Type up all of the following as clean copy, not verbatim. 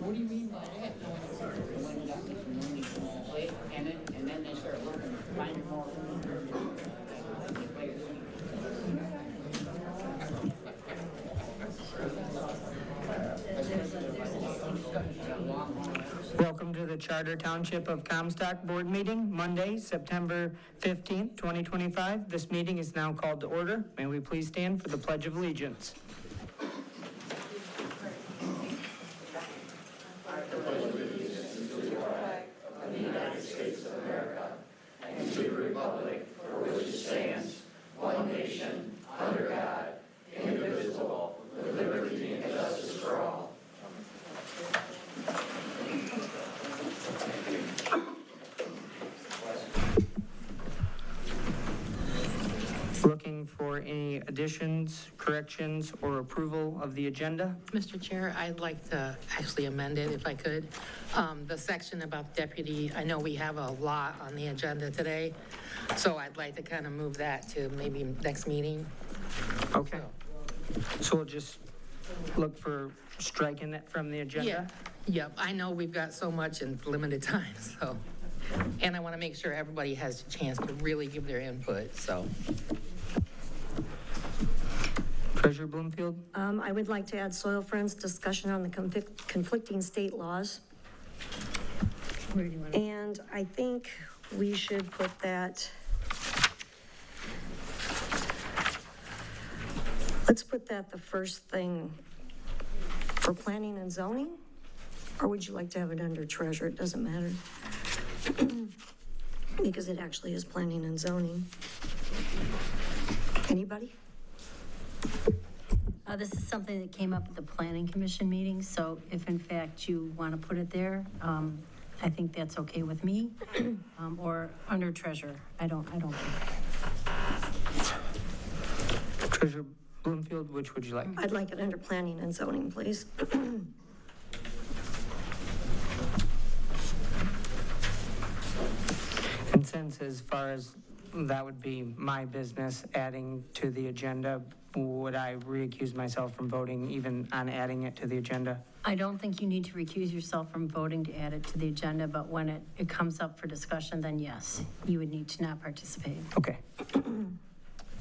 What do you mean by that? And then they start looking, finding more. Welcome to the Charter Township of Comstock Board Meeting, Monday, September 15th, 2025. This meeting is now called to order. May we please stand for the Pledge of Allegiance. Looking for any additions, corrections, or approval of the agenda? Mr. Chair, I'd like to actually amend it if I could. The section about deputy, I know we have a lot on the agenda today, so I'd like to kind of move that to maybe next meeting. Okay. So we'll just look for striking that from the agenda? Yep, I know we've got so much in limited time, so. And I want to make sure everybody has a chance to really give their input, so. Treasurer Bloomfield? I would like to add soil friends discussion on the conflicting state laws. Where do you want And I think we should put that, let's put that the first thing for planning and zoning? Or would you like to have it under treasure? It doesn't matter. Because it actually is planning and zoning. Anybody? This is something that came up at the Planning Commission meeting, so if in fact you want to put it there, I think that's okay with me, or under treasure. I don't care. Treasurer Bloomfield, which would you like? I'd like it under planning and zoning, please. And since as far as that would be my business adding to the agenda, would I recuse myself from voting even on adding it to the agenda? I don't think you need to recuse yourself from voting to add it to the agenda, but when it comes up for discussion, then yes, you would need to not participate. Okay.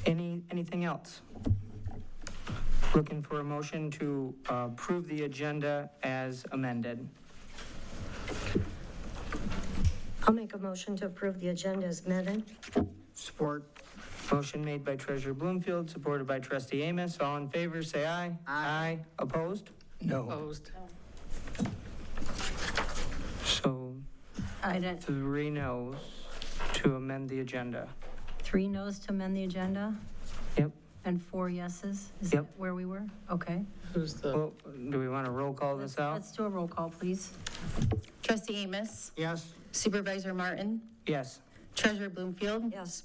Anything else? Looking for a motion to approve the agenda as amended. I'll make a motion to approve the agenda as amended. Support. Motion made by Treasurer Bloomfield, supported by Trustee Amos. All in favor, say aye. Aye. Opposed? No. Opposed. So I don't, 3 noes to amend the agenda. 3 noes to amend the agenda Yep. and 4 yeses? Is Yep. that where we were? Okay. Who's the? Well, do we want to roll call this out? Let's do a roll call, please. Trustee Amos, Yes. Supervisor Martin, Yes. Treasurer Bloomfield, Yes.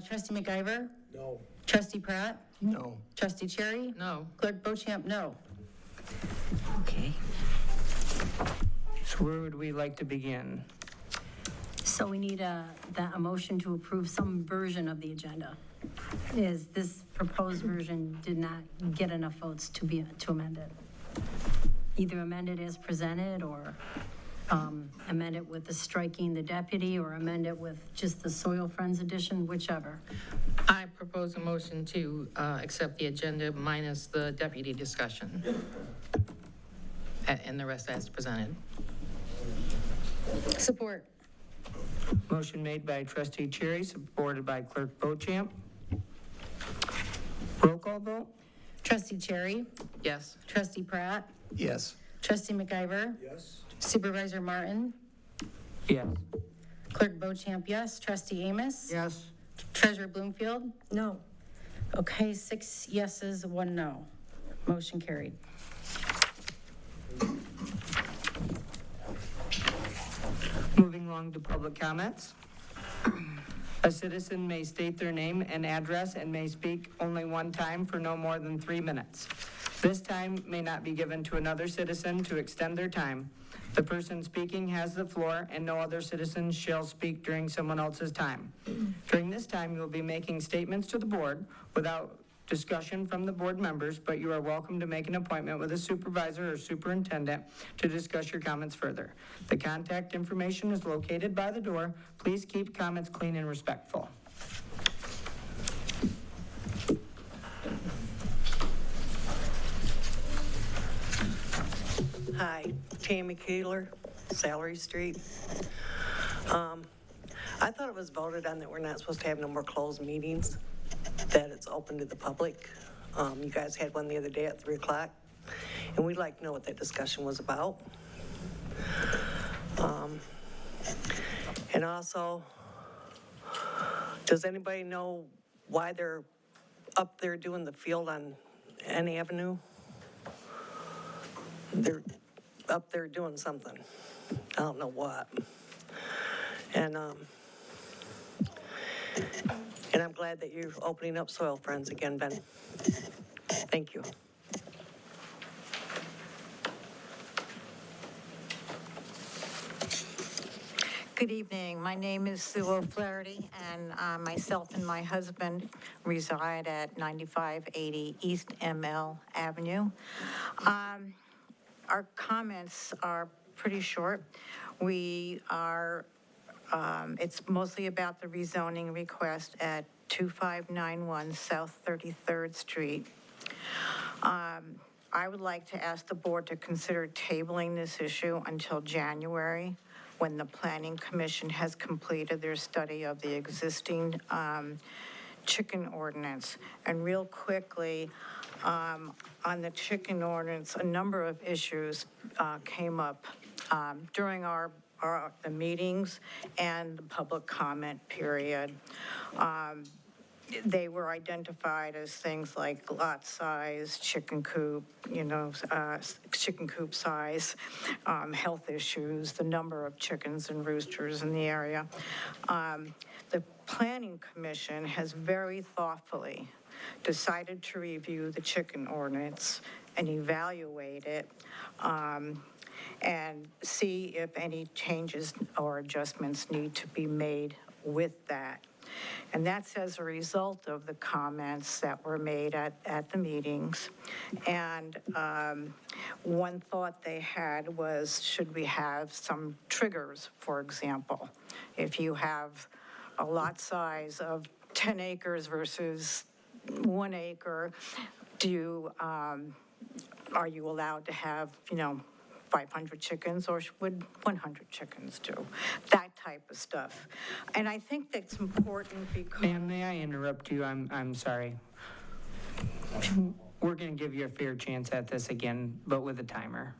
Trustee McIver, No. Trustee Pratt, No. Trustee Cherry, No. Clerk Beauchamp, no. Okay. So where would we like to begin? So we need a motion to approve some version of the agenda. Is this proposed version did not get enough votes to amend it? Either amend it as presented, or amend it with the striking the deputy, or amend it with just the soil friends addition, whichever. I propose a motion to accept the agenda minus the deputy discussion. And the rest as presented. Support. Motion made by Trustee Cherry, supported by Clerk Beauchamp. Roll call vote? Trustee Cherry, Yes. Trustee Pratt, Yes. Trustee McIver? Yes. Supervisor Martin? Yes. Clerk Bochamp, yes. Trustee Amos? Yes. Treasurer Bloomfield? No. Okay, 6 yeses, 1 no. Motion carried. Moving along to public comments. A citizen may state their name and address and may speak only one time for no more than 3 minutes. This time may not be given to another citizen to extend their time. The person speaking has the floor, and no other citizen shall speak during someone else's time. During this time, you will be making statements to the board without discussion from the board members, but you are welcome to make an appointment with a supervisor or superintendent to discuss your comments further. The contact information is located by the door. Please keep comments clean and respectful. Hi, Tammy Keeler, Salary Street. I thought it was voted on that we're not supposed to have no more closed meetings, that it's open to the public. You guys had one the other day at 3 o'clock, and we'd like to know what that discussion was about. And also, does anybody know why they're up there doing the field on N Avenue? They're up there doing something. I don't know what. And I'm glad that you're opening up Soil Friends again, Ben. Thank you. Good evening. My name is Sue O'Flaherty, and myself and my husband reside at 9580 East ML Avenue. Our comments are pretty short. We are, it's mostly about the rezoning request at 2591 South 33rd Street. I would like to ask the board to consider tabling this issue until January, when the Planning Commission has completed their study of the existing chicken ordinance. And real quickly, on the chicken ordinance, a number of issues came up during the meetings and the public comment period. They were identified as things like lot size, chicken coop, chicken coop size, health issues, the number of chickens and roosters in the area. The Planning Commission has very thoughtfully decided to review the chicken ordinance and evaluate it, and see if any changes or adjustments need to be made with that. And that's as a result of the comments that were made at the meetings. And one thought they had was, should we have some triggers, for example? If you have a lot size of 10 acres versus 1 acre, are you allowed to have, 500 chickens, or would 100 chickens do? That type of stuff. And I think that's important because... Ma'am, may I interrupt you? I'm sorry. We're going to give you a fair chance at this again, but with a timer.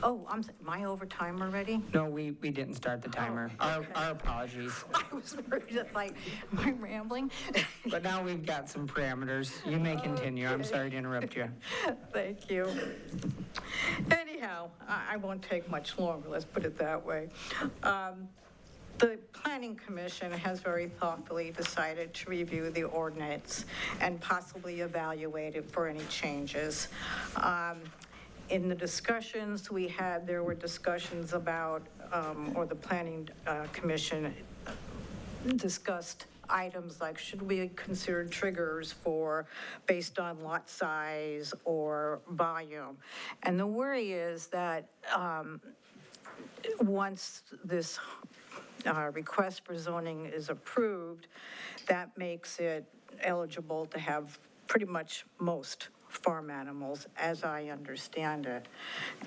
Oh, am I over time already? No, we didn't start the timer. Oh, okay. Our apologies. I was worried that, am I rambling? But now we've got some parameters. You may continue. I'm sorry to interrupt you. Thank you. Anyhow, I won't take much longer, let's put it that way. The Planning Commission has very thoughtfully decided to review the ordinance and possibly evaluate it for any changes. In the discussions we had, there were discussions about, or the Planning Commission discussed items like, should we consider triggers based on lot size or volume? And the worry is that once this request for zoning is approved, that makes it eligible to have pretty much most farm animals, as I understand it.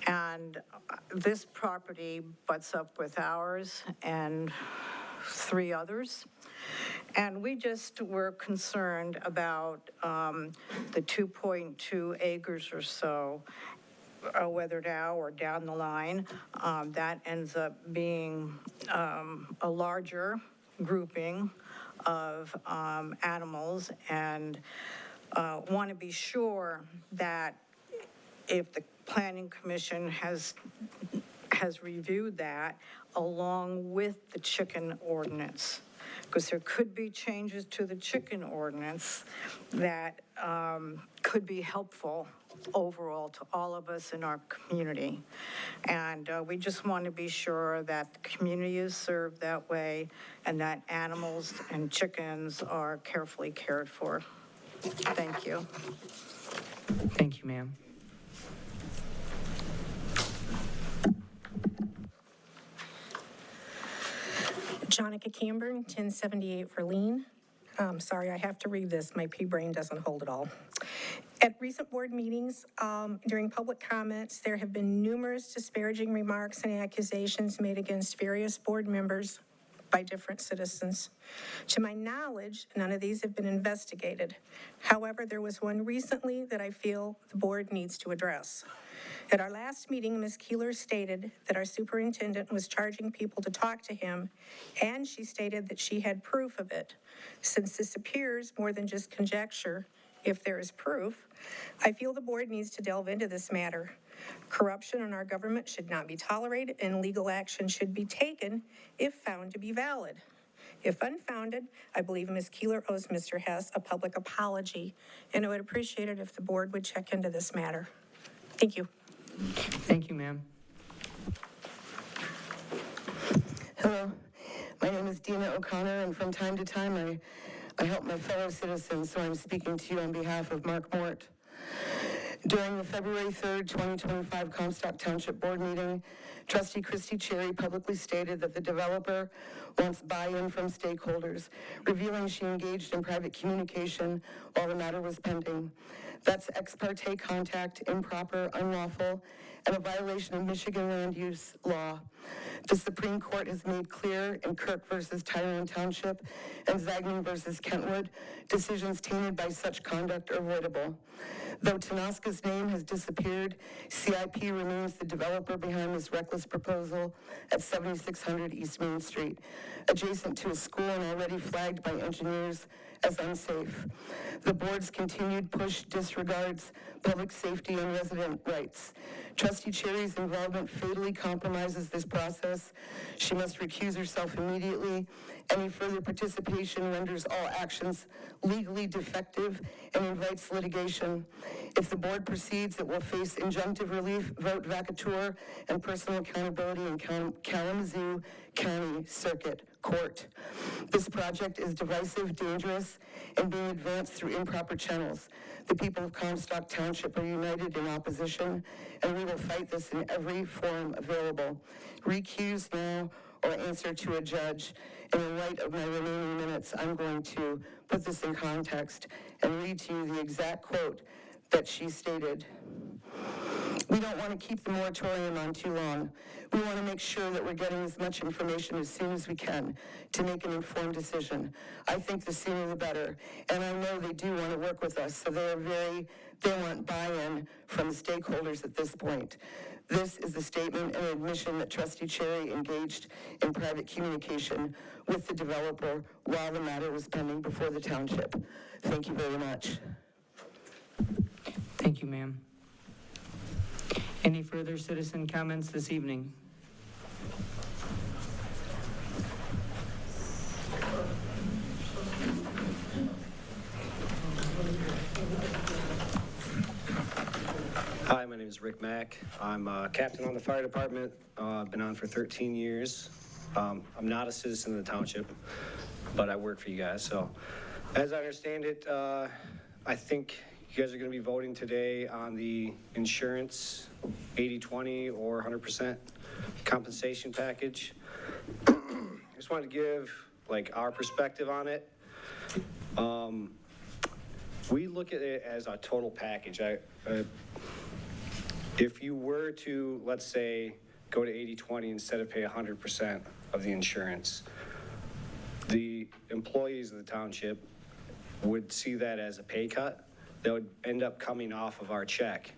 And this property butts up with ours and 3 others. And we just were concerned about the 2.2 acres or so whether now or down the line, that ends up being a larger grouping of animals, and want to be sure that if the Planning Commission has reviewed that along with the chicken ordinance, because there could be changes to the chicken ordinance that could be helpful overall to all of us in our community. And we just want to be sure that the community is served that way and that animals and chickens are carefully cared for. Thank you. Thank you, ma'am. Jonica Camburn, 1078 Verleen. Sorry, I have to read this. My pea brain doesn't hold it all. At recent board meetings, during public comments, there have been numerous disparaging remarks and accusations made against various board members by different citizens. To my knowledge, none of these have been investigated. However, there was one recently that I feel the board needs to address. At our last meeting, Ms. Keeler stated that our superintendent was charging people to talk to him, and she stated that she had proof of it. Since this appears more than just conjecture, if there is proof, I feel the board needs to delve into this matter. Corruption in our government should not be tolerated, and legal action should be taken if found to be valid. If unfounded, I believe Ms. Keeler owes Mr. Hess a public apology, and I would appreciate it if the board would check into this matter. Thank you. Thank you, ma'am. Hello, my name is Dina O'Connor, and from time to time I help my fellow citizens, so I'm speaking to you on behalf of Mark Mort. During the February 3rd, 2025 Comstock Township Board meeting, Trustee Christy Cherry publicly stated that the developer wants buy-in from stakeholders, revealing she engaged in private communication while the matter was pending. That's ex parte contact, improper, unlawful, and a violation of Michigan land use law. The Supreme Court has made clear in Kirk versus Tyrone Township and Zagman versus Kentwood, decisions tainted by such conduct are avoidable. Though Tanaska's name has disappeared, CIP remains the developer behind this reckless proposal at 7600 East Main Street, adjacent to a school and already flagged by engineers as unsafe. The board's continued push disregards public safety and resident rights. Trustee Cherry's involvement fatally compromises this process. She must recuse herself immediately. Any further participation renders all actions legally defective and invites litigation. If the board proceeds, it will face injunctive relief, vote vacatur, and personal accountability in Kalamazoo County Circuit Court. This project is divisive, dangerous, and being advanced through improper channels. The people of Comstock Township are united in opposition, and we will fight this in every form available. Recuse now or answer to a judge. And in light of my remaining minutes, I'm going to put this in context and read to you the exact quote that she stated. We don't want to keep the moratorium on too long. We want to make sure that we're getting as much information as soon as we can to make an informed decision. I think the sooner the better. And I know they do want to work with us, so they want buy-in from the stakeholders at this point. This is the statement and admission that Trustee Cherry engaged in private communication with the developer while the matter was pending before the township. Thank you very much. Thank you, ma'am. Any further citizen comments this evening? Hi, my name is Rick Mack. I'm a captain on the fire department. I've been on for 13 years. I'm not a citizen of the township, but I work for you guys. So as I understand it, I think you guys are going to be voting today on the insurance 80-20 or 100% compensation package. I just wanted to give our perspective on it. We look at it as a total package. If you were to, let's say, go to 80-20 instead of pay 100% of the insurance, the employees of the township would see that as a pay cut that would end up coming off of our check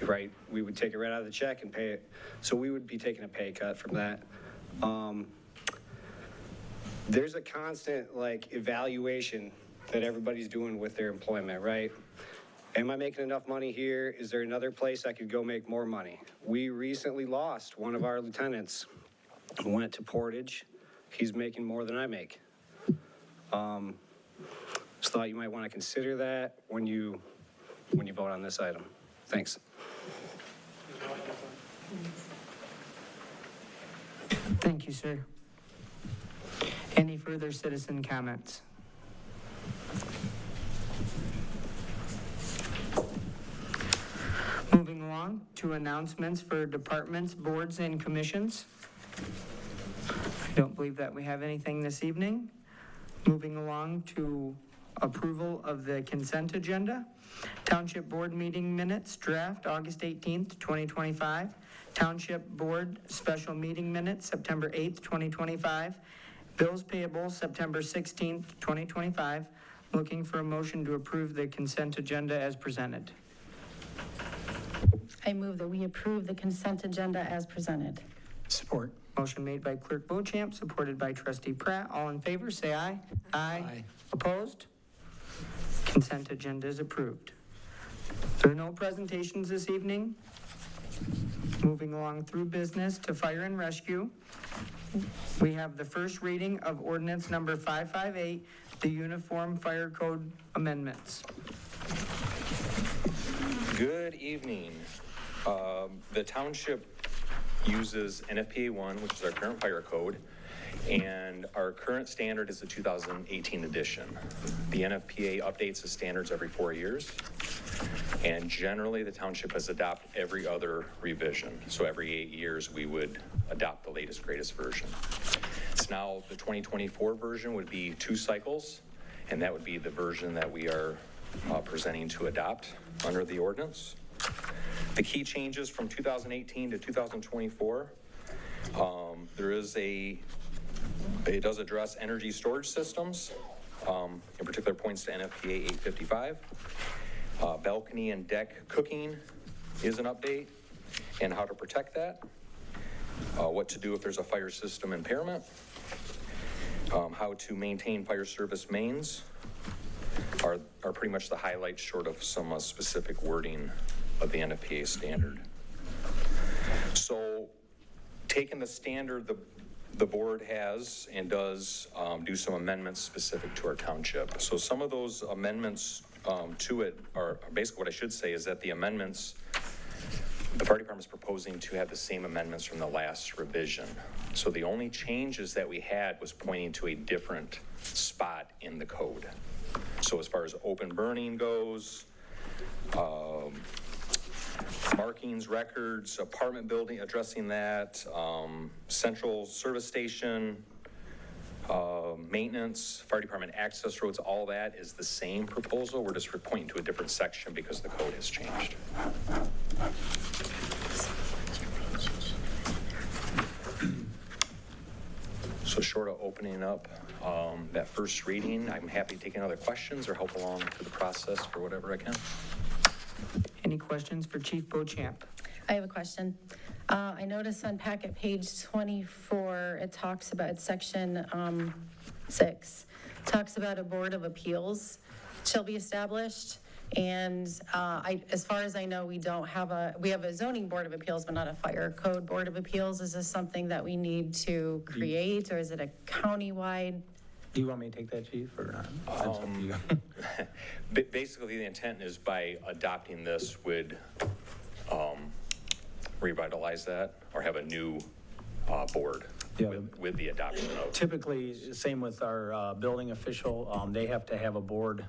right? We would take it right out of the check and pay it. So we would be taking a pay cut from that. There's a constant like evaluation that everybody's doing with their employment, right? Am I making enough money here? Is there another place I could go make more money? We recently lost one of our lieutenants who went to Portage. He's making more than I make. Just thought you might want to consider that when you vote on this item. Thanks. Thank you, sir. Any further citizen comments? Moving along to announcements for departments, boards, and commissions. I don't believe that we have anything this evening. Moving along to approval of the consent agenda. Township Board meeting minutes, draft, August 18th, 2025. Township Board special meeting minutes, September 8th, 2025. Bills payable, September 16th, 2025. Looking for a motion to approve the consent agenda as presented. I move that we approve the consent agenda as presented. Support. Motion made by Clerk Beauchamp, supported by Trustee Pratt. All in favor, say aye. Aye. Opposed? Consent agenda is approved. There are no presentations this evening. Moving along through business to fire and rescue. We have the first reading of ordinance number 558, the Uniform Fire Code Amendments. Good evening. The township uses NFPA 1, which is our current fire code, and our current standard is the 2018 edition. The NFPA updates the standards every 4 years, and generally the township has adopted every other revision. So every 8 years we would adopt the latest, greatest version. It's now the 2024 version would be 2 cycles, and that would be the version that we are presenting to adopt under the ordinance. The key changes from 2018 to 2024, it does address energy storage systems, in particular points to NFPA 855. Balcony and deck cooking is an update, and how to protect that. What to do if there's a fire system impairment. How to maintain fire service mains are pretty much the highlights, short of some specific wording of the NFPA standard. So taking the standard the board has and does do some amendments specific to our township. So some of those amendments to it are basically, what I should say is that the amendments, the fire department is proposing to have the same amendments from the last revision. So the only changes that we had was pointing to a different spot in the code. So as far as open burning goes, markings, records, apartment building, addressing that, central service station, maintenance, fire department access roads, all that is the same proposal. We're just pointing to a different section because the code has changed. So short of opening up that first reading, I'm happy to take any other questions or help along through the process for whatever I can. Any questions for Chief Beauchamp? I have a question. I noticed on packet page 24, it talks about section 6, talks about a Board of Appeals shall be established. And as far as I know, we have a zoning Board of Appeals, but not a fire code Board of Appeals. Is this something that we need to create, or is it a countywide? Do you want me to take that, Chief, or not? That's up to you. Basically, the intent is by adopting this would revitalize that or have a new board with the adoption of. Typically, same with our building official, they have to have a board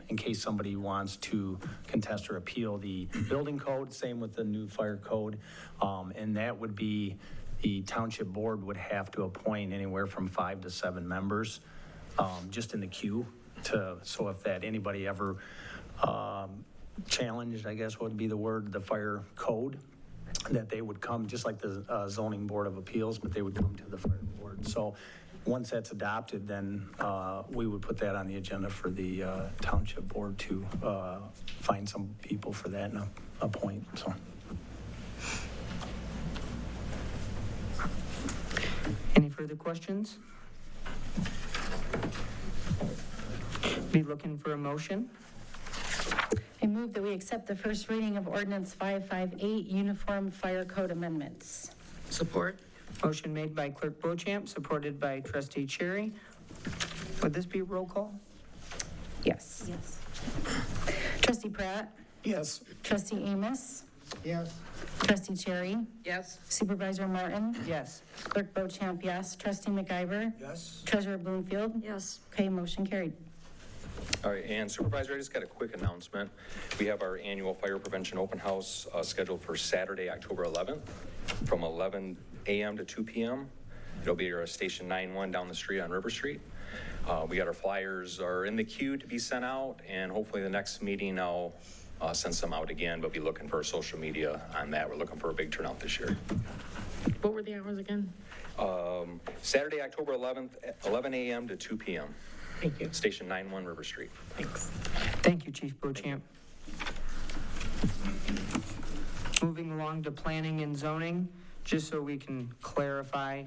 in case somebody wants to contest or appeal the building code, same with the new fire code, and that would be the township board would have to appoint anywhere from 5 to 7 members, just in the queue so if that anybody ever challenged, I guess would be the word, the fire code, that they would come, just like the zoning Board of Appeals, but they would come to the fire board. So once that's adopted, then we would put that on the agenda for the township board to find some people for that. And appoint, so. Any further questions? Be looking for a motion. I move that we accept the first reading of ordinance 558, Uniform Fire Code Amendments. Support? Motion made by Clerk Bochamp, supported by Trustee Cherry. Would this be a roll call? Yes. Yes. Trustee Pratt? Yes. Trustee Amos? Yes. Trustee Cherry? Yes. Supervisor Martin? Yes. Clerk Bochamp, yes. Trustee McIver? Yes. Treasurer Bloomfield? Yes. Okay, motion carried. All right, and Supervisor, I just got a quick announcement. We have our annual fire prevention open house scheduled for Saturday, October 11th, from 11 a.m. to 2 p.m. It'll be at Station 9-1 down the street on River Street. We got our flyers are in the queue to be sent out, and hopefully the next meeting I'll send some out again, but be looking for social media on that. We're looking for a big turnout this year. What were the hours again? Saturday, October 11th, 11 a.m. to 2 p.m. Thank you. Station 9-1 River Street. Thanks. Thank you, Chief Bochamp. Moving along to planning and zoning, just so we can clarify,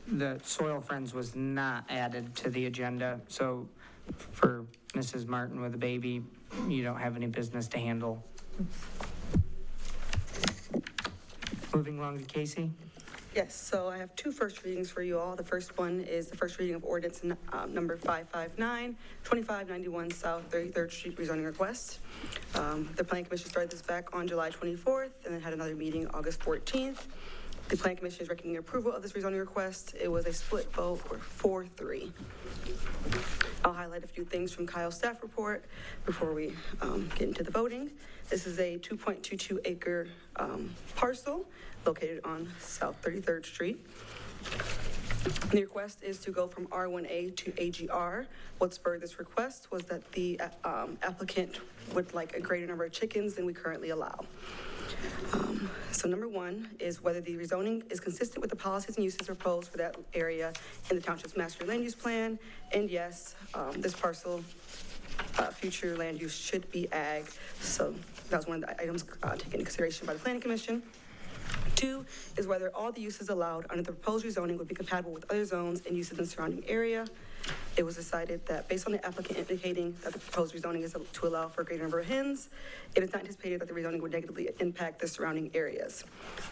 the Soil Friends was not added to the agenda, so for Mrs. Martin with a baby, you don't have any business to handle. Moving along to Casey. Yes, so I have two first readings for you all. The first one is the first reading of ordinance number 559, 2591 South 33rd Street rezoning request. The Planning Commission started this back on July 24th and then had another meeting August 14th. The Planning Commission is recommending approval of this rezoning request. It was a split vote, or 4-3. I'll highlight a few things from Kyle's staff report before we get into the voting. This is a 2.22 acre parcel located on South 33rd Street. The request is to go from R1A to AGR. What spurred this request was that the applicant would like a greater number of chickens than we currently allow. So number one is whether the rezoning is consistent with the policies and uses proposed for that area in the township's master land use plan. And yes, this parcel, future land use should be ag. So that was one of the items taken into consideration by the Planning Commission. Two is whether all the uses allowed under the proposed rezoning would be compatible with other zones and uses in the surrounding area. It was decided that based on the applicant indicating that the proposed rezoning is to allow for a greater number of hens, it is not anticipated that the rezoning would negatively impact the surrounding areas.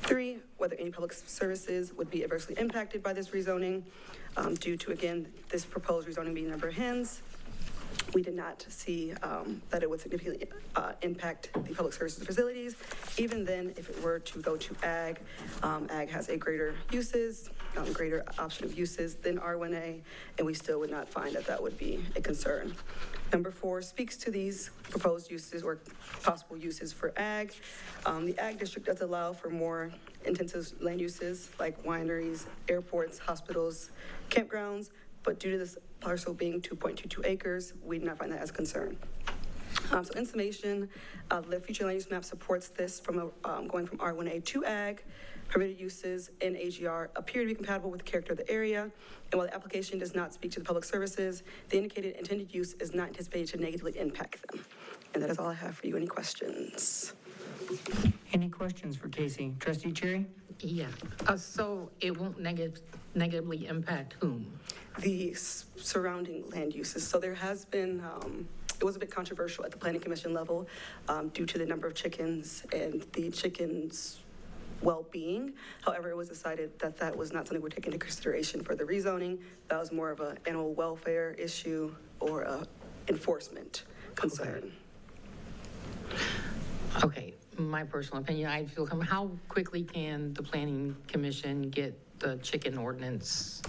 Three, whether any public services would be adversely impacted by this rezoning due to, again, this proposed rezoning being number of hens. We did not see that it would significantly impact the public services facilities. Even then, if it were to go to ag, ag has a greater uses, greater option of uses than R1A, and we still would not find that that would be a concern. Number four speaks to these proposed uses or possible uses for ag. The ag district does allow for more intensive land uses like wineries, airports, hospitals, campgrounds, but due to this parcel being 2.22 acres, we did not find that as a concern. So in summation, the future land use map supports this from going from R1A to ag. Permitted uses in AGR appear to be compatible with the character of the area, and while the application does not speak to the public services, the indicated intended use is not anticipated to negatively impact them. And that is all I have for you. Any questions? Any questions for Casey? Trustee Cherry? Yeah, so it won't negatively impact whom? The surrounding land uses. So there has been, it was a bit controversial at the Planning Commission level due to the number of chickens and the chickens' well-being. However, it was decided that that was not something we're taking into consideration for the rezoning. That was more of an animal welfare issue or a enforcement concern. Okay, my personal opinion, I feel, how quickly can the Planning Commission get the chicken ordinance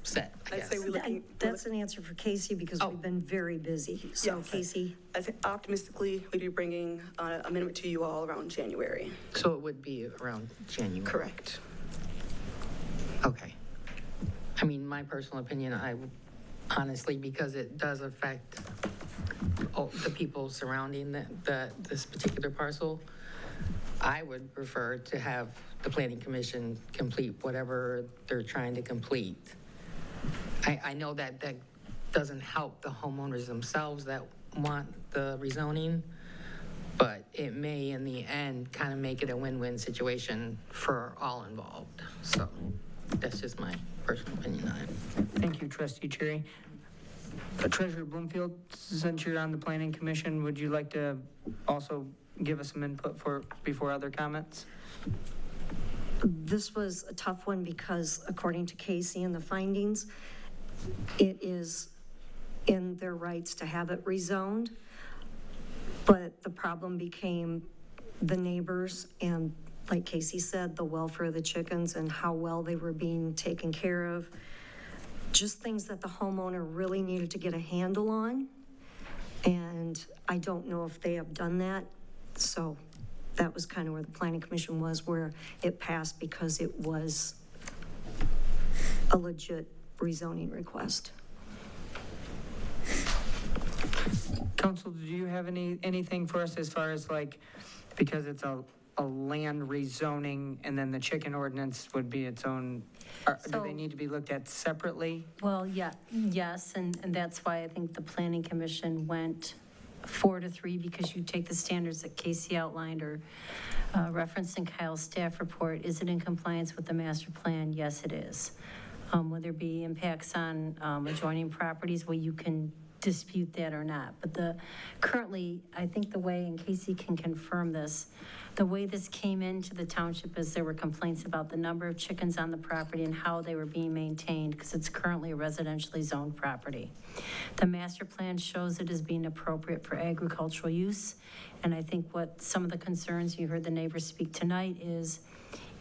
set, I guess? I'd say we're looking. That's an answer for Casey because we've been very busy. So Yes. Casey? I think optimistically, we'd be bringing an amendment to you all around January. So it would be around January? Correct. Okay. I mean, my personal opinion, I honestly, because it does affect the people surrounding this particular parcel, I would prefer to have the Planning Commission complete whatever they're trying to complete. I know that doesn't help the homeowners themselves that want the rezoning, but it may, in the end, kind of make it a win-win situation for all involved. So that's just my personal opinion on it. Thank you, Trustee Cherry. Treasurer Bloomfield, since you're on the Planning Commission, would you like to also give us some input before other comments? This was a tough one because according to Casey and the findings, it is in their rights to have it rezoned. But the problem became the neighbors and, like Casey said, the welfare of the chickens and how well they were being taken care of. Just things that the homeowner really needed to get a handle on. And I don't know if they have done that. So that was kind of where the Planning Commission was, where it passed because it was a legit rezoning request. Council, do you have anything for us as far as like, because it's a land rezoning and then the chicken ordinance would be its own, do they need to be looked at separately? Well, yes, and that's why I think the Planning Commission went 4-3, because you take the standards that Casey outlined or referenced in Kyle's staff report. Is it in compliance with the master plan? Yes, it is. Will there be impacts on adjoining properties? Well, you can dispute that or not. But currently, I think the way, and Casey can confirm this, the way this came into the township is there were complaints about the number of chickens on the property and how they were being maintained, because it's currently a residentially zoned property. The master plan shows it as being appropriate for agricultural use. And I think what some of the concerns you heard the neighbors speak tonight is,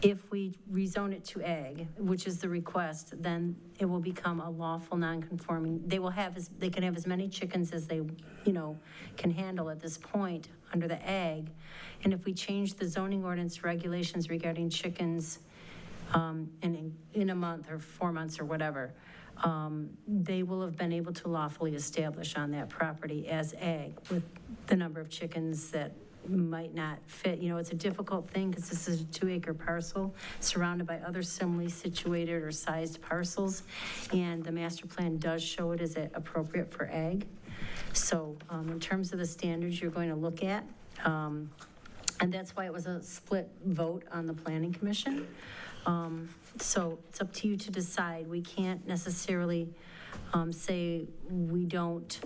if we rezone it to ag, which is the request, then it will become a lawful non-conforming. They can have as many chickens as they, can handle at this point under the ag. And if we change the zoning ordinance regulations regarding chickens in a month or 4 months or whatever, they will have been able to lawfully establish on that property as ag with the number of chickens that might not fit. It's a difficult thing because this is a 2-acre parcel surrounded by other similarly situated or sized parcels, and the master plan does show it as appropriate for ag. So in terms of the standards you're going to look at, and that's why it was a split vote on the Planning Commission. So it's up to you to decide. We can't necessarily say we don't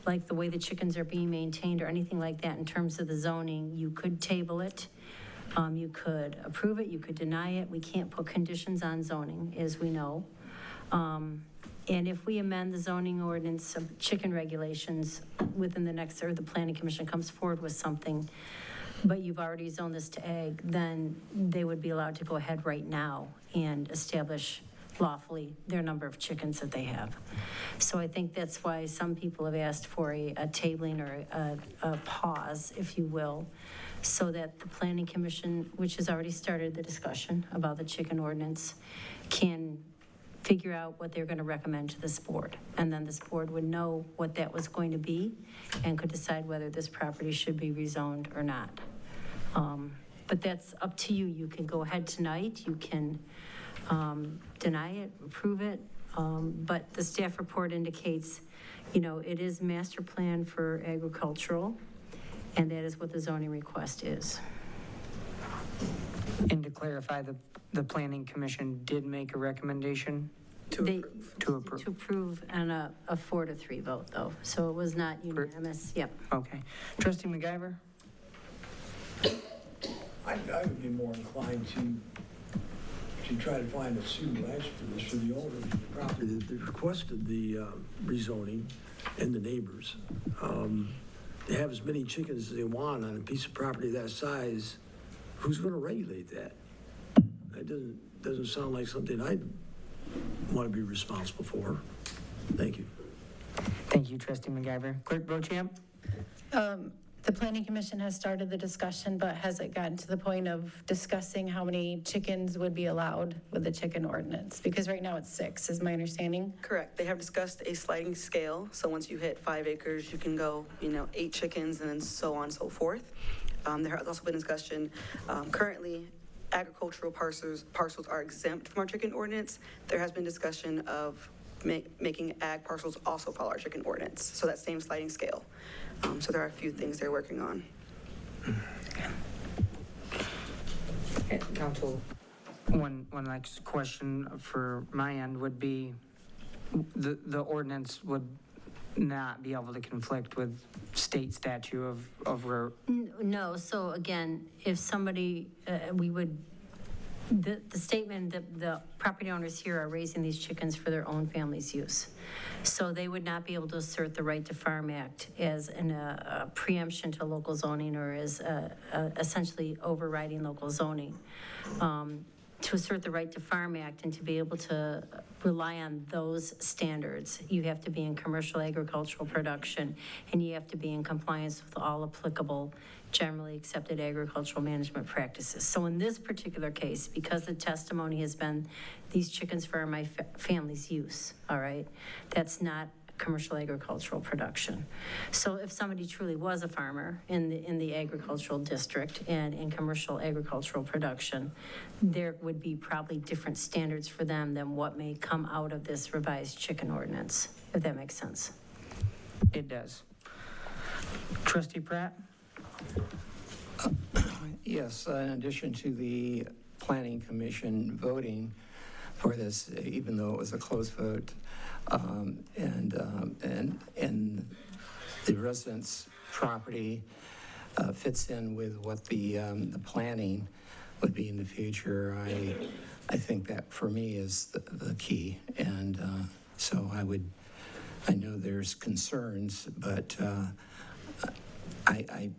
like the way the chickens are being maintained or anything like that in terms of the zoning. You could table it. You could approve it. You could deny it. We can't put conditions on zoning, as we know. And if we amend the zoning ordinance of chicken regulations within the next, or the Planning Commission comes forward with something, but you've already zoned this to ag, then they would be allowed to go ahead right now and establish lawfully their number of chickens that they have. So I think that's why some people have asked for a tabling or a pause, if you will, so that the Planning Commission, which has already started the discussion about the chicken ordinance, can figure out what they're going to recommend to this board. And then this board would know what that was going to be and could decide whether this property should be rezoned or not. But that's up to you. You can go ahead tonight. You can deny it, approve it, but the staff report indicates, it is master plan for agricultural, and that is what the zoning request is. And to clarify, the Planning Commission did make a recommendation to approve And a 4-3 vote, though, so it was not unanimous. Yep. Okay. Trustee McIver? I would be more inclined to try to find a suitable answer for this for the owners of the property that requested the rezoning and the neighbors. They have as many chickens as they want on a piece of property that size. Who's going to regulate that? That doesn't sound like something I'd want to be responsible for. Thank you. Thank you, Trustee McIver. Clerk Beauchamp? The Planning Commission has started the discussion, but has it gotten to the point of discussing how many chickens would be allowed with the chicken ordinance? Because right now it's 6, is my understanding. Correct. They have discussed a sliding scale. So once you hit 5 acres, you can go, 8 chickens and then so on and so forth. There has also been discussion. Currently, agricultural parcels are exempt from our chicken ordinance. There has been discussion of making ag parcels also follow our chicken ordinance. So that same sliding scale. So there are a few things they're working on. Council, one next question for my end would be, the ordinance would not be able to conflict with state statute of No, so again, if somebody, we would, the statement that the property owners here are raising these chickens for their own family's use. So they would not be able to assert the Right to Farm Act as a preemption to local zoning or as essentially overriding local zoning. To assert the Right to Farm Act and to be able to rely on those standards, you have to be in commercial agricultural production, and you have to be in compliance with all applicable generally accepted agricultural management practices. So in this particular case, because the testimony has been, these chickens for my family's use, all right, that's not commercial agricultural production. So if somebody truly was a farmer in the agricultural district and in commercial agricultural production, there would be probably different standards for them than what may come out of this revised chicken ordinance, if that makes sense. It does. Trustee Pratt? Yes, in addition to the Planning Commission voting for this, even though it was a close vote, and the residents' property fits in with what the planning would be in the future, I think that for me is the key. And so I know there's concerns, but I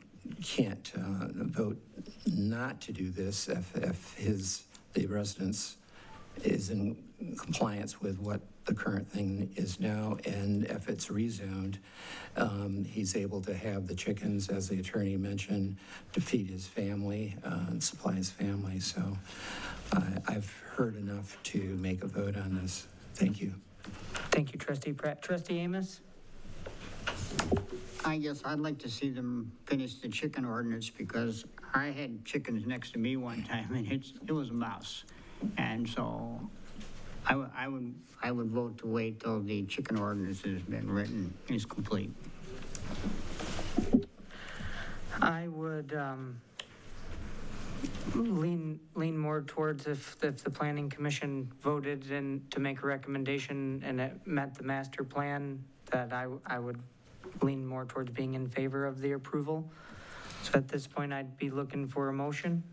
can't vote not to do this if the residence is in compliance with what the current thing is now, and if it's rezoned, he's able to have the chickens, as the attorney mentioned, to feed his family and supply his family. So I've heard enough to make a vote on this. Thank you. Thank you, Trustee Pratt. Trustee Amos? I guess I'd like to see them finish the chicken ordinance, because I had chickens next to me one time and it was a mouse. And so I would vote to wait till the chicken ordinance has been written and is complete. I would lean more towards if the Planning Commission voted and to make a recommendation and it met the master plan, that I would lean more towards being in favor of the approval. So at this point, I'd be looking for a motion.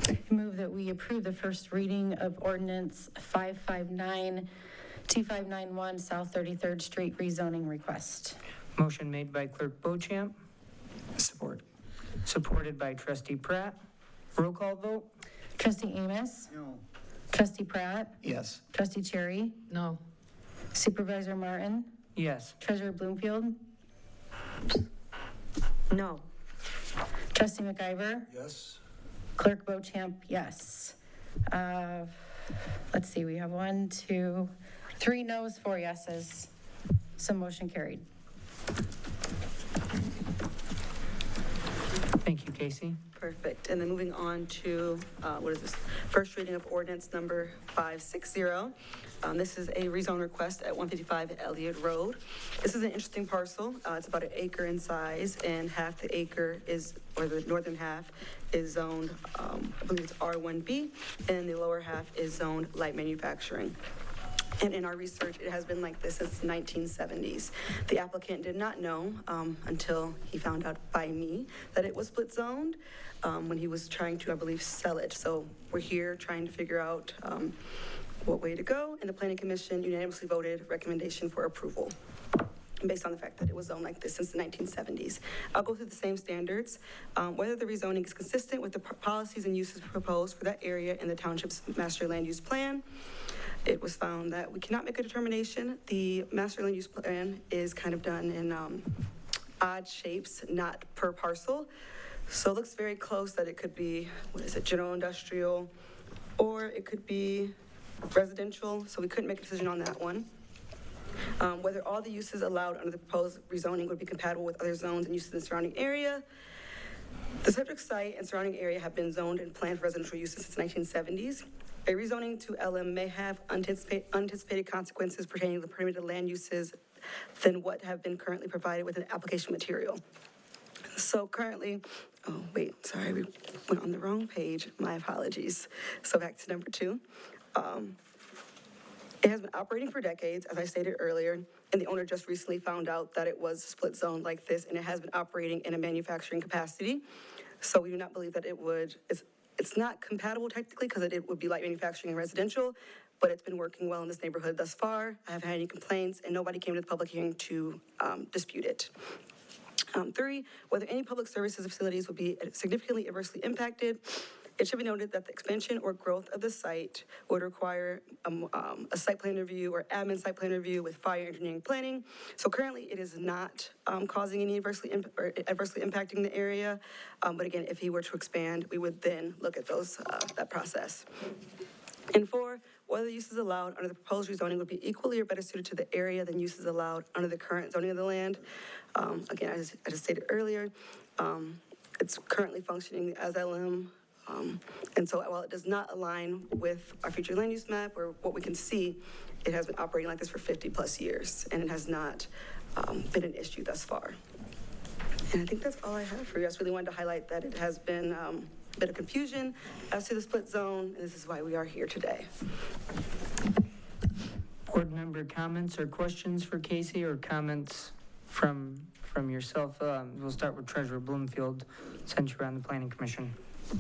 I move that we approve the first reading of ordinance 559-2591 South 33rd Street rezoning request. Motion made by Clerk Beauchamp. Support. Supported by Trustee Pratt. Roll call vote. Trustee Amos? No. Trustee Pratt? Yes. Trustee Cherry? No. Supervisor Martin? Yes. Treasurer Bloomfield? No. Trustee McIver? Yes. Clerk Beauchamp, yes. Let's see, we have 1, 2, 3 noes, 4 yeses. So motion carried. Thank you, Casey. Perfect. And then moving on to, what is this? First reading of ordinance number 560. This is a rezone request at 155 Elliott Road. This is an interesting parcel. It's about 1 acre in size, and half the acre is, or the northern half is zoned, I believe it's R1B, and the lower half is zoned light manufacturing. And in our research, it has been like this since the 1970s. The applicant did not know until he found out by me that it was split zoned when he was trying to, I believe, sell it. So we're here trying to figure out what way to go, and the Planning Commission unanimously voted recommendation for approval based on the fact that it was zoned like this since the 1970s. I'll go through the same standards. Whether the rezoning is consistent with the policies and uses proposed for that area in the township's master land use plan. It was found that we cannot make a determination. The master land use plan is kind of done in odd shapes, not per parcel. So it looks very close that it could be, what is it, general industrial, or it could be residential. So we couldn't make a decision on that one. Whether all the uses allowed under the proposed rezoning would be compatible with other zones and uses in the surrounding area. The subject site and surrounding area have been zoned and planned for residential uses since the 1970s. A rezoning to LM may have unanticipated consequences pertaining to the permitted land uses than what have been currently provided with an application material. So currently, oh, wait, sorry, we went on the wrong page. My apologies. So back to number 2. It has been operating for decades, as I stated earlier, and the owner just recently found out that it was split zone like this, and it has been operating in a manufacturing capacity. So we do not believe that it's not compatible technically because it would be light manufacturing and residential, but it's been working well in this neighborhood thus far. I haven't had any complaints, and nobody came to the public hearing to dispute it. 3, whether any public services or facilities would be significantly adversely impacted. It should be noted that the expansion or growth of the site would require a site plan review or admin site plan review with fire engineering planning. So currently, it is not causing any adversely impacting the area. But again, if he were to expand, we would then look at that process. And 4, whether uses allowed under the proposed rezoning would be equally or better suited to the area than uses allowed under the current zoning of the land. Again, as I just stated earlier, it's currently functioning as LM. And so while it does not align with our future land use map or what we can see, it has been operating like this for 50 plus years, and it has not been an issue thus far. And I think that's all I have for you. I just really wanted to highlight that it has been a bit of confusion as to the split zone, and this is why we are here today. Board member comments or questions for Casey, or comments from yourself? We'll start with Treasurer Bloomfield, since you're on the Planning Commission.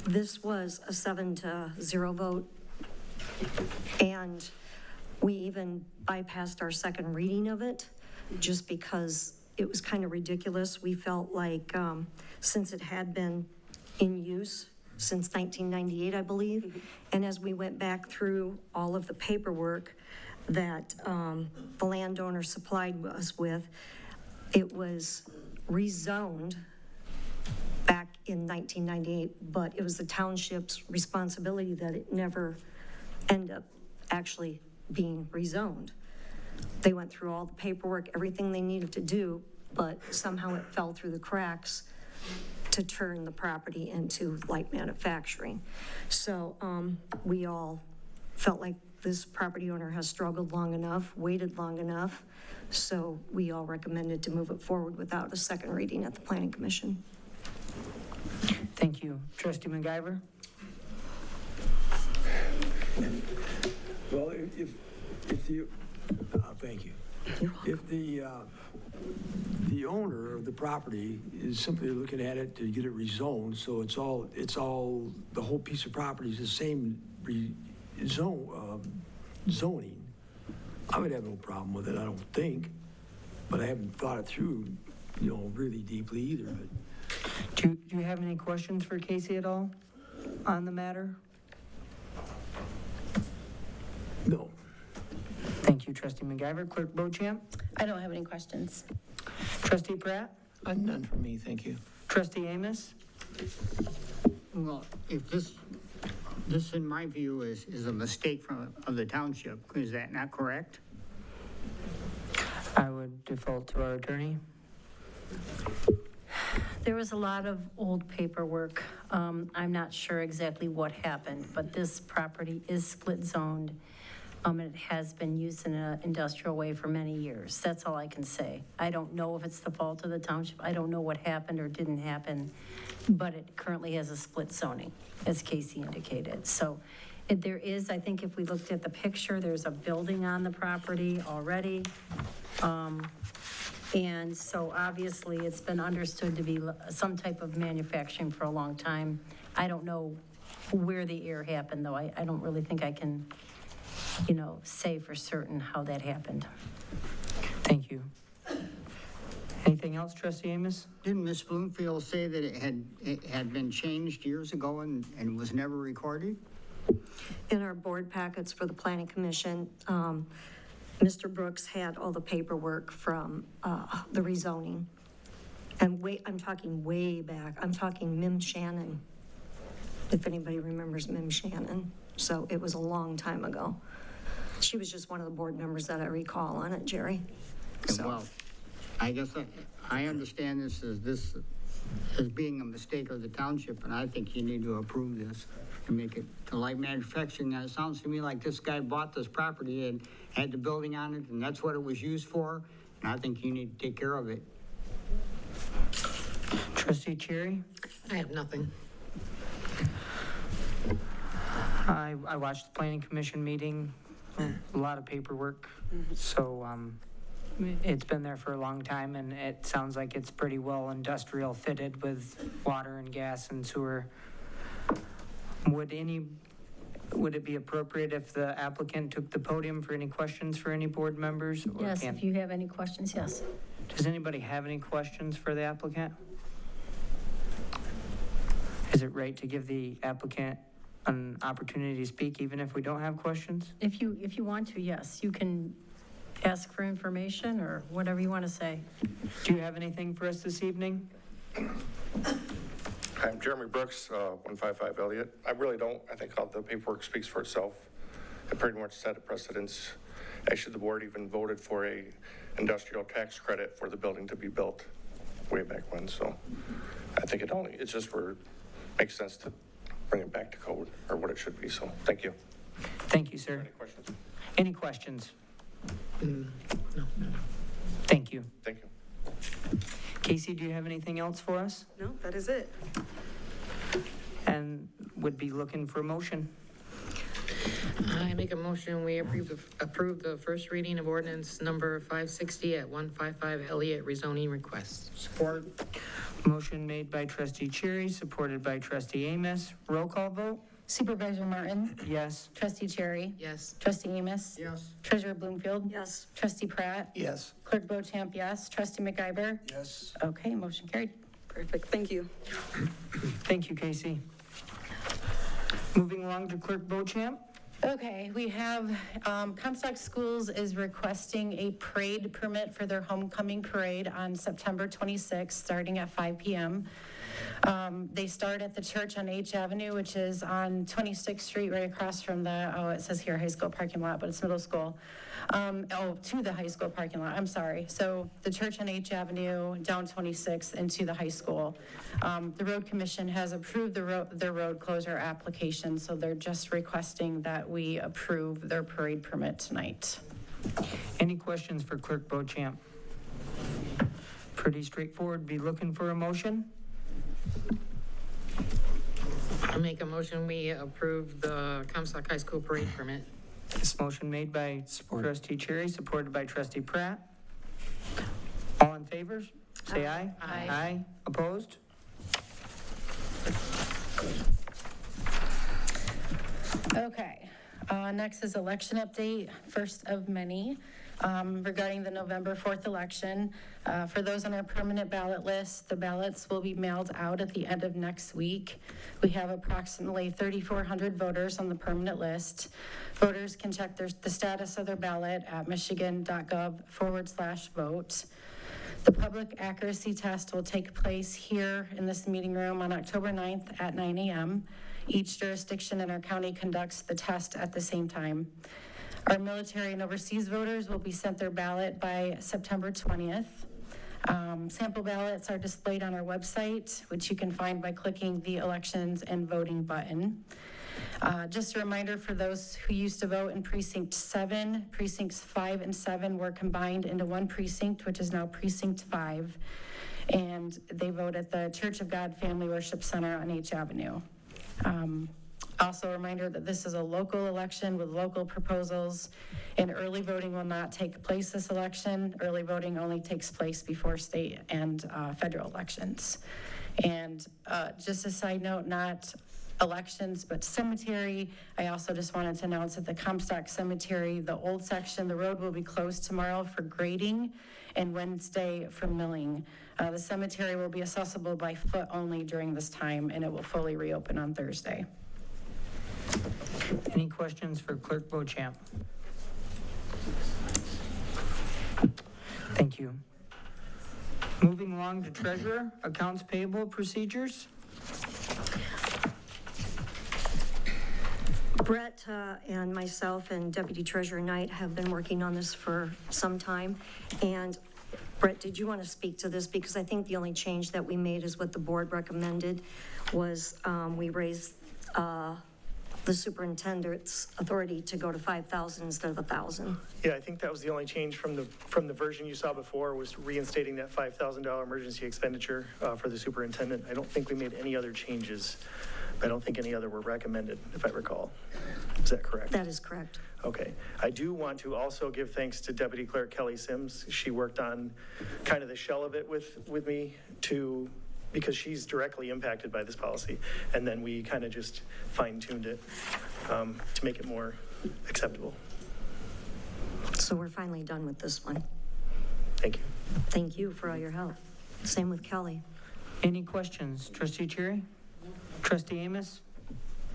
This was a 7-0 vote, and we even bypassed our second reading of it just because it was kind of ridiculous. We felt like since it had been in use since 1998, I believe, and as we went back through all of the paperwork that the landowner supplied us with, it was rezoned back in 1998, but it was the township's responsibility that it never ended up actually being rezoned. They went through all the paperwork, everything they needed to do, but somehow it fell through the cracks to turn the property into light manufacturing. So we all felt like this property owner has struggled long enough, waited long enough, so we all recommended to move it forward without a second reading at the Planning Commission. Thank you. Trustee McIver? Well, if you, thank you. If the owner of the property is simply looking at it to get it rezoned, so it's all, the whole piece of property is the same zoning, I would have no problem with it, I don't think, but I haven't thought it through, really deeply either, but. Do you have any questions for Casey at all on the matter? No. Thank you, Trustee McIver. Clerk Beauchamp? I don't have any questions. Trustee Pratt? None from me, thank you. Trustee Amos? Well, if this in my view is a mistake of the township, is that not correct? I would default to our attorney. There was a lot of old paperwork. I'm not sure exactly what happened, but this property is split zoned. It has been used in an industrial way for many years. That's all I can say. I don't know if it's the fault of the township. I don't know what happened or didn't happen, but it currently has a split zoning, as Casey indicated. So there is, I think if we looked at the picture, there's a building on the property already. And so obviously it's been understood to be some type of manufacturing for a long time. I don't know where the error happened, though. I don't really think I can, say for certain how that happened. Thank you. Anything else, Trustee Amos? Didn't Ms. Bloomfield say that it had been changed years ago and was never recorded? In our board packets for the Planning Commission, Mr. Brooks had all the paperwork from the rezoning. And I'm talking way back. I'm talking Mim Shannon, if anybody remembers Mim Shannon. So it was a long time ago. She was just one of the board members that I recall on it, Jerry. So. Well, I guess I understand this as being a mistake of the township, and I think you need to approve this and make it to light manufacturing. Now, it sounds to me like this guy bought this property and had the building on it, and that's what it was used for, and I think you need to take care of it. Trustee Cherry? I have nothing. I watched the planning commission meeting, a lot of paperwork. So it's been there for a long time, and it sounds like it's pretty well industrial fitted with water and gas and sewer. Would it be appropriate if the applicant took the podium for any questions for any board members? Or Yes, if you have any questions, yes. Does anybody have any questions for the applicant? Is it right to give the applicant an opportunity to speak even if we don't have questions? If you want to, yes, you can ask for information or whatever you want to say. Do you have anything for us this evening? I'm Jeremy Brooks, 155 Elliott. I really don't. I think all the paperwork speaks for itself. It pretty much set a precedence. Actually, the board even voted for a industrial tax credit for the building to be built way back when. So I think it's just where it makes sense to bring it back to code or what it should be. So thank you. Thank you, sir. Any questions? Any questions? No. Thank you. Thank you. Casey, do you have anything else for us? No, that is it. And would be looking for a motion. I make a motion, we approve the first reading of ordinance number 560 at 155 Elliott rezoning request. Support. Motion made by trustee Cherry, supported by trustee Amos. Roll call vote? Supervisor Martin? Yes. Trustee Cherry? Yes. Trustee Amos? Yes. Treasurer Bloomfield? Yes. Trustee Pratt? Yes. Clerk Bochamp, yes. Trustee McIver? Yes. Okay, motion carried. Perfect, thank you. Thank you, Casey. Moving along to Clerk Bochamp. Okay, we have, Comstock Schools is requesting a parade permit for their homecoming parade on September 26th, starting at 5 p.m. They start at the church on H Avenue, which is on 26th Street, right across from the, it says here high school parking lot, but it's middle school. To the high school parking lot, I'm sorry. So the church on H Avenue, down 26th, into the high school. The road commission has approved their road closure application, so they're just requesting that we approve their parade permit tonight. Any questions for Clerk Bochamp? Pretty straightforward. Be looking for a motion. I make a motion, we approve the Comstock High School parade permit. This motion made by Support. trustee Cherry, supported by trustee Pratt. All in favor, say aye. Aye. Aye. Opposed? Okay, next is election update, first of many, regarding the November 4th election. For those on our permanent ballot list, the ballots will be mailed out at the end of next week. We have approximately 3,400 voters on the permanent list. Voters can check the status of their ballot at michigan.gov/vote. The public accuracy test will take place here in this meeting room on October 9th at 9 a.m. Each jurisdiction in our county conducts the test at the same time. Our military and overseas voters will be sent their ballot by September 20th. Sample ballots are displayed on our website, which you can find by clicking the elections and voting button. Just a reminder for those who used to vote in precinct 7, precincts 5 and 7 were combined into one precinct, which is now precinct 5. And they vote at the Church of God Family Worship Center on H Avenue. Also a reminder that this is a local election with local proposals, and early voting will not take place this election. Early voting only takes place before state and federal elections. And just a side note, not elections, but cemetery. I also just wanted to announce that the Comstock Cemetery, the old section, the road will be closed tomorrow for grading and Wednesday for milling. The cemetery will be accessible by foot only during this time, and it will fully reopen on Thursday. Any questions for Clerk Bochamp? Thank you. Moving along to treasurer, accounts payable procedures. Brett and myself and Deputy Treasurer Knight have been working on this for some time. And Brett, did you want to speak to this? Because I think the only change that we made is what the board recommended was we raised the superintendent's authority to go to 5,000 instead of 1,000. Yeah, I think that was the only change from the version you saw before, was reinstating that $5,000 emergency expenditure for the superintendent. I don't think we made any other changes. I don't think any other were recommended, if I recall. Is that correct? That is correct. Okay. I do want to also give thanks to Deputy Clerk Kelly Sims. She worked on kind of the shell of it with me because she's directly impacted by this policy. And then we kind of just fine-tuned it to make it more acceptable. So we're finally done with this one. Thank you. Thank you for all your help. Same with Kelly. Any questions? Trustee Cherry? Trustee Amos?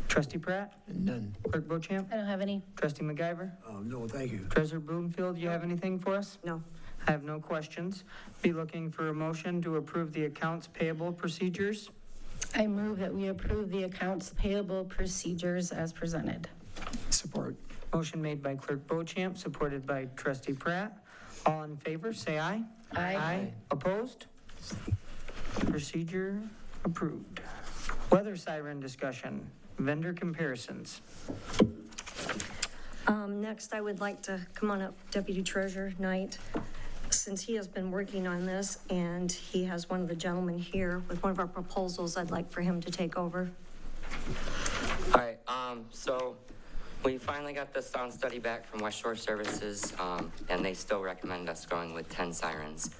Trustee Pratt? None. Clerk Bochamp? I don't have any. Trustee MacGyver? No, thank you. Treasurer Bloomfield, you have anything for us? No. I have no questions. Be looking for a motion to approve the accounts payable procedures. I move that we approve the accounts payable procedures as presented. Support. Motion made by Clerk Bochamp, supported by Trustee Pratt. All in favor, say aye. Aye. Opposed? Procedure approved. Weather siren discussion, vendor comparisons. Next, I would like to come on up, Deputy Treasurer Knight, since he has been working on this and he has one of the gentlemen here with one of our proposals, I'd like for him to take over. All right, so we finally got the sound study back from West Shore Services, and they still recommend us going with 10 sirens.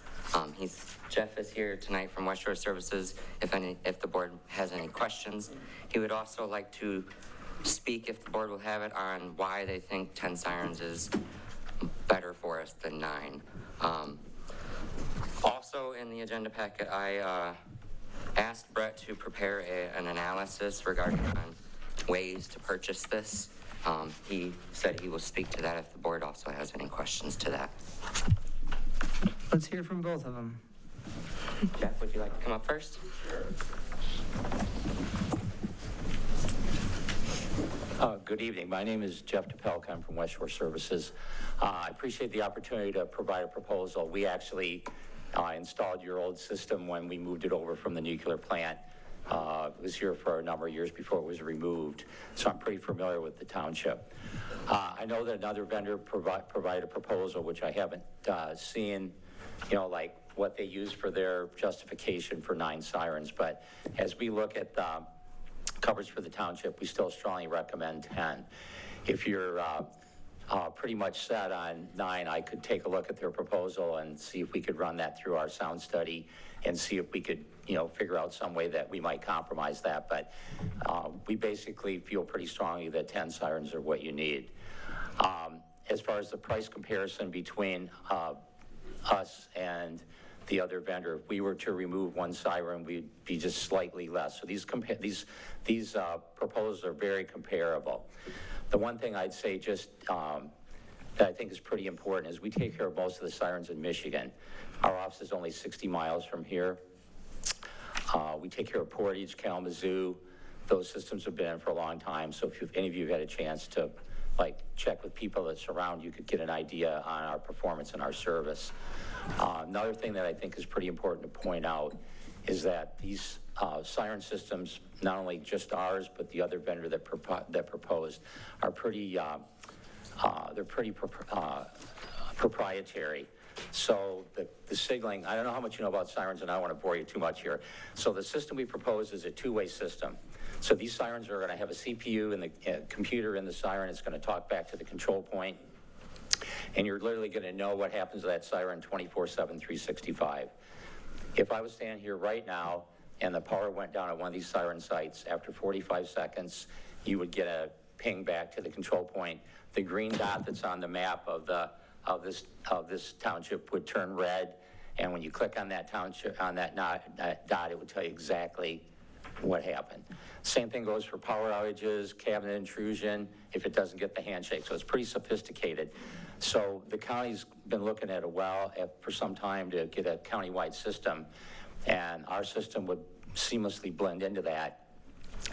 Jeff is here tonight from West Shore Services if the board has any questions. He would also like to speak, if the board will have it, on why they think 10 sirens is better for us than 9. Also in the agenda packet, I asked Brett to prepare an analysis regarding ways to purchase this. He said he will speak to that if the board also has any questions to that. Let's hear from both of them. Jeff, would you like to come up first? Sure. Good evening. My name is Jeff DePelk. I'm from West Shore Services. I appreciate the opportunity to provide a proposal. We actually installed your old system when we moved it over from the nuclear plant. It was here for a number of years before it was removed, so I'm pretty familiar with the township. I know that another vendor provided a proposal, which I haven't seen, like what they use for their justification for 9 sirens, but as we look at coverage for the township, we still strongly recommend 10. If you're pretty much set on 9, I could take a look at their proposal and see if we could run that through our sound study and see if we could, figure out some way that we might compromise that. But we basically feel pretty strongly that 10 sirens are what you need. As far as the price comparison between us and the other vendor, if we were to remove 1 siren, we'd be just slightly less. So these proposals are very comparable. The one thing I'd say just that I think is pretty important is we take care of most of the sirens in Michigan. Our office is only 60 miles from here. We take care of Portage, Kalamazoo. Those systems have been in for a long time. So if any of you have had a chance to check with people that surround you, could get an idea on our performance and our service. Another thing that I think is pretty important to point out is that these siren systems, not only just ours, but the other vendor that proposed, are pretty proprietary. So the signaling, I don't know how much you know about sirens, and I don't want to bore you too much here. So the system we propose is a 2-way system. So these sirens are going to have a CPU and the computer in the siren. It's going to talk back to the control point. And you're literally going to know what happens to that siren 24/7, 365. If I was standing here right now and the power went down at one of these siren sites, after 45 seconds, you would get a ping back to the control point. The green dot that's on the map of this township would turn red, and when you click on that township, on that dot, it would tell you exactly what happened. Same thing goes for power outages, cabinet intrusion, if it doesn't get the handshake. So it's pretty sophisticated. So the county's been looking at for some time to get a countywide system, and our system would seamlessly blend into that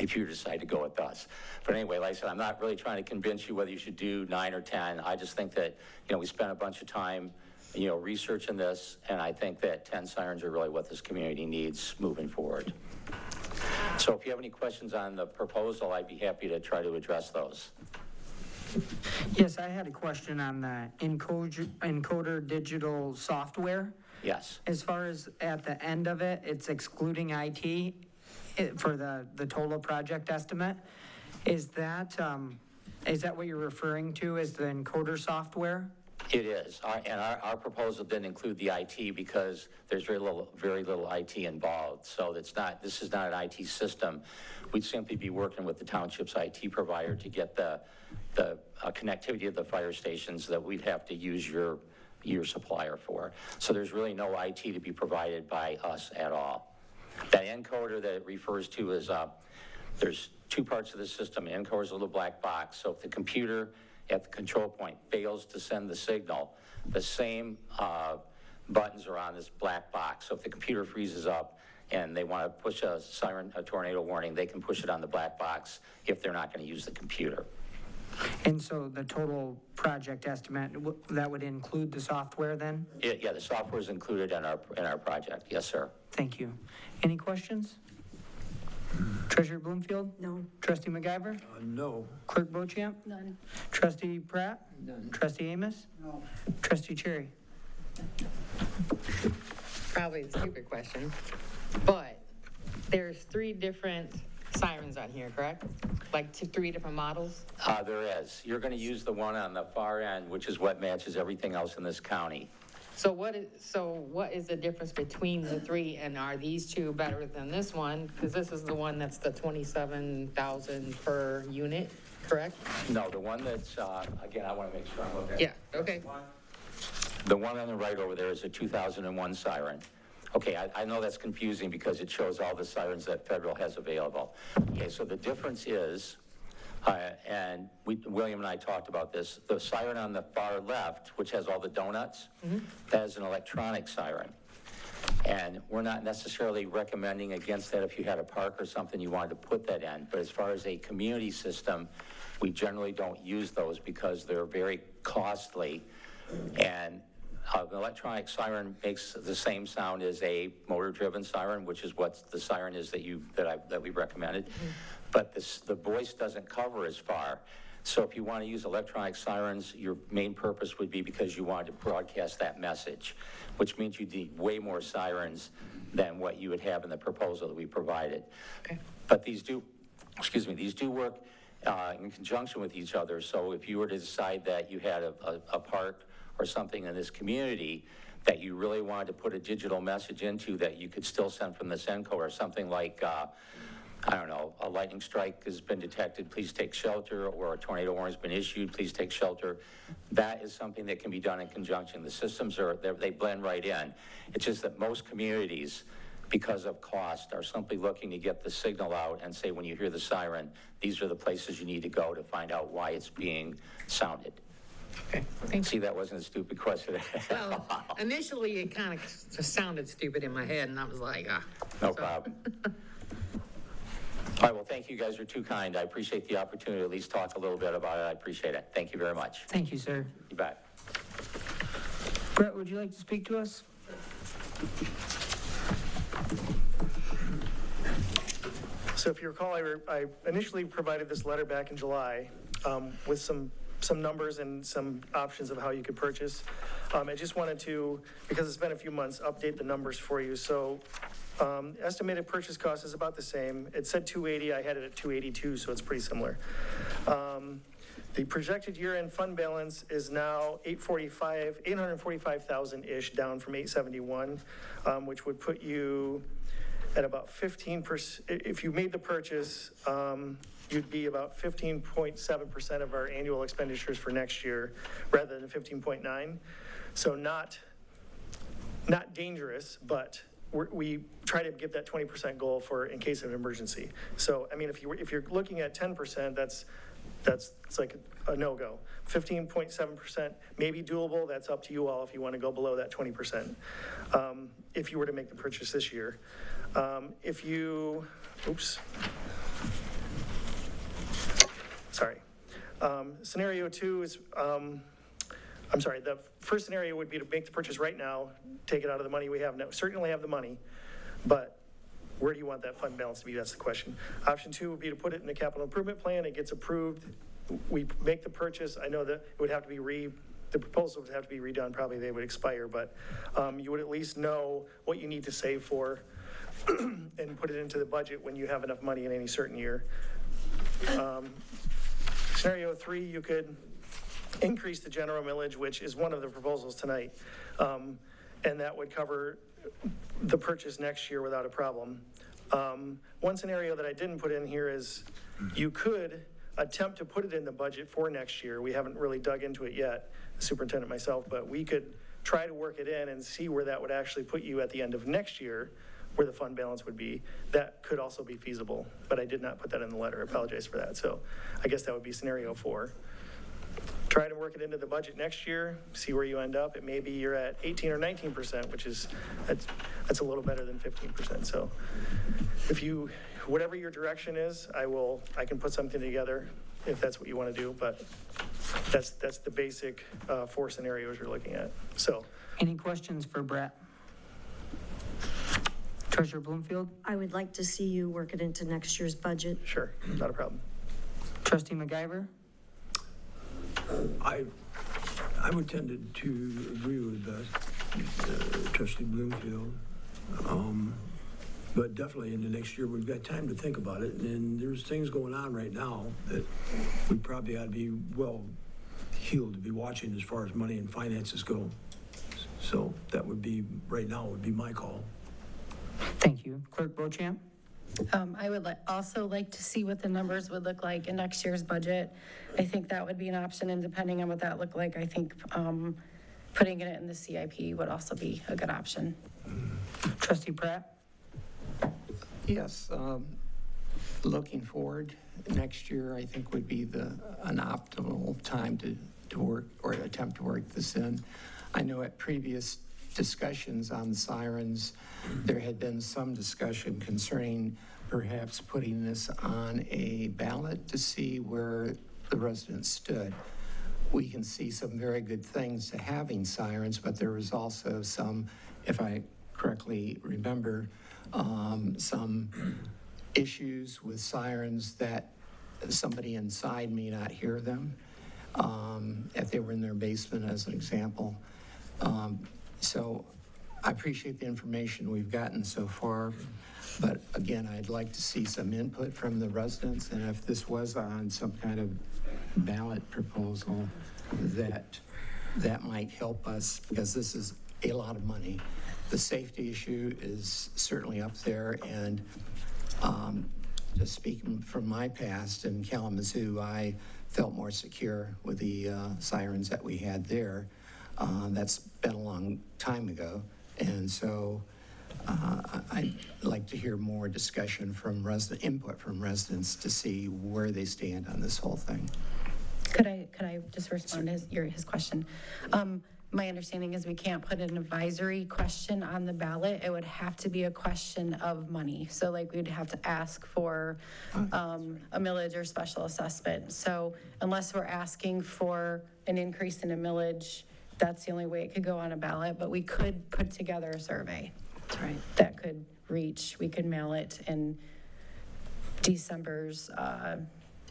if you decide to go with us. But anyway, like I said, I'm not really trying to convince you whether you should do 9 or 10. I just think that, we spent a bunch of time, researching this, and I think that 10 sirens are really what this community needs moving forward. So if you have any questions on the proposal, I'd be happy to try to address those. Yes, I had a question on the encoder digital software. Yes. As far as at the end of it, it's excluding IT for the total project estimate. Is that what you're referring to as the encoder software? It is, and our proposal didn't include the IT because there's very little IT involved. So this is not an IT system. We'd simply be working with the township's IT provider to get the connectivity of the fire stations that we'd have to use your supplier for. So there's really no IT to be provided by us at all. That encoder that it refers to is, there's two parts of the system. The encoder is a little black box. So if the computer at the control point fails to send the signal, the same buttons are on this black box. So if the computer freezes up and they want to push a tornado warning, they can push it on the black box if they're not going to use the computer. And so the total project estimate, that would include the software then? Yeah, the software is included in our project. Yes, sir. Thank you. Any questions? Treasurer Bloomfield? No. Trustee MacGyver? No. Clerk Bochamp? None. Trustee Pratt? None. Trustee Amos? No. Trustee Cherry? Probably a stupid question, but there's 3 different sirens on here, correct? Like 3 different models? There is. You're going to use the one on the far end, which is what matches everything else in this county. So what is the difference between the 3, and are these 2 better than this one? Because this is the one that's the 27,000 per unit, correct? No, the one that's, again, I want to make sure I'm looking at. Yeah, okay. The one on the right over there is a 2001 siren. Okay, I know that's confusing because it shows all the sirens that Federal has available. Okay, so the difference is, and William and I talked about this, the siren on the far left, which has all the donuts, that is an electronic siren. And we're not necessarily recommending against that if you had a park or something you wanted to put that in. But as far as a community system, we generally don't use those because they're very costly. And an electronic siren makes the same sound as a motor-driven siren, which is what the siren is that we recommended. But the voice doesn't cover as far. So if you want to use electronic sirens, your main purpose would be because you wanted to broadcast that message, which means you need way more sirens than what you would have in the proposal that we provided. Okay. But these do work in conjunction with each other. So if you were to decide that you had a park or something in this community that you really wanted to put a digital message into that you could still send from this encoder, or something like, I don't know, a lightning strike has been detected, please take shelter, or a tornado warning has been issued, please take shelter. That is something that can be done in conjunction. The systems they blend right in. It's just that most communities, because of cost, are simply looking to get the signal out and say, when you hear the siren, these are the places you need to go to find out why it's being sounded. Okay, thanks. See, that wasn't a stupid question. Well, initially it kind of just sounded stupid in my head, and I was like, No problem. All right, well, thank you. You guys are too kind. I appreciate the opportunity to at least talk a little bit about it. I appreciate it. Thank you very much. Thank you, sir. You bet. Brett, would you like to speak to us? So if you recall, I initially provided this letter back in July with some numbers and some options of how you could purchase. I just wanted to, because it's been a few months, update the numbers for you. So estimated purchase cost is about the same. It said 280, I had it at 282, so it's pretty similar. The projected year-end fund balance is now 845,000-ish, down from 871, which would put you at about 15%. If you made the purchase, you'd be about 15.7% of our annual expenditures for next year, rather than 15.9. So not dangerous, but we try to give that 20% goal for in case of emergency. So, I mean, if you're looking at 10%, it's like a no-go. 15.7% may be doable. That's up to you all if you want to go below that 20%. If you were to make the purchase this year. Scenario 2 is, the first scenario would be to make the purchase right now, take it out of the money we have now. Certainly have the money, but where do you want that fund balance to be? That's the question. Option 2 would be to put it in the capital improvement plan. It gets approved. We make the purchase. I know that it would have to be the proposal would have to be redone. Probably they would expire, but you would at least know what you need to save for and put it into the budget when you have enough money in any certain year. Scenario 3, you could increase the general millage, which is one of the proposals tonight, and that would cover the purchase next year without a problem. One scenario that I didn't put in here is you could attempt to put it in the budget for next year. We haven't really dug into it yet, the superintendent myself, but we could try to work it in and see where that would actually put you at the end of next year, where the fund balance would be. That could also be feasible, but I did not put that in the letter. I apologize for that. So I guess that would be scenario 4. Try to work it into the budget next year, see where you end up. It may be you're at 18 or 19%, which is, that's a little better than 15%. So if you, whatever your direction is, I can put something together if that's what you want to do, but that's the basic 4 scenarios you're looking at. So. Any questions for Brett? Treasurer Bloomfield? I would like to see you work it into next year's budget. Sure, not a problem. Trustee MacGyver? I would tend to agree with Trustee Bloomfield. But definitely in the next year, we've got time to think about it. And there's things going on right now that we probably ought to be well-heeled to be watching as far as money and finances go. So that would be, right now, would be my call. Thank you. Clerk Beauchamp? I would also like to see what the numbers would look like in next year's budget. I think that would be an option, and depending on what that looked like, I think putting it in the CIP would also be a good option. Trustee Pratt? Yes, looking forward, next year I think would be an optimal time to work or attempt to work this in. I know at previous discussions on sirens, there had been some discussion concerning perhaps putting this on a ballot to see where the residents stood. We can see some very good things to having sirens, but there was also some, if I correctly remember, some issues with sirens that somebody inside may not hear them, if they were in their basement, as an example. So I appreciate the information we've gotten so far, but again, I'd like to see some input from the residents, and if this was on some kind of ballot proposal, that might help us, because this is a lot of money. The safety issue is certainly up there, and just speaking from my past in Kalamazoo, I felt more secure with the sirens that we had there. That's been a long time ago, and so I'd like to hear more discussion from input from residents to see where they stand on this whole thing. Could I just respond to his question? My understanding is we can't put an advisory question on the ballot. It would have to be a question of money. So like we'd have to ask for a millage or special assessment. So unless we're asking for an increase in a millage, that's the only way it could go on a ballot, but we could put together a survey. That's right. That could reach, we could mail it in December's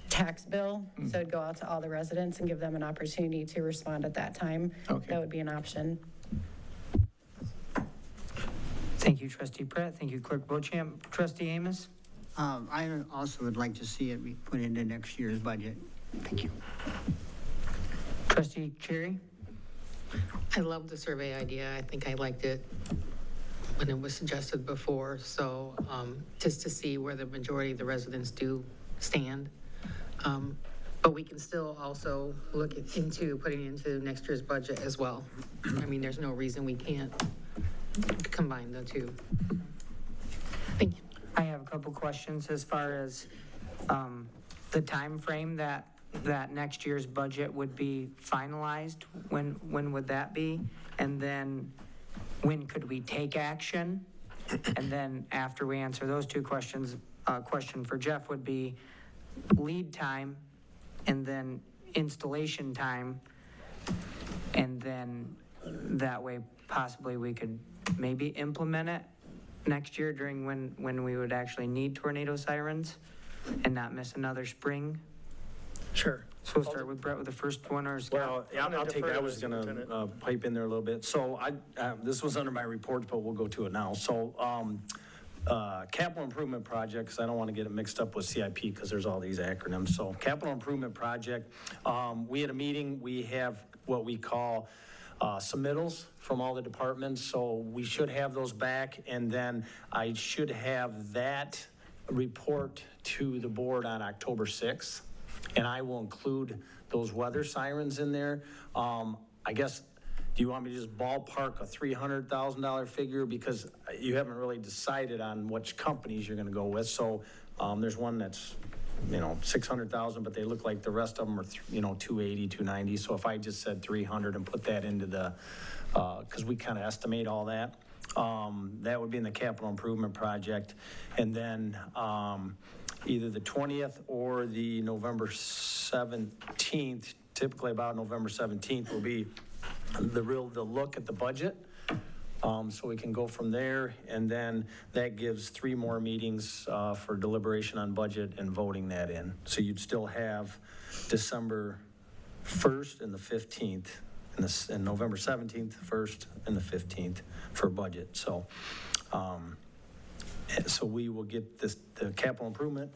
tax bill. So it'd go out to all the residents and give them an opportunity to respond at that time. Okay. That would be an option. Thank you, Trustee Pratt. Thank you, Clerk Beauchamp. Trustee Amos? I also would like to see it be put into next year's budget. Thank you. Trustee Cherry? I love the survey idea. I think I liked it when it was suggested before. So just to see where the majority of the residents do stand. But we can still also look into putting it into next year's budget as well. I mean, there's no reason we can't combine the two. Thank you. I have a couple questions as far as the time frame that next year's budget would be finalized. When would that be? And then when could we take action? And then after we answer those two questions, a question for Jeff would be lead time and then installation time. And then that way possibly we could maybe implement it next year during when we would actually need tornado sirens and not miss another spring? Sure. So we'll start with Brett with the first one, or Scott? Well, yeah, I'll take that. I was gonna pipe in there a little bit. So this was under my report, but we'll go to it now. So, capital improvement project, because I don't want to get it mixed up with CIP because there's all these acronyms. So capital improvement project, we had a meeting, we have what we call submittals from all the departments. So we should have those back, and then I should have that report to the board on October 6th. And I will include those weather sirens in there. I guess, do you want me to just ballpark a $300,000 figure? Because you haven't really decided on which companies you're gonna go with. So there's one that's, 600,000, but they look like the rest of them are, 280, 290. So if I just said 300 and put that into the, because we kind of estimate all that, that would be in the capital improvement project. And then either the 20th or the November 17th, typically about November 17th will be the look at the budget. So we can go from there, and then that gives 3 more meetings for deliberation on budget and voting that in. So you'd still have December 1st and the 15th, and November 17th, 1st, and the 15th for budget. So so we will get the capital improvement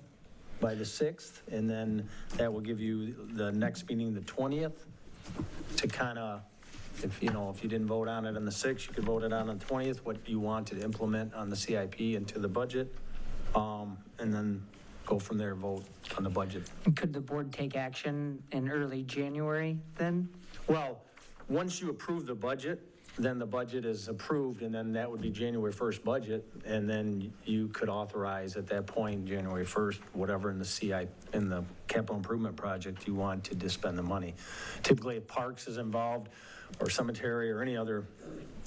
by the 6th, and then that will give you the next meeting, the 20th, to kind of, if you didn't vote on it on the 6th, you could vote it on the 20th, what you want to implement on the CIP into the budget, and then go from there, vote on the budget. Could the board take action in early January then? Well, once you approve the budget, then the budget is approved, and then that would be January 1st budget, and then you could authorize at that point, January 1st, whatever in the CI, in the capital improvement project you want to spend the money. Typically, if parks is involved, or cemetery, or any other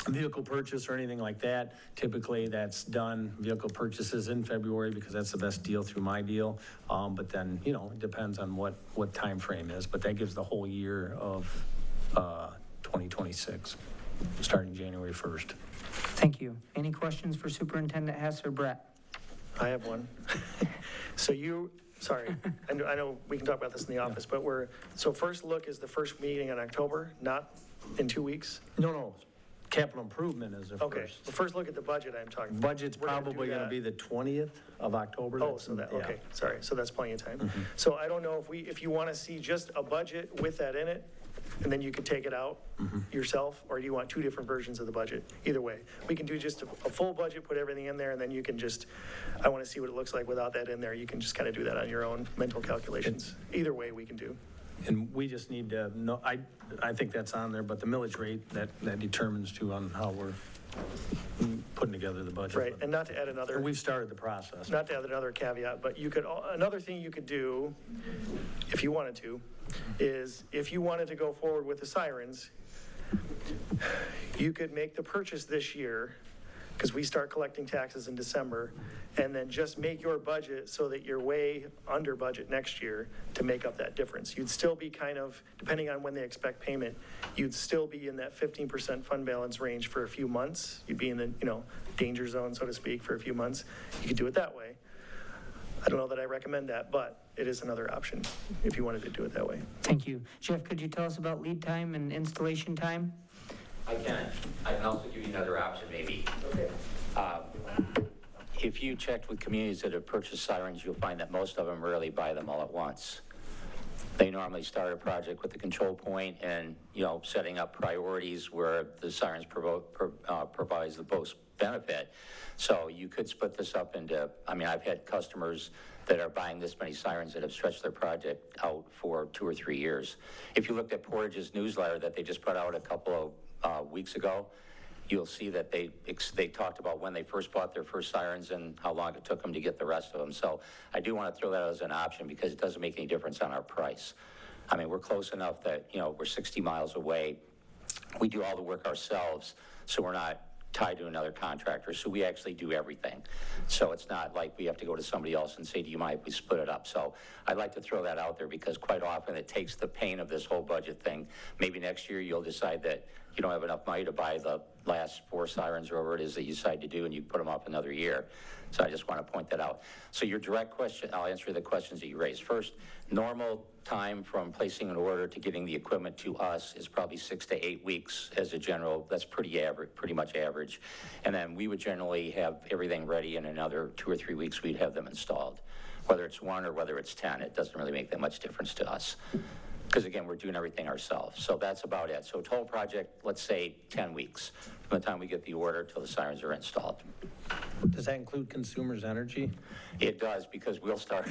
vehicle purchase or anything like that, typically that's done, vehicle purchases in February, because that's the best deal through my deal. But then, it depends on what time frame is, but that gives the whole year of 2026. Starting January 1st. Thank you. Any questions for Superintendent Hess or Brett? I have one. Sorry, I know we can talk about this in the office, but so first look is the first meeting in October, not in 2 weeks? No. Capital improvement is the first. Okay, the first look at the budget I'm talking about. Budget's probably going to be the 20th of October. Oh, so that, okay, sorry, so that's plenty of time. Mm-hmm. So I don't know if you want to see just a budget with that in it, and then you could take it out yourself, or do you want 2 different versions of the budget? Either way, we can do just a full budget, put everything in there, and then you can just, I want to see what it looks like without that in there. You can just kind of do that on your own mental calculations. Either way we can do. And we just need to know, I think that's on there, but the millage rate, that determines too on how we're putting together the budget. Right, and not to add another. We've started the process. Not to add another caveat, but another thing you could do, if you wanted to, is if you wanted to go forward with the sirens, you could make the purchase this year, because we start collecting taxes in December, and then just make your budget so that you're way under budget next year to make up that difference. You'd still be kind of, depending on when they expect payment, you'd still be in that 15% fund balance range for a few months. You'd be in the, danger zone, so to speak, for a few months. You could do it that way. I don't know that I recommend that, but it is another option if you wanted to do it that way. Thank you. Jeff, could you tell us about lead time and installation time? I can also give you another option, maybe. Okay. If you checked with communities that have purchased sirens, you'll find that most of them rarely buy them all at once. They normally start a project with the control point and, setting up priorities where the sirens provides the most benefit. So you could split this up into, I've had customers that are buying this many sirens that have stretched their project out for 2 or 3 years. If you looked at Portage's newsletter that they just put out a couple of weeks ago, you'll see that they talked about when they first bought their first sirens and how long it took them to get the rest of them. So I do want to throw that as an option because it doesn't make any difference on our price. We're close enough that, we're 60 miles away. We do all the work ourselves, so we're not tied to another contractor. So we actually do everything. So it's not like we have to go to somebody else and say, do you mind if we split it up? So I'd like to throw that out there because quite often it takes the pain of this whole budget thing. Maybe next year you'll decide that you don't have enough money to buy the last 4 sirens or whatever it is that you decide to do, and you put them up another year. So I just want to point that out. So your direct question, I'll answer the questions that you raised. First, normal time from placing an order to getting the equipment to us is probably 6 to 8 weeks as a general. That's pretty much average. And then we would generally have everything ready in another 2 or 3 weeks. We'd have them installed. Whether it's 1 or whether it's 10, it doesn't really make that much difference to us. Because again, we're doing everything ourselves. So that's about it. So total project, let's say 10 weeks from the time we get the order till the sirens are installed. Does that include Consumers Energy? It does, because we'll start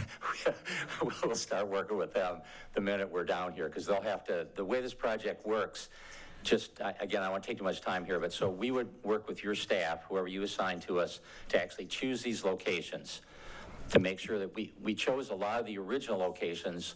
working with them the minute we're down here, because they'll have to, the way this project works, again, I won't take too much time here, but so we would work with your staff, whoever you assign to us, to actually choose these locations, to make sure that we chose a lot of the original locations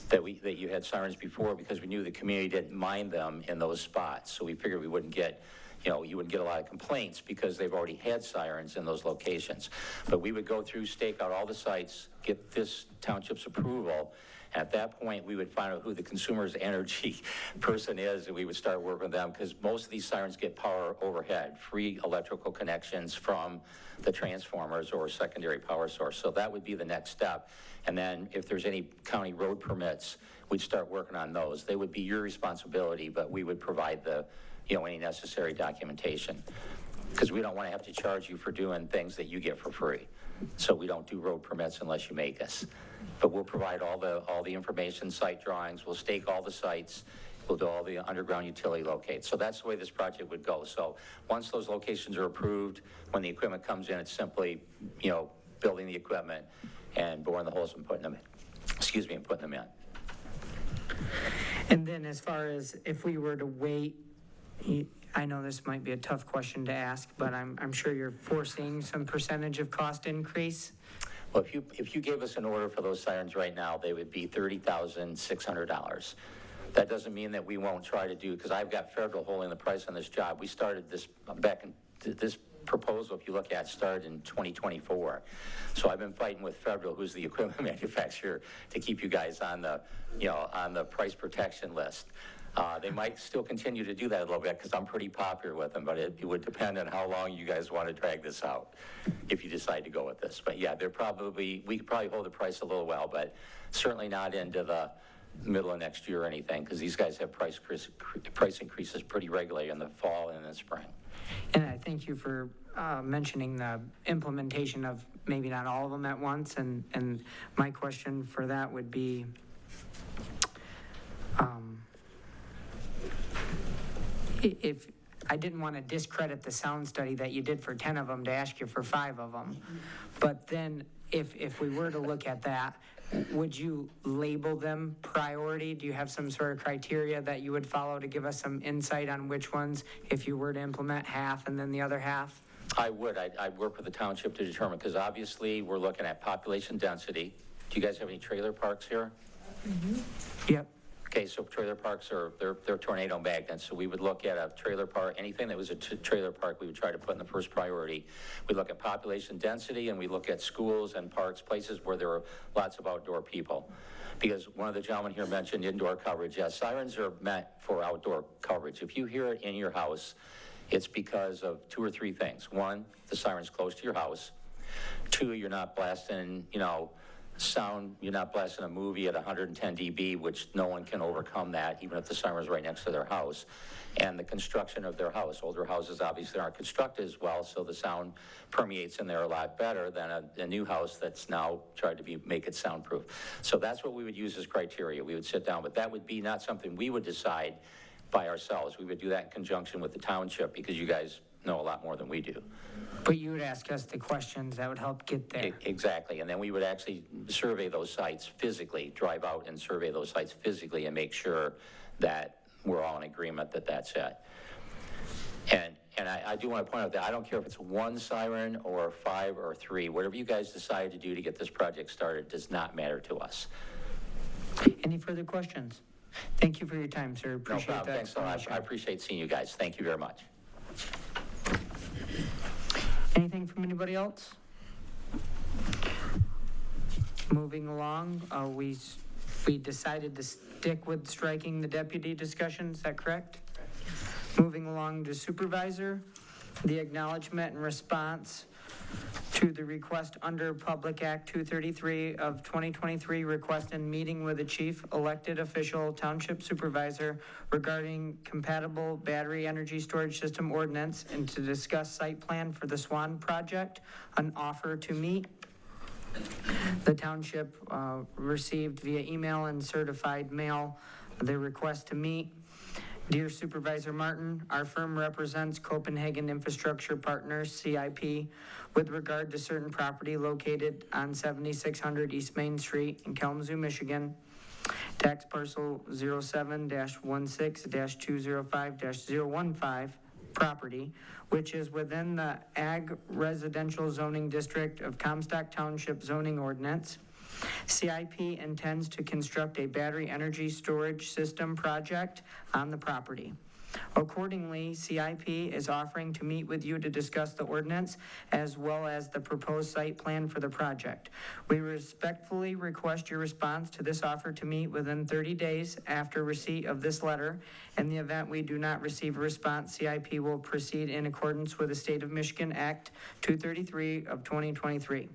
that you had sirens before, because we knew the community didn't mind them in those spots. So we figured we wouldn't get, you wouldn't get a lot of complaints because they've already had sirens in those locations. But we would go through, stake out all the sites, get this township's approval. At that point, we would find out who the Consumers Energy person is, and we would start working with them, because most of these sirens get power overhead, free electrical connections from the transformers or secondary power source. So that would be the next step. And then if there's any county road permits, we'd start working on those. They would be your responsibility, but we would provide the, any necessary documentation, because we don't want to have to charge you for doing things that you get for free. So we don't do road permits unless you make us. But we'll provide all the information, site drawings, we'll stake all the sites, we'll do all the underground utility locates. So that's the way this project would go. So once those locations are approved, when the equipment comes in, it's simply, building the equipment and boring the holes and putting them in. And putting them in. And then as far as if we were to wait, I know this might be a tough question to ask, but I'm sure you're foreseeing some percentage of cost increase. Well, if you gave us an order for those sirens right now, they would be $30,600. That doesn't mean that we won't try to do, because I've got federal holding the price on this job. We started this back in this proposal, if you look at, started in 2024. So I've been fighting with federal, who's the equipment manufacturer, to keep you guys on the, on the price protection list. They might still continue to do that a little bit, because I'm pretty popular with them, but it would depend on how long you guys want to drag this out if you decide to go with this. But yeah, we could probably hold the price a little while, but certainly not into the middle of next year or anything, because these guys have price increases pretty regularly in the fall and in the spring. And I thank you for mentioning the implementation of maybe not all of them at once. And my question for that would be, if I didn't want to discredit the sound study that you did for 10 of them to ask you for 5 of them, but then if we were to look at that, would you label them priority? Do you have some sort of criteria that you would follow to give us some insight on which ones, if you were to implement half and then the other half? I would. I'd work with the township to determine, because obviously we're looking at population density. Do you guys have any trailer parks here? Mm-hmm. Yep. Okay, so trailer parks they're tornado magnets. So we would look at a trailer park, anything that was a trailer park, we would try to put in the first priority. We look at population density, and we look at schools and parks, places where there are lots of outdoor people. Because one of the gentlemen here mentioned indoor coverage. Yes, sirens are meant for outdoor coverage. If you hear it in your house, it's because of 2 or 3 things. 1, the siren's close to your house. 2, you're not blasting, sound, you're not blasting a movie at 110 dB, which no one can overcome that, even if the siren's right next to their house. And the construction of their house. Older houses obviously aren't constructed as well, so the sound permeates in there a lot better than a new house that's now tried to make it soundproof. So that's what we would use as criteria. We would sit down, but that would be not something we would decide by ourselves. We would do that in conjunction with the township, because you guys know a lot more than we do. But you would ask us the questions that would help get there. Exactly, and then we would actually survey those sites physically, drive out and survey those sites physically, and make sure that we're all in agreement that that's it. And I do want to point out that I don't care if it's 1 siren or 5 or 3, whatever you guys decide to do to get this project started does not matter to us. Any further questions? Thank you for your time, sir. Appreciate no problem. that. Thanks a lot. I appreciate seeing you guys. Thank you very much. Anything from anybody else? Moving along, we decided to stick with striking the deputy discussion, is that correct? Moving along to supervisor, the acknowledgement and response to the request under Public Act 233 of 2023, request and meeting with the chief elected official township supervisor regarding compatible battery energy storage system ordinance and to discuss site plan for the Swan project, an offer to meet. The township received via email and certified mail the request to meet. Dear Supervisor Martin, our firm represents Copenhagen Infrastructure Partners, CIP, with regard to certain property located on 7600 East Main Street in Kalamazoo, Michigan, tax parcel 07-16-205-015 property, which is within the Ag Residential Zoning District of Comstock Township zoning ordinance. CIP intends to construct a battery energy storage system project on the property. Accordingly, CIP is offering to meet with you to discuss the ordinance as well as the proposed site plan for the project. We respectfully request your response to this offer to meet within 30 days after receipt of this letter. In the event we do not receive a response, CIP will proceed in accordance with the State of Michigan Act 233 of 2023.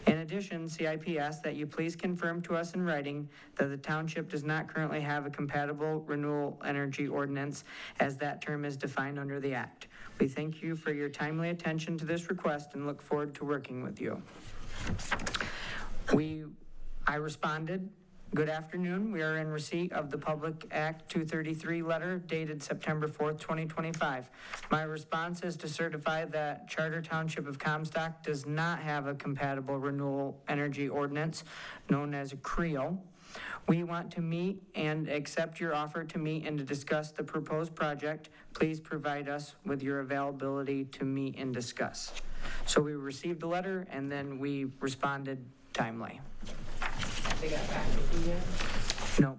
In addition, CIP asks that you please confirm to us in writing that the township does not currently have a compatible renewable energy ordinance as that term is defined under the Act. We thank you for your timely attention to this request and look forward to working with you. I responded, good afternoon. We are in receipt of the Public Act 233 letter dated September 4th, 2025. My response is to certify that Charter Township of Comstock does not have a compatible renewable energy ordinance known as a CREO. We want to meet and accept your offer to meet and to discuss the proposed project. Please provide us with your availability to meet and discuss. So we received the letter and then we responded timely. They got back with you yet? No.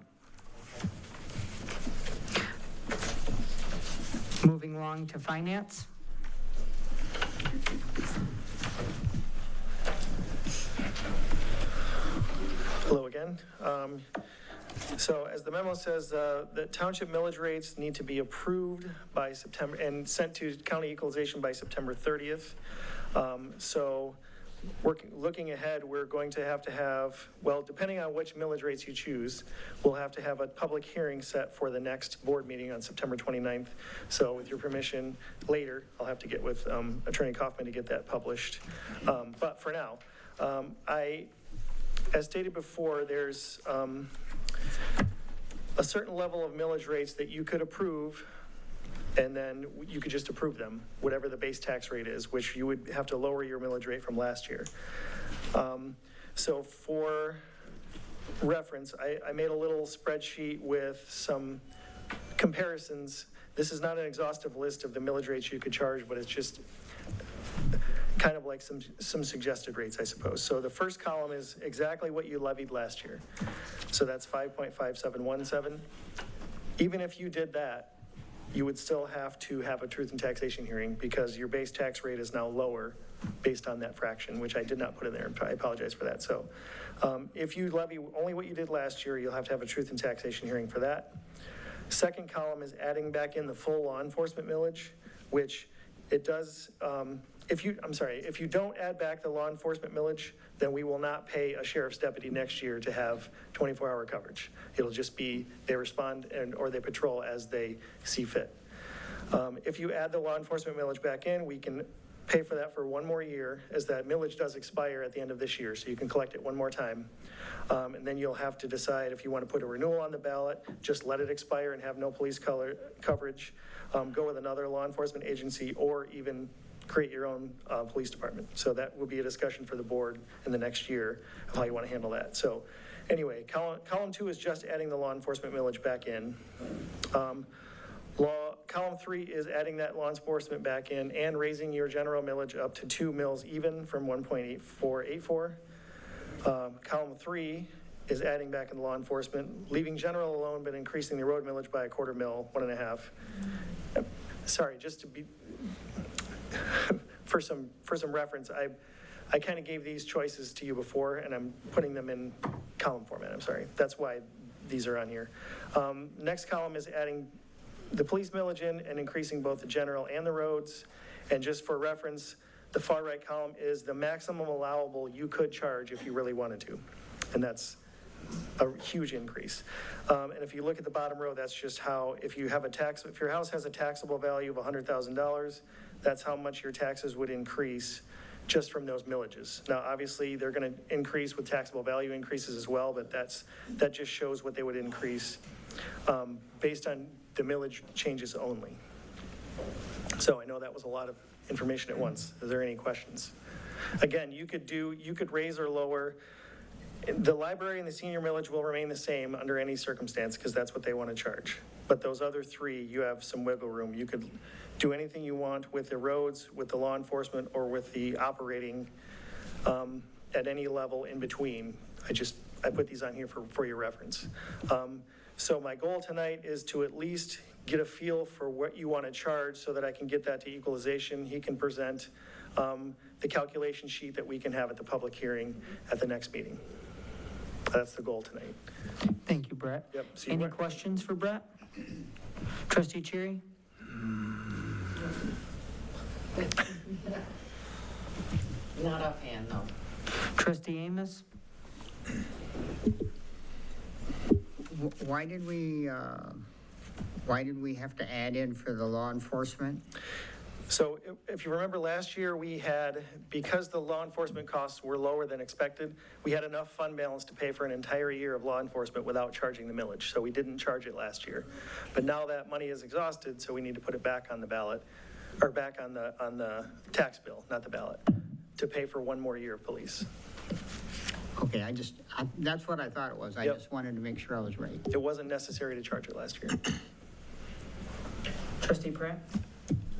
Moving along to finance. Hello again. So as the memo says, the township millage rates need to be approved by September and sent to county equalization by September 30th. So looking ahead, we're going to have, well, depending on which millage rates you choose, we'll have to have a public hearing set for the next board meeting on September 29th. So with your permission, later, I'll have to get with Attorney Kaufman to get that published. But for now, as stated before, there's a certain level of millage rates that you could approve, and then you could just approve them, whatever the base tax rate is, which you would have to lower your millage rate from last year. So for reference, I made a little spreadsheet with some comparisons. This is not an exhaustive list of the millage rates you could charge, but it's just kind of like some suggested rates, I suppose. So the first column is exactly what you levied last year. So that's 5.5717. Even if you did that, you would still have to have a truth and taxation hearing because your base tax rate is now lower based on that fraction, which I did not put in there. I apologize for that. So if you levy only what you did last year, you'll have to have a truth and taxation hearing for that. Second column is adding back in the full law enforcement millage, which it does, if you don't add back the law enforcement millage, then we will not pay a sheriff's deputy next year to have 24-hour coverage. It'll just be they respond or they patrol as they see fit. If you add the law enforcement millage back in, we can pay for that for one more year, as that millage does expire at the end of this year, so you can collect it one more time. And then you'll have to decide if you want to put a renewal on the ballot, just let it expire and have no police coverage, go with another law enforcement agency, or even create your own police department. So that will be a discussion for the board in the next year of how you want to handle that. So anyway, column 2 is just adding the law enforcement millage back in. Column 3 is adding that law enforcement back in and raising your general millage up to 2 mills even from 1.8484. Column 3 is adding back in the law enforcement, leaving general alone, but increasing the road millage by 1/4 mil, 1.5. Sorry, just to be, for some reference, I kind of gave these choices to you before, and I'm putting them in column format. I'm sorry. That's why these are on here. Next column is adding the police millage in and increasing both the general and the roads. And just for reference, the far right column is the maximum allowable you could charge if you really wanted to. And that's a huge increase. And if you look at the bottom row, that's just how, if your house has a taxable value of $100,000, that's how much your taxes would increase just from those millages. Now, obviously, they're going to increase with taxable value increases as well, but that just shows what they would increase based on the millage changes only. So I know that was a lot of information at once. Is there any questions? Again, you could raise or lower. The library and the senior millage will remain the same under any circumstance because that's what they want to charge. But those other three, you have some wiggle room. You could do anything you want with the roads, with the law enforcement, or with the operating at any level in between. I put these on here for your reference. So my goal tonight is to at least get a feel for what you want to charge so that I can get that to equalization. He can present the calculation sheet that we can have at the public hearing at the next meeting. That's the goal tonight. Thank you, Brett. Yep. Any questions for Brett? Trustee Cherry? Not offhand, no. Trustee Amos? Why did we have to add in for the law enforcement? So if you remember last year, we had, because the law enforcement costs were lower than expected, we had enough fund balance to pay for an entire year of law enforcement without charging the millage. So we didn't charge it last year. But now that money is exhausted, so we need to put it back on the ballot, or back on the tax bill, not the ballot, to pay for one more year of police. Okay, that's what I thought it was. I just wanted to make sure I was right. It wasn't necessary to charge it last year. Trustee Pratt?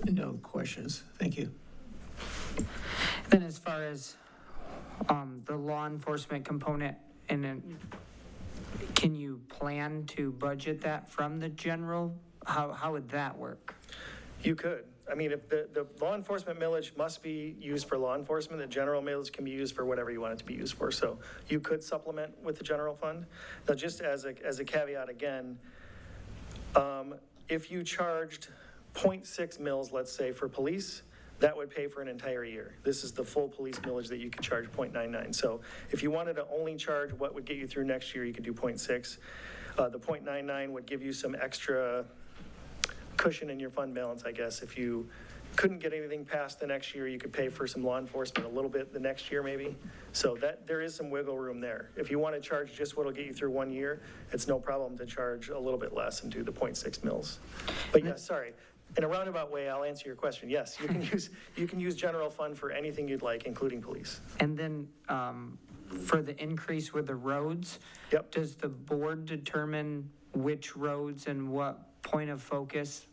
No questions. Thank you. Then as far as the law enforcement component, and then can you plan to budget that from the general? How would that work? You could. I mean, if the law enforcement millage must be used for law enforcement, the general millage can be used for whatever you want it to be used for. So you could supplement with the general fund. Now, just as a caveat again, if you charged 0.6 mils, let's say, for police, that would pay for an entire year. This is the full police millage that you could charge 0.99. So if you wanted to only charge what would get you through next year, you could do 0.6. The 0.99 would give you some extra cushion in your fund balance, I guess. If you couldn't get anything past the next year, you could pay for some law enforcement a little bit the next year maybe. So that there is some wiggle room there. If you want to charge just what will get you through 1 year, it's no problem to charge a little bit less and do the 0.6 mils. But yes, sorry. In a roundabout way, I'll answer your question. Yes, you can use general fund for anything you'd like, including police. And then for the increase with the roads, does the board determine which roads and what point of focus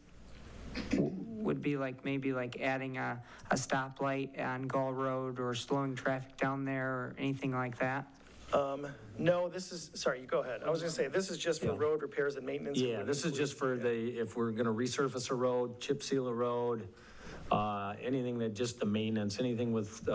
would be, like maybe like adding a stoplight on Gull Road or slowing traffic down there or anything like that? No, sorry, you go ahead. I was going to say, this is just for road repairs and maintenance. Yeah, this is just for if we're going to resurface a road, chip seal a road, anything that just the maintenance, anything with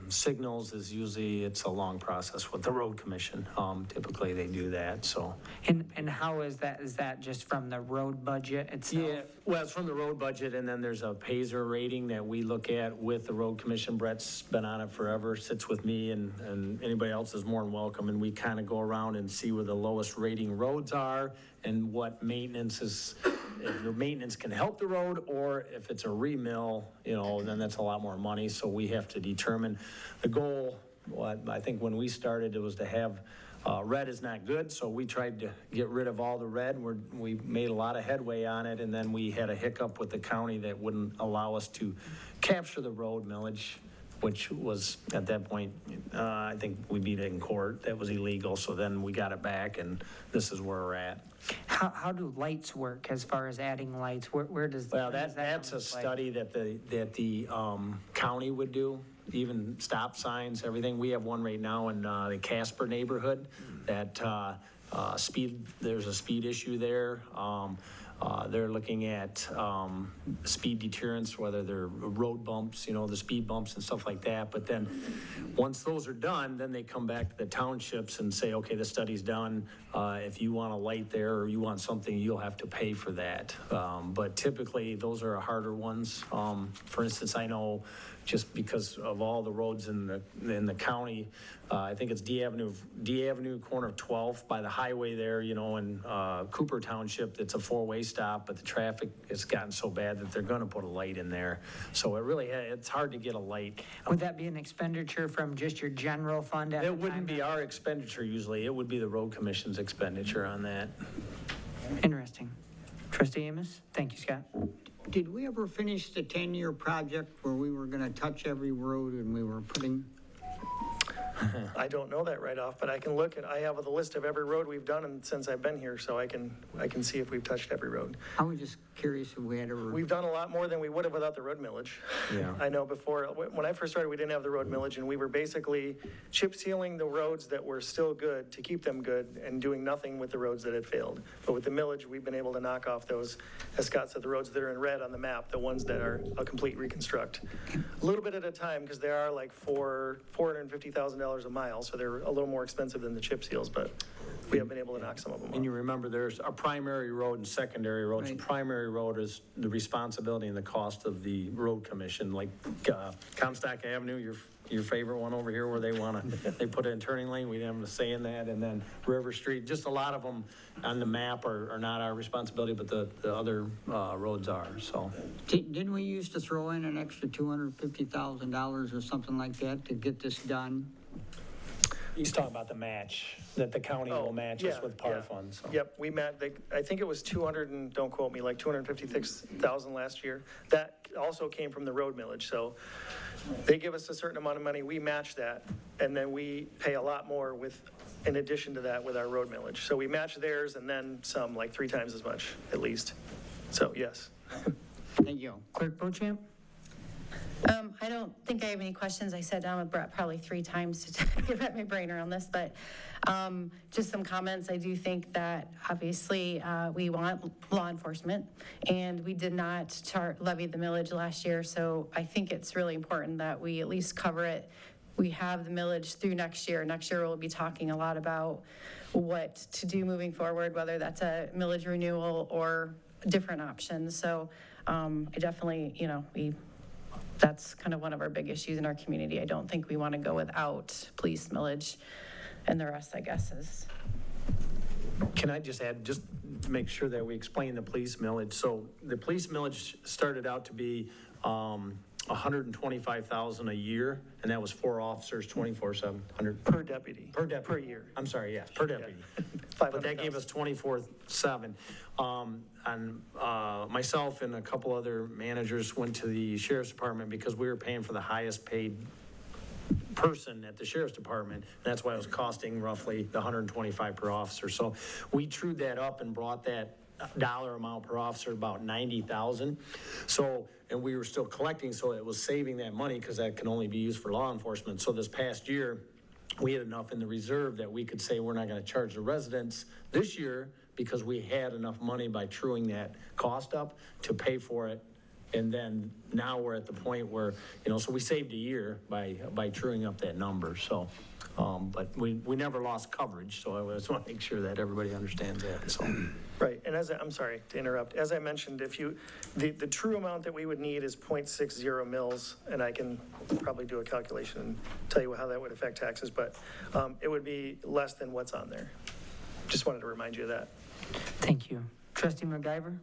signals is usually, it's a long process with the road commission. Typically they do that, so. And how is that? Is that just from the road budget itself? Yeah, well, it's from the road budget, and then there's a PASER rating that we look at with the road commission. Brett's been on it forever, sits with me, and anybody else is more than welcome, and we kind of go around and see where the lowest rating roads are and what maintenance is, if the maintenance can help the road, or if it's a remill, then that's a lot more money, so we have to determine. The goal, I think when we started, it was to have red is not good, so we tried to get rid of all the red. We made a lot of headway on it, and then we had a hiccup with the county that wouldn't allow us to capture the road millage, which was, at that point, I think we beat it in court. That was illegal, so then we got it back, and this is where we're at. How do lights work as far as adding lights? Where does Well, that's a study that the county would do, even stop signs, everything. We have one right now in the Casper neighborhood that there's a speed issue there. They're looking at speed deterrence, whether they're road bumps, the speed bumps and stuff like that. But then, once those are done, then they come back to the townships and say, okay, the study's done. If you want a light there or you want something, you'll have to pay for that. But typically, those are harder ones. For instance, I know just because of all the roads in the county, I think it's D Avenue, corner of 12th by the highway there, in Cooper Township. It's a four-way stop, but the traffic has gotten so bad that they're going to put a light in there. So it's hard to get a light. Would that be an expenditure from just your general fund? It wouldn't be our expenditure usually. It would be the road commission's expenditure on that. Interesting. Trustee Amos? Thank you, Scott. Did we ever finish the 10-year project where we were going to touch every road and we were putting? I don't know that right off, but I can look I have the list of every road we've done since I've been here, so I can see if we've touched every road. I was just curious if we had ever. We've done a lot more than we would have without the road millage. Yeah. I know before, when I first started, we didn't have the road millage, and we were basically chip sealing the roads that were still good to keep them good and doing nothing with the roads that had failed. But with the millage, we've been able to knock off those, as Scott said, the roads that are in red on the map, the ones that are a complete reconstruct. A little bit at a time, because they are like $450,000 a mile, so they're a little more expensive than the chip seals, but we have been able to knock some of them off. And you remember there's a primary road and secondary roads. Right. Primary road is the responsibility and the cost of the road commission, like Comstock Avenue, your favorite one over here where they put in turning lane, we didn't have a say in that, and then River Street, just a lot of them on the map are not our responsibility, but the other roads are, so. Didn't we used to throw in an extra $250,000 or something like that to get this done? He's talking about the match, that the county will match us with PAR funds. So. Yep, I think it was 200 and, don't quote me, like 256,000 last year. That also came from the road millage, so they give us a certain amount of money, we match that, and then we pay a lot more in addition to that with our road millage. So we match theirs and then some, like 3 times as much, at least. So, yes. Thank you. Clerk Beauchamp? I don't think I have any questions. I sat down with Brett probably 3 times to get my brain around this, but just some comments. I do think that obviously we want law enforcement, and we did not levy the millage last year, so I think it's really important that we at least cover it. We have the millage through next year. Next year we'll be talking a lot about what to do moving forward, whether that's a millage renewal or different options. So I definitely, that's kind of one of our big issues in our community. I don't think we want to go without police millage, and the rest, I guess, is. Can I just add, just make sure that we explain the police millage. So the police millage started out to be $125,000 a year, and that was 4 officers, 24/7. Per deputy. Per deputy. Per year. I'm sorry, yes, per deputy. Yeah. But that gave us 24/7. And myself and a couple other managers went to the sheriff's department because we were paying for the highest paid person at the sheriff's department. And that's why it was costing roughly the $125 per officer. So we trued that up and brought that dollar amount per officer about $90,000. So, and we were still collecting, so it was saving that money because that can only be used for law enforcement. So this past year, we had enough in the reserve that we could say we're not going to charge the residents this year because we had enough money by truing that cost up to pay for it. And then now we're at the point where, so we saved a year by truing up that number. So, but we never lost coverage. So I just want to make sure that everybody understands that. So. Right, and I'm sorry to interrupt. As I mentioned, the true amount that we would need is 0.60 mils, and I can probably do a calculation and tell you how that would affect taxes, but it would be less than what's on there. Just wanted to remind you of that. Thank you. Trustee McGyver?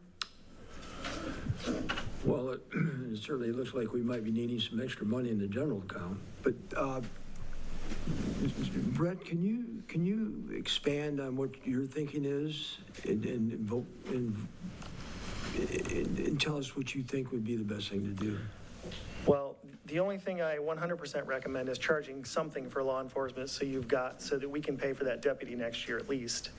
Well, it certainly looks like we might be needing some extra money in the general account, but Brett, can you expand on what your thinking is and tell us what you think would be the best thing to do? Well, the only thing I 100% recommend is charging something for law enforcement so that we can pay for that deputy next year at least.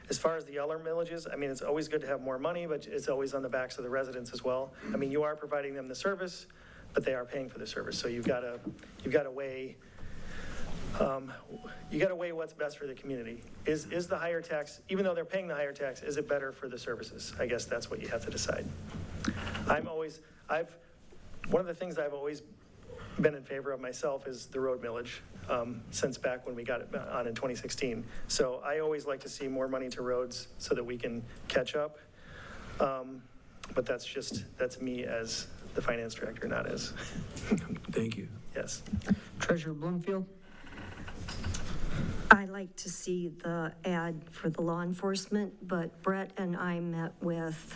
As far as the other millages, I mean, it's always good to have more money, but it's always on the backs of the residents as well. I mean, you are providing them the service, but they are paying for the service. So you've got to weigh You got to weigh what's best for the community. Is the higher tax, even though they're paying the higher tax, is it better for the services? I guess that's what you have to decide. One of the things I've always been in favor of myself is the road millage, since back when we got it on in 2016. So I always like to see more money to roads so that we can catch up. But that's me as the finance director, not as. Thank you. Yes. Treasurer Bloomfield? I like to see the ad for the law enforcement, but Brett and I met with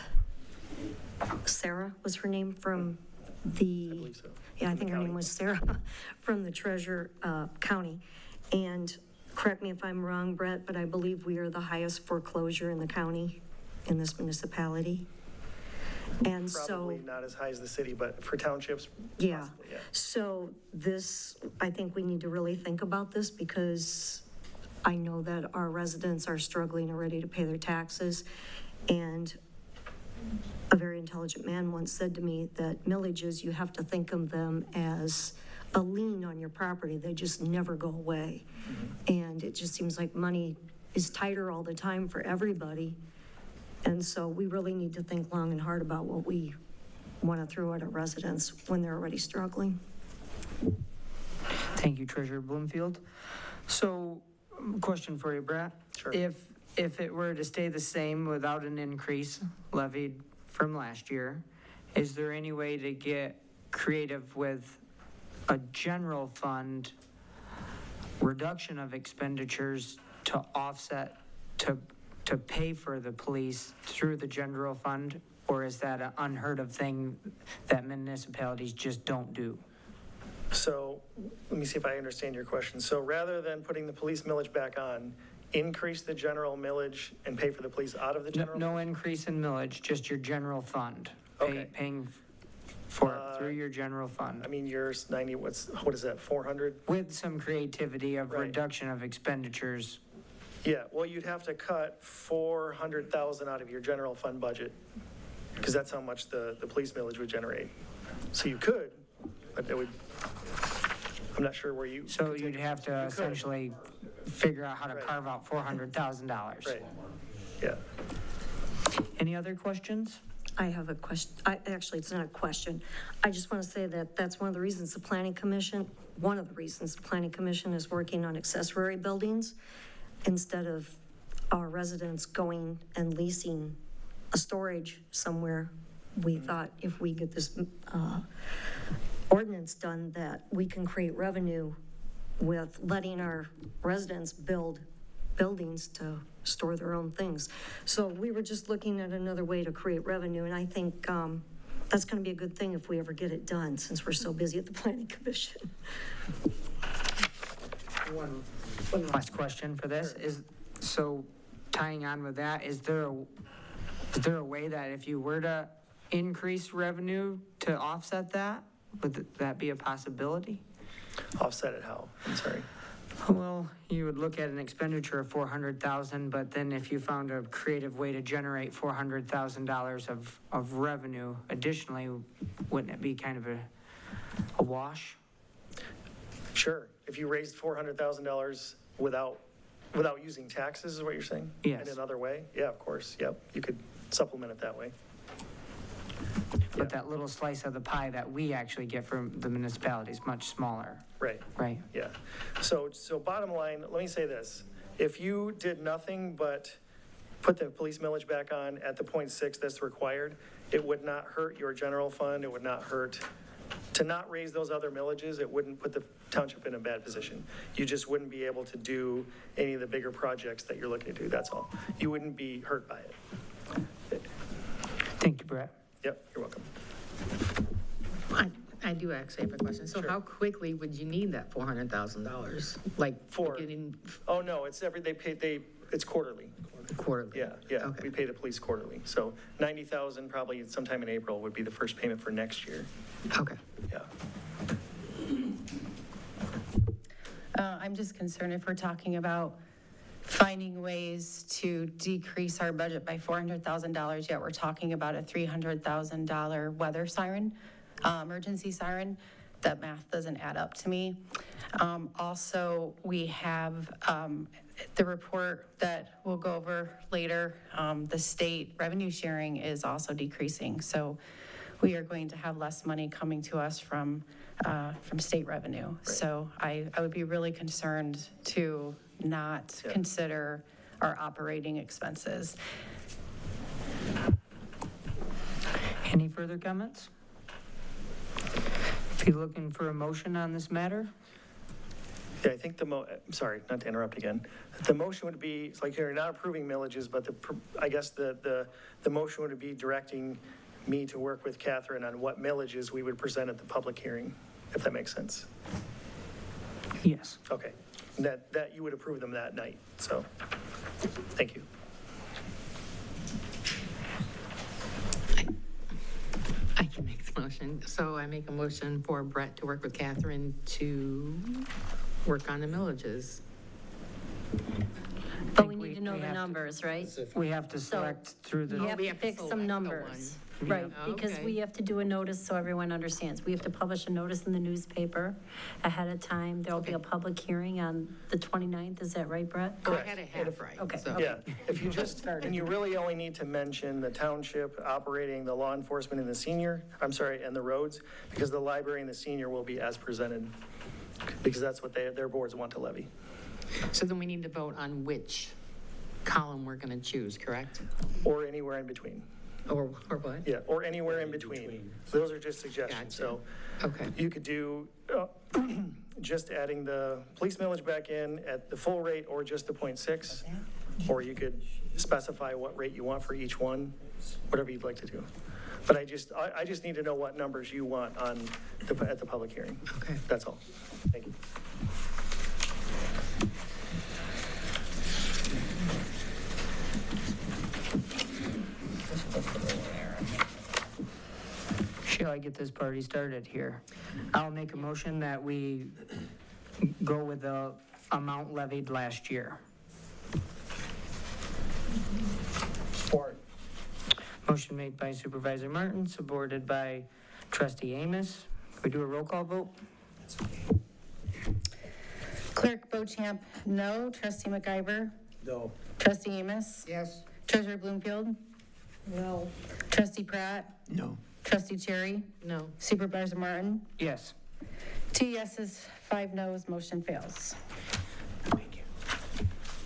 Sarah, was her name, from the. I believe so. Yeah, I think her name was Sarah, from the Treasure County. And correct me if I'm wrong, Brett, but I believe we are the highest foreclosure in the county, in this municipality. And Probably not as high as the city, but for townships, yeah. possibly, yeah. So this, I think we need to really think about this, because I know that our residents are struggling already to pay their taxes. And a very intelligent man once said to me that millages, you have to think of them as a lien on your property. They just never go away. And it just seems like money is tighter all the time for everybody. And so we really need to think long and hard about what we want to throw at our residents when they're already struggling. Thank you, Treasurer Bloomfield. So, question for you, Brett. Sure. If it were to stay the same without an increase levied from last year, is there any way to get creative with a general fund reduction of expenditures to offset, to pay for the police through the general fund? Or is that an unheard of thing that municipalities just don't do? So let me see if I understand your question. So rather than putting the police millage back on, increase the general millage and pay for the police out of the general? No increase in millage, just your general fund. Okay. Paying for it through your general fund. I mean, yours 90, what is that, 400? With some creativity of Right. reduction of expenditures. Yeah, well, you'd have to cut 400,000 out of your general fund budget, because that's how much the police millage would generate. So you could, but it would, I'm not sure where you. So you'd have to essentially figure out how to carve out $400,000. Right, yeah. Any other questions? I have a question. Actually, it's not a question. I just want to say that that's one of the reasons the Planning Commission, one of the reasons the Planning Commission is working on accessory buildings instead of our residents going and leasing a storage somewhere. We thought if we get this ordinance done, that we can create revenue with letting our residents build buildings to store their own things. So we were just looking at another way to create revenue, and I think that's going to be a good thing if we ever get it done, since we're so busy at the Planning Commission. One last question for this is, so tying on with that, is there a way that if you were to increase revenue to offset that, would that be a possibility? Offset it how? I'm sorry. Well, you would look at an expenditure of $400,000, but then if you found a creative way to generate $400,000 of revenue additionally, wouldn't it be kind of a wash? Sure, if you raised $400,000 without using taxes, is what you're saying? Yes. In another way? Yeah, of course, yep, you could supplement it that way. But that little slice of the pie that we actually get from the municipality is much smaller. Right. Right. Yeah. So bottom line, let me say this. If you did nothing but put the police millage back on at the 0.6 that's required, it would not hurt your general fund. It would not hurt. To not raise those other millages, it wouldn't put the township in a bad position. You just wouldn't be able to do any of the bigger projects that you're looking to do, that's all. You wouldn't be hurt by it. Thank you, Brett. Yep, you're welcome. I do actually have a question. So how quickly would you need that $400,000? Like For, oh no, it's it's quarterly. Quarterly? Yeah, okay. We pay the police quarterly. So 90,000 probably sometime in April would be the first payment for next year. Okay. Yeah. I'm just concerned if we're talking about finding ways to decrease our budget by $400,000, yet we're talking about a $300,000 weather siren, emergency siren, that math doesn't add up to me. Also, we have the report that we'll go over later. The state revenue sharing is also decreasing. So we are going to have less money coming to us from state revenue. Right. So I would be really concerned to not consider our operating expenses. Any further comments? If you're looking for a motion on this matter? Yeah, I think sorry, not to interrupt again. The motion would be, it's like you're not approving millages, but I guess the motion would be directing me to work with Catherine on what millages we would present at the public hearing, if that makes sense. Yes. Okay, that you would approve them that night, so, thank you. I can make the motion. So I make a motion for Brett to work with Catherine to work on the millages. But we need to know the numbers, right? We have to select through the. We have we to have to pick some select the numbers, one. right? Yeah. Because Okay. we have to do a notice so everyone understands. We have to publish a notice in the newspaper ahead of time. There'll be a public hearing on the 29th, is that right, Brett? Well, I had it half right. Okay. So. Yeah, if you just, and you really only need to mention the township operating, the law enforcement and the senior, and the roads, because the library and the senior will be as presented, because that's what their boards want to levy. So then we need to vote on which column we're going to choose, correct? Or anywhere in between. Or what? Yeah, or anywhere in between. Those are just suggestions, so. Okay. You could do just adding the police millage back in at the full rate or just the 0.6, or you could specify what rate you want for each one, whatever you'd like to do. But I just need to know what numbers you want at the public hearing. Okay. That's all. Thank you. Shall I get this party started here? I'll make a motion that we go with the amount levied last year. Support. Motion made by Supervisor Martin, supported by Trustee Amos. Can we do a roll call vote? Clerk Beauchamp, no. Trustee McIver? No. Trustee Amos? Yes. Treasurer Bloomfield? No. Trustee Pratt? No. Trustee Cherry? No. Supervisor Martin? Yes. 2 yeses, 5 noes, motion fails.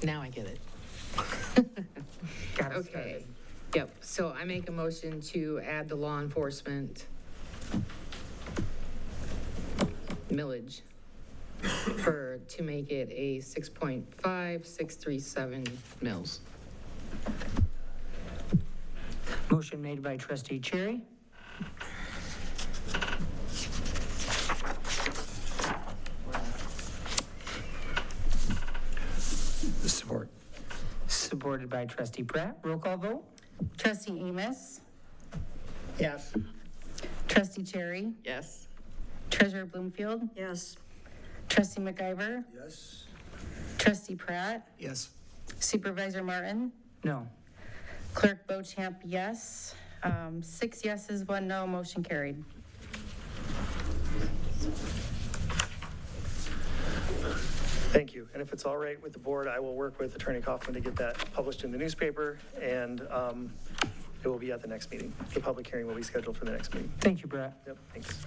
Now I get it. Got it Okay. started. Yep. So I make a motion to add the law enforcement millage to make it a 6.5637 mils. Motion made by Trustee Cherry. Support. Supported by Trustee Pratt. Roll call vote? Trustee Amos? Yes. Trustee Cherry? Yes. Treasurer Bloomfield? Yes. Trustee McIver? Yes. Trustee Pratt? Yes. Supervisor Martin? No. Clerk Beauchamp, yes. 6 yeses, 1 no, motion carried. Thank you. And if it's all right with the board, I will work with Attorney Kaufman to get that published in the newspaper, and it will be at the next meeting. The public hearing will be scheduled for the next meeting. Thank you, Brett. Yep, thanks.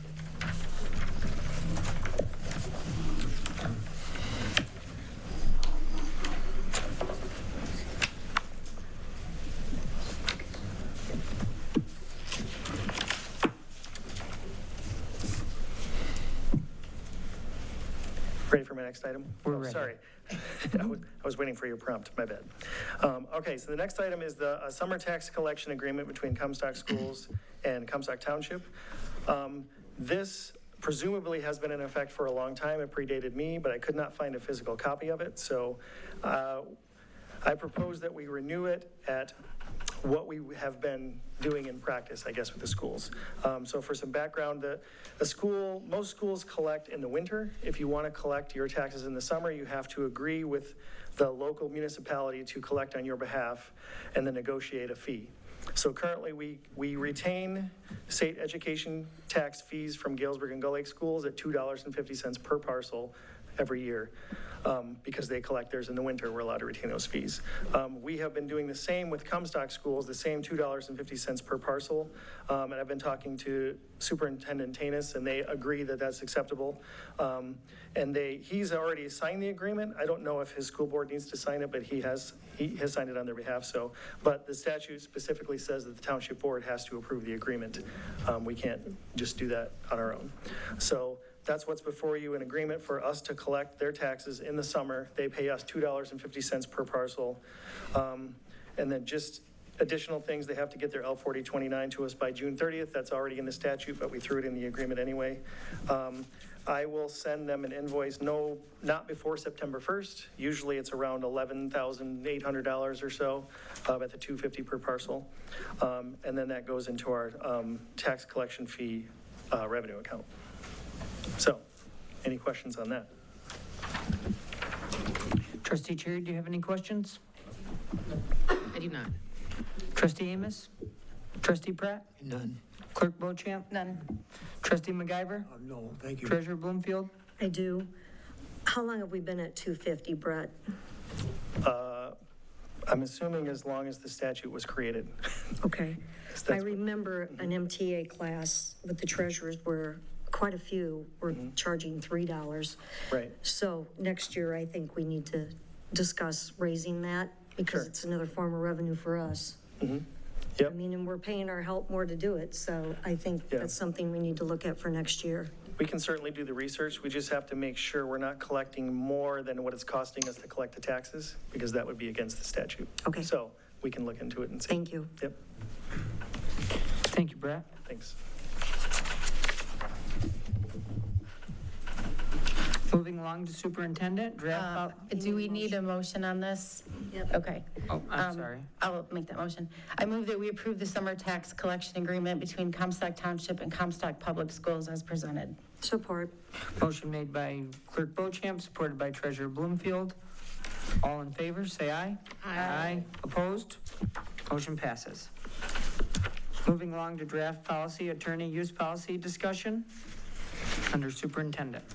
Ready for my next item? We're ready. Sorry. I was waiting for your prompt, my bad. Okay, so the next item is the summer tax collection agreement between Comstock Schools and Comstock Township. This presumably has been in effect for a long time. It predated me, but I could not find a physical copy of it. So I propose that we renew it at what we have been doing in practice, I guess, with the schools. So for some background, most schools collect in the winter. If you want to collect your taxes in the summer, you have to agree with the local municipality to collect on your behalf and then negotiate a fee. So currently, we retain state education tax fees from Galesburg and Gull Lake schools at $2.50 per parcel every year. Because they collect theirs in the winter, we're allowed to retain those fees. We have been doing the same with Comstock schools, the same $2.50 per parcel. And I've been talking to Superintendent Tanis, and they agree that that's acceptable. And he's already signed the agreement. I don't know if his school board needs to sign it, but he has signed it on their behalf. So, but the statute specifically says that the township board has to approve the agreement. We can't just do that on our own. So that's what's before you, an agreement for us to collect their taxes in the summer. They pay us $2.50 per parcel. And then just additional things, they have to get their L4029 to us by June 30th. That's already in the statute, but we threw it in the agreement anyway. I will send them an invoice, not before September 1st. Usually it's around $11,800 or so at the $2.50 per parcel. And then that goes into our tax collection fee revenue account. So, any questions on that? Trustee Cherry, do you have any questions? I do not. Trustee Amos? Trustee Pratt? None. Clerk Beauchamp? None. Trustee MacGyver? No, thank you. Treasurer Bloomfield? I do. How long have we been at 250, Brett? I'm assuming as long as the statute was created. Okay. I remember an MTA class with the treasurers where quite a few were charging $3. Right. So next year, I think we need to discuss raising that because it's another form of revenue for us. Yep. I mean, and we're paying our help more to do it, so I think that's something we need to look at for next year. We can certainly do the research. We just have to make sure we're not collecting more than what it's costing us to collect the taxes, because that would be against the statute. Okay. So we can look into it and see. Thank you. Yep. Thank you, Brett. Thanks. Moving along to superintendent, draft. Do we need a motion on this? Yep. Okay. Oh, I'm sorry. I'll make that motion. I move that we approve the summer tax collection agreement between Comstock Township and Comstock Public Schools as presented. Support. Motion made by Clerk Beauchamp, supported by Treasurer Bloomfield. All in favor, say aye. Aye. Opposed? Motion passes. Moving along to draft policy, attorney use policy discussion under superintendent.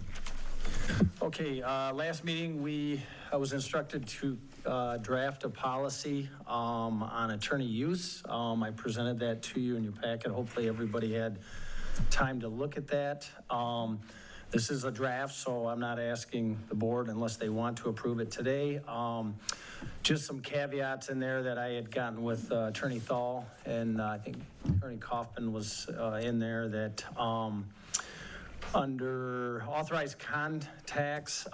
Okay, last meeting, I was instructed to draft a policy on attorney use. I presented that to you in your packet. Hopefully everybody had time to look at that. This is a draft, so I'm not asking the board unless they want to approve it today. Just some caveats in there that I had gotten with Attorney Thal, and I think Attorney Kaufman was in there, that under authorized contacts,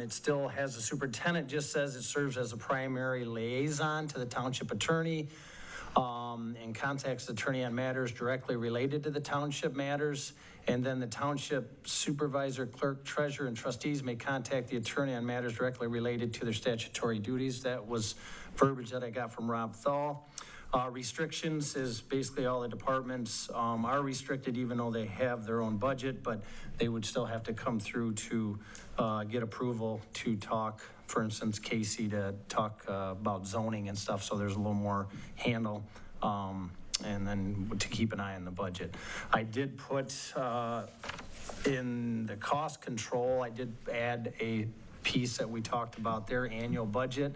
it still has the superintendent, just says it serves as a primary liaison to the township attorney, and contacts the attorney on matters directly related to the township matters. And then the township supervisor, clerk, treasurer, and trustees may contact the attorney on matters directly related to their statutory duties. That was verbiage that I got from Rob Thal. Restrictions is basically all the departments are restricted, even though they have their own budget, but they would still have to come through to get approval to talk, for instance, Casey, to talk about zoning and stuff, so there's a little more handle, and then to keep an eye on the budget. I did put in the cost control, I did add a piece that we talked about, their annual budget.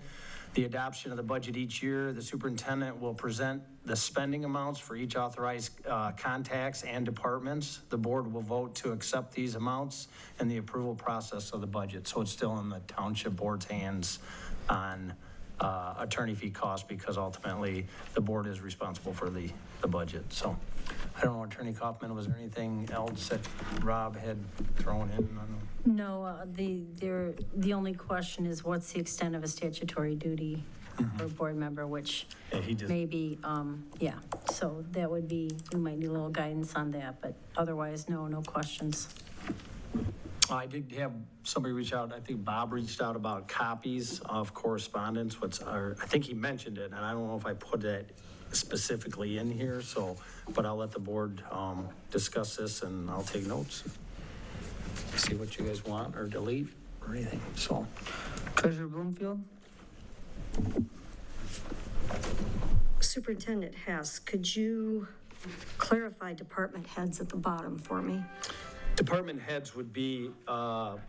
The adoption of the budget each year, the superintendent will present the spending amounts for each authorized contacts and departments. The board will vote to accept these amounts and the approval process of the budget. So it's still in the township board's hands on attorney fee costs, because ultimately the board is responsible for the budget. So I don't know, Attorney Kaufman, was there anything else that Rob had thrown in? No, the only question is what's the extent of a statutory duty for a board member, which maybe, so that would be, we might need a little guidance on that, but otherwise, no questions. I did have somebody reach out, I think Bob reached out about copies of correspondence, I think he mentioned it, and I don't know if I put that specifically in here, so, but I'll let the board discuss this, and I'll take notes. See what you guys want, or delete, or anything, so. Treasurer Bloomfield? Superintendent Hess, could you clarify department heads at the bottom for me? Department heads would be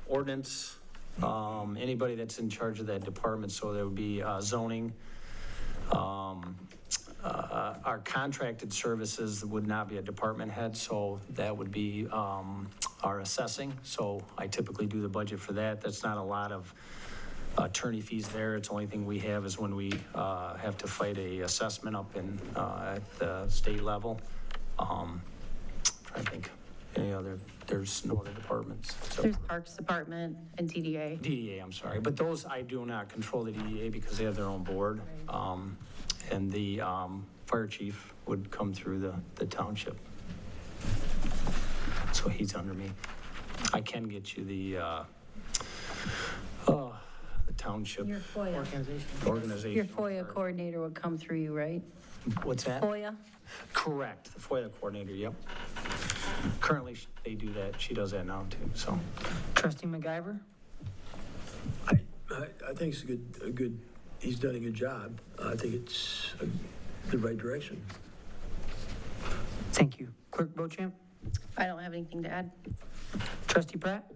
ordinance, anybody that's in charge of that department, so there would be zoning. Our contracted services would not be a department head, so that would be our assessing. So I typically do the budget for that. That's not a lot of attorney fees there. It's the only thing we have is when we have to fight a assessment up in at the state level. Trying to think any other, there's no other departments. So. There's Parks Department and DDA. DDA, I'm sorry. But those, I do not control the DDA because they have their own board. And the fire chief would come through the township. So he's under me. I can get you the township Your FOIA. organization. Your FOIA coordinator would come through you, right? What's that? FOIA? Correct, the FOIA coordinator, yep. Currently, they do that. She does that now, too, so. Trustee MacGyver? I think it's a good, he's done a good job. I think it's the right direction. Thank you. Clerk Beauchamp? I don't have anything to add. Trustee Pratt?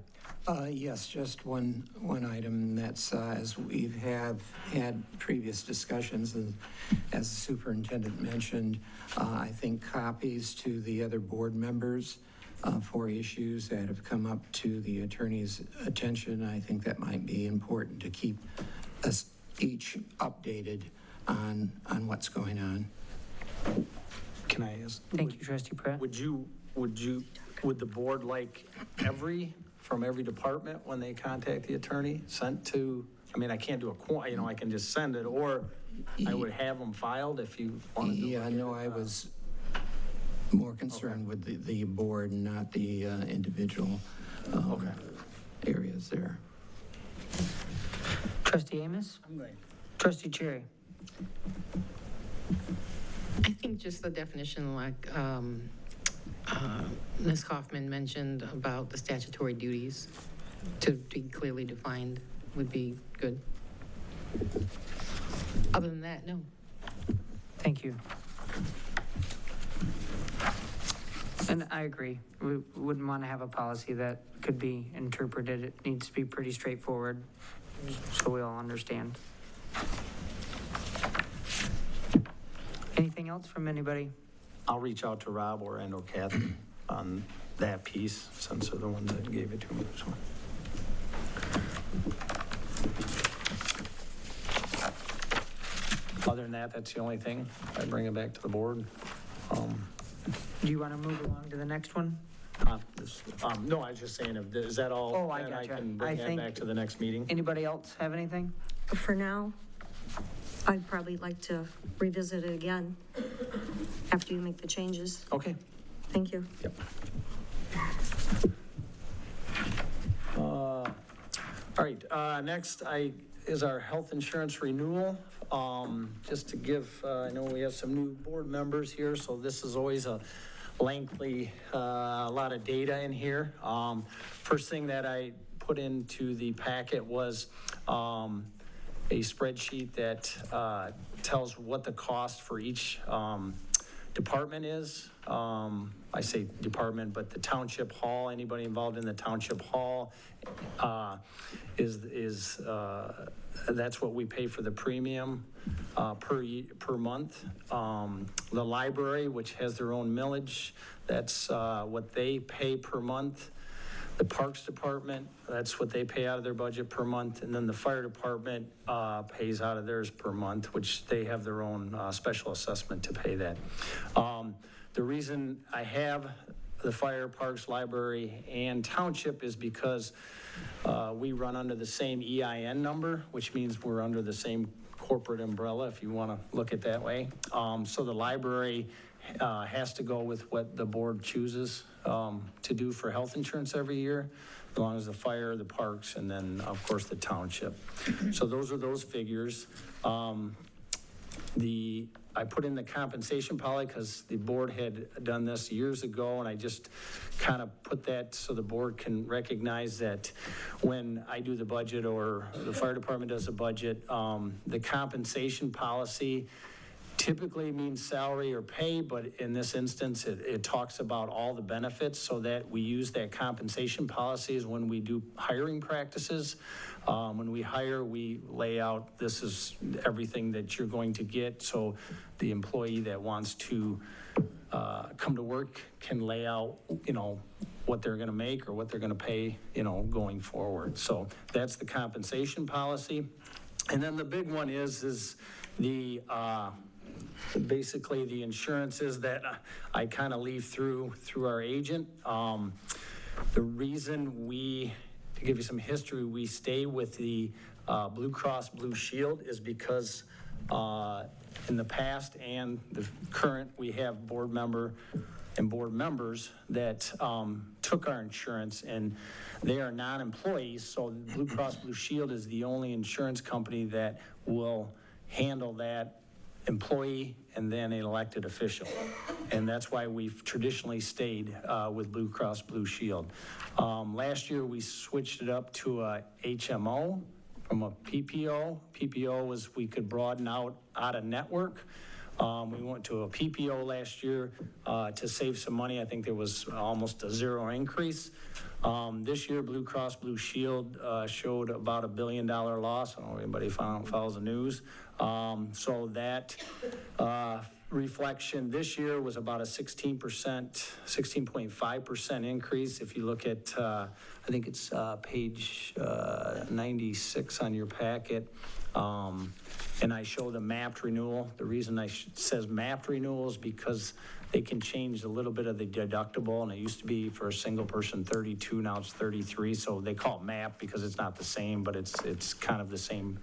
Yes, just one item. That's as we've had previous discussions, and as the superintendent mentioned, I think copies to the other board members for issues that have come up to the attorney's attention. I think that might be important to keep us each updated on what's going on. Can I ask? Thank you, Trustee Pratt. Would the board like from every department when they contact the attorney sent to, I mean, I can't do I can just send it, or I would have them filed if you want to do it. Yeah, no, I was more concerned with the board, not the individual areas there. Trustee Amos? I'm good. Trustee Cherry? I think just the definition, like Ms. Kaufman mentioned about the statutory duties to be clearly defined would be good. Other than that, no. Thank you. And I agree. We wouldn't want to have a policy that could be interpreted. It needs to be pretty straightforward so we all understand. Anything else from anybody? I'll reach out to Rob or Kathy on that piece, since they're the ones that gave it to me. So. Other than that, that's the only thing. I bring it back to the board. Do you want to move along to the next one? No, I was just saying, is that all? Oh, I that gotcha. I can bring that back to the next meeting? Anybody else have anything? For now, I'd probably like to revisit it again after you make the changes. Okay. Thank you. Yep. All right, next is our health insurance renewal. Just to give, I know we have some new board members here, so this is always a lengthy, a lot of data in here. First thing that I put into the packet was a spreadsheet that tells what the cost for each department is. I say department, but the township hall, anybody involved in the township hall that's what we pay for the premium per month. The library, which has their own millage, that's what they pay per month. The Parks Department, that's what they pay out of their budget per month. And then the Fire Department pays out of theirs per month, which they have their own special assessment to pay that. The reason I have the Fire, Parks, Library, and Township is because we run under the same EIN number, which means we're under the same corporate umbrella, if you want to look at it that way. So the library has to go with what the board chooses to do for health insurance every year, as long as the fire, the parks, and then of course the township. So those are those figures. I put in the compensation policy because the board had done this years ago, and I just kind of put that so the board can recognize that when I do the budget or the fire department does a budget, the compensation policy typically means salary or pay, but in this instance, it talks about all the benefits, so that we use that compensation policies when we do hiring practices. When we hire, we lay out, this is everything that you're going to get, so the employee that wants to come to work can lay out, what they're going to make or what they're going to pay, going forward. So that's the compensation policy. And then the big one is the, basically the insurances that I kind of leave through our agent. The reason to give you some history, we stay with the Blue Cross Blue Shield is because in the past and the current, we have board members that took our insurance, and they are non-employees, so Blue Cross Blue Shield is the only insurance company that will handle that employee and then an elected official. And that's why we've traditionally stayed with Blue Cross Blue Shield. Last year, we switched it up to a HMO from a PPO. PPO was we could broaden out of network. We went to a PPO last year to save some money. I think there was almost a zero increase. This year, Blue Cross Blue Shield showed about $1 billion loss. I don't know if anybody follows the news. So that reflection this year was about a 16.5% increase. If you look at, I think it's page 96 on your packet. And I show the mapped renewal. The reason says mapped renewal is because they can change a little bit of the deductible, and it used to be for a single person 32, now it's 33. So they call it mapped because it's not the same, but it's kind of the same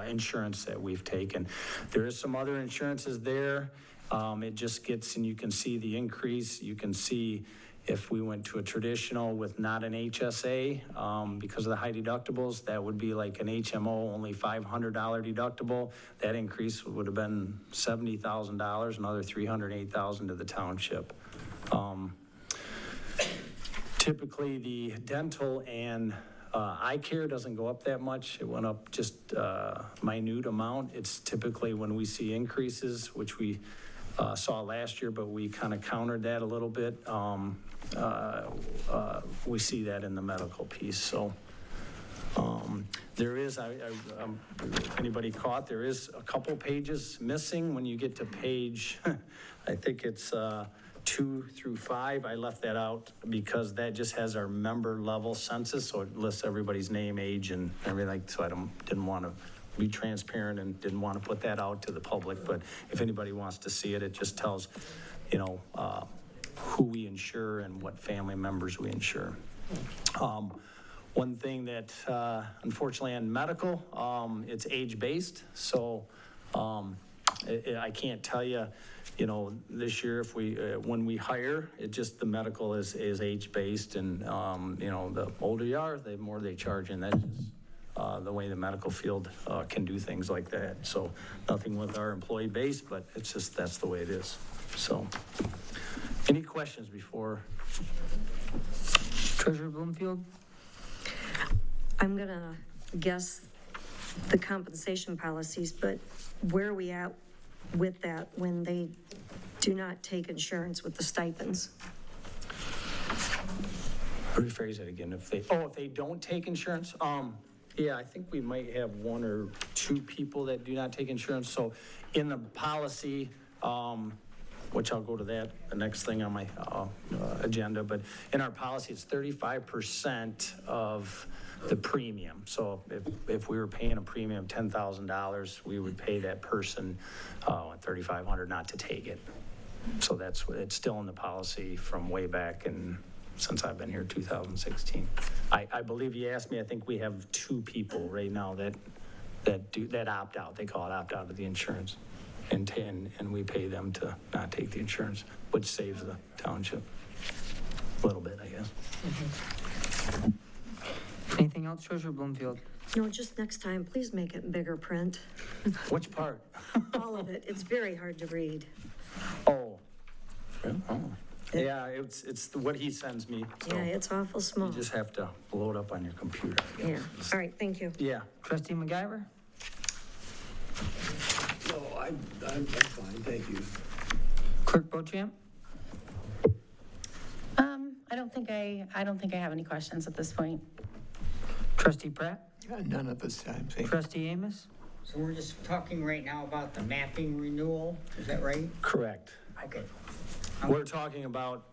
insurance that we've taken. There is some other insurances there. It just gets, and you can see the increase. You can see if we went to a traditional with not an HSA, because of the high deductibles, that would be like an HMO, only $500 deductible. That increase would have been $70,000, another $308,000 to the township. Typically, the dental and eye care doesn't go up that much. It went up just a minute amount. It's typically when we see increases, which we saw last year, but we kind of countered that a little bit. We see that in the medical piece. So there is, if anybody caught, there is a couple pages missing when you get to page, I think it's 2 through 5. I left that out because that just has our member level census, so it lists everybody's name, age, and everything. So I didn't want to be transparent and didn't want to put that out to the public. But if anybody wants to see it, it just tells, who we insure and what family members we insure. One thing that, unfortunately, on medical, it's age-based. So I can't tell you, this year if when we hire, the medical is age-based, and the older you are, the more they charge, and that's just the way the medical field can do things like that. So nothing with our employee base, but it's just, that's the way it is. So any questions before? Treasurer Bloomfield? I'm gonna guess the compensation policies, but where are we at with that when they do not take insurance with the stipends? Rephrase it again. If they don't take insurance, yeah, I think we might have 1 or 2 people that do not take insurance. So in the policy, which I'll go to that, the next thing on my agenda, but in our policy, it's 35% of the premium. So if we were paying a premium of $10,000, we would pay that person $3,500 not to take it. So it's still in the policy from way back, and since I've been here, 2016. I believe you asked me, I think we have 2 people right now that opt out. They call it opt out of the insurance. And we pay them to not take the insurance, which saves the township a little bit, I guess. Mm-hmm. Anything else, Treasurer Bloomfield? No, just next time, please make it in bigger print. Which part? All of it. It's very hard to read. Oh. Yeah, it's what he sends me. So yeah, it's awful small. You just have to blow it up on your computer. Yeah. All right, thank you. Yeah. Trustee McGyver? So I'm fine, thank you. Clerk Bochamp? I don't think I have any questions at this point. Trustee Pratt? None at this time, thank you. Trustee Amos? So we're just talking right now about the mapping renewal, is that right? Correct. Okay. We're talking about,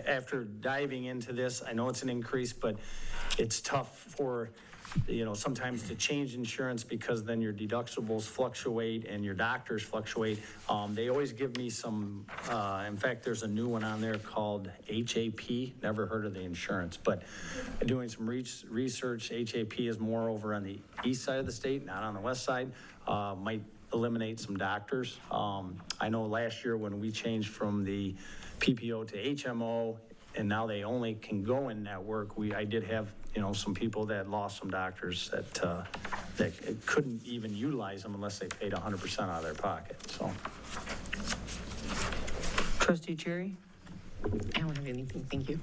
after diving into this, I know it's an increase, but it's tough for, sometimes to change insurance because then your deductibles fluctuate and your doctors fluctuate. They always give me some, in fact, there's a new one on there called HAP, never heard of the insurance, but doing some research, HAP is more over on the east side of the state, not on the west side, might eliminate some doctors. I know last year when we changed from the PPO to HMO, and now they only can go in network, I did have, some people that lost some doctors that couldn't even utilize them unless they paid 100% out of their pocket, so. Trustee Cherry? I don't have anything, thank you.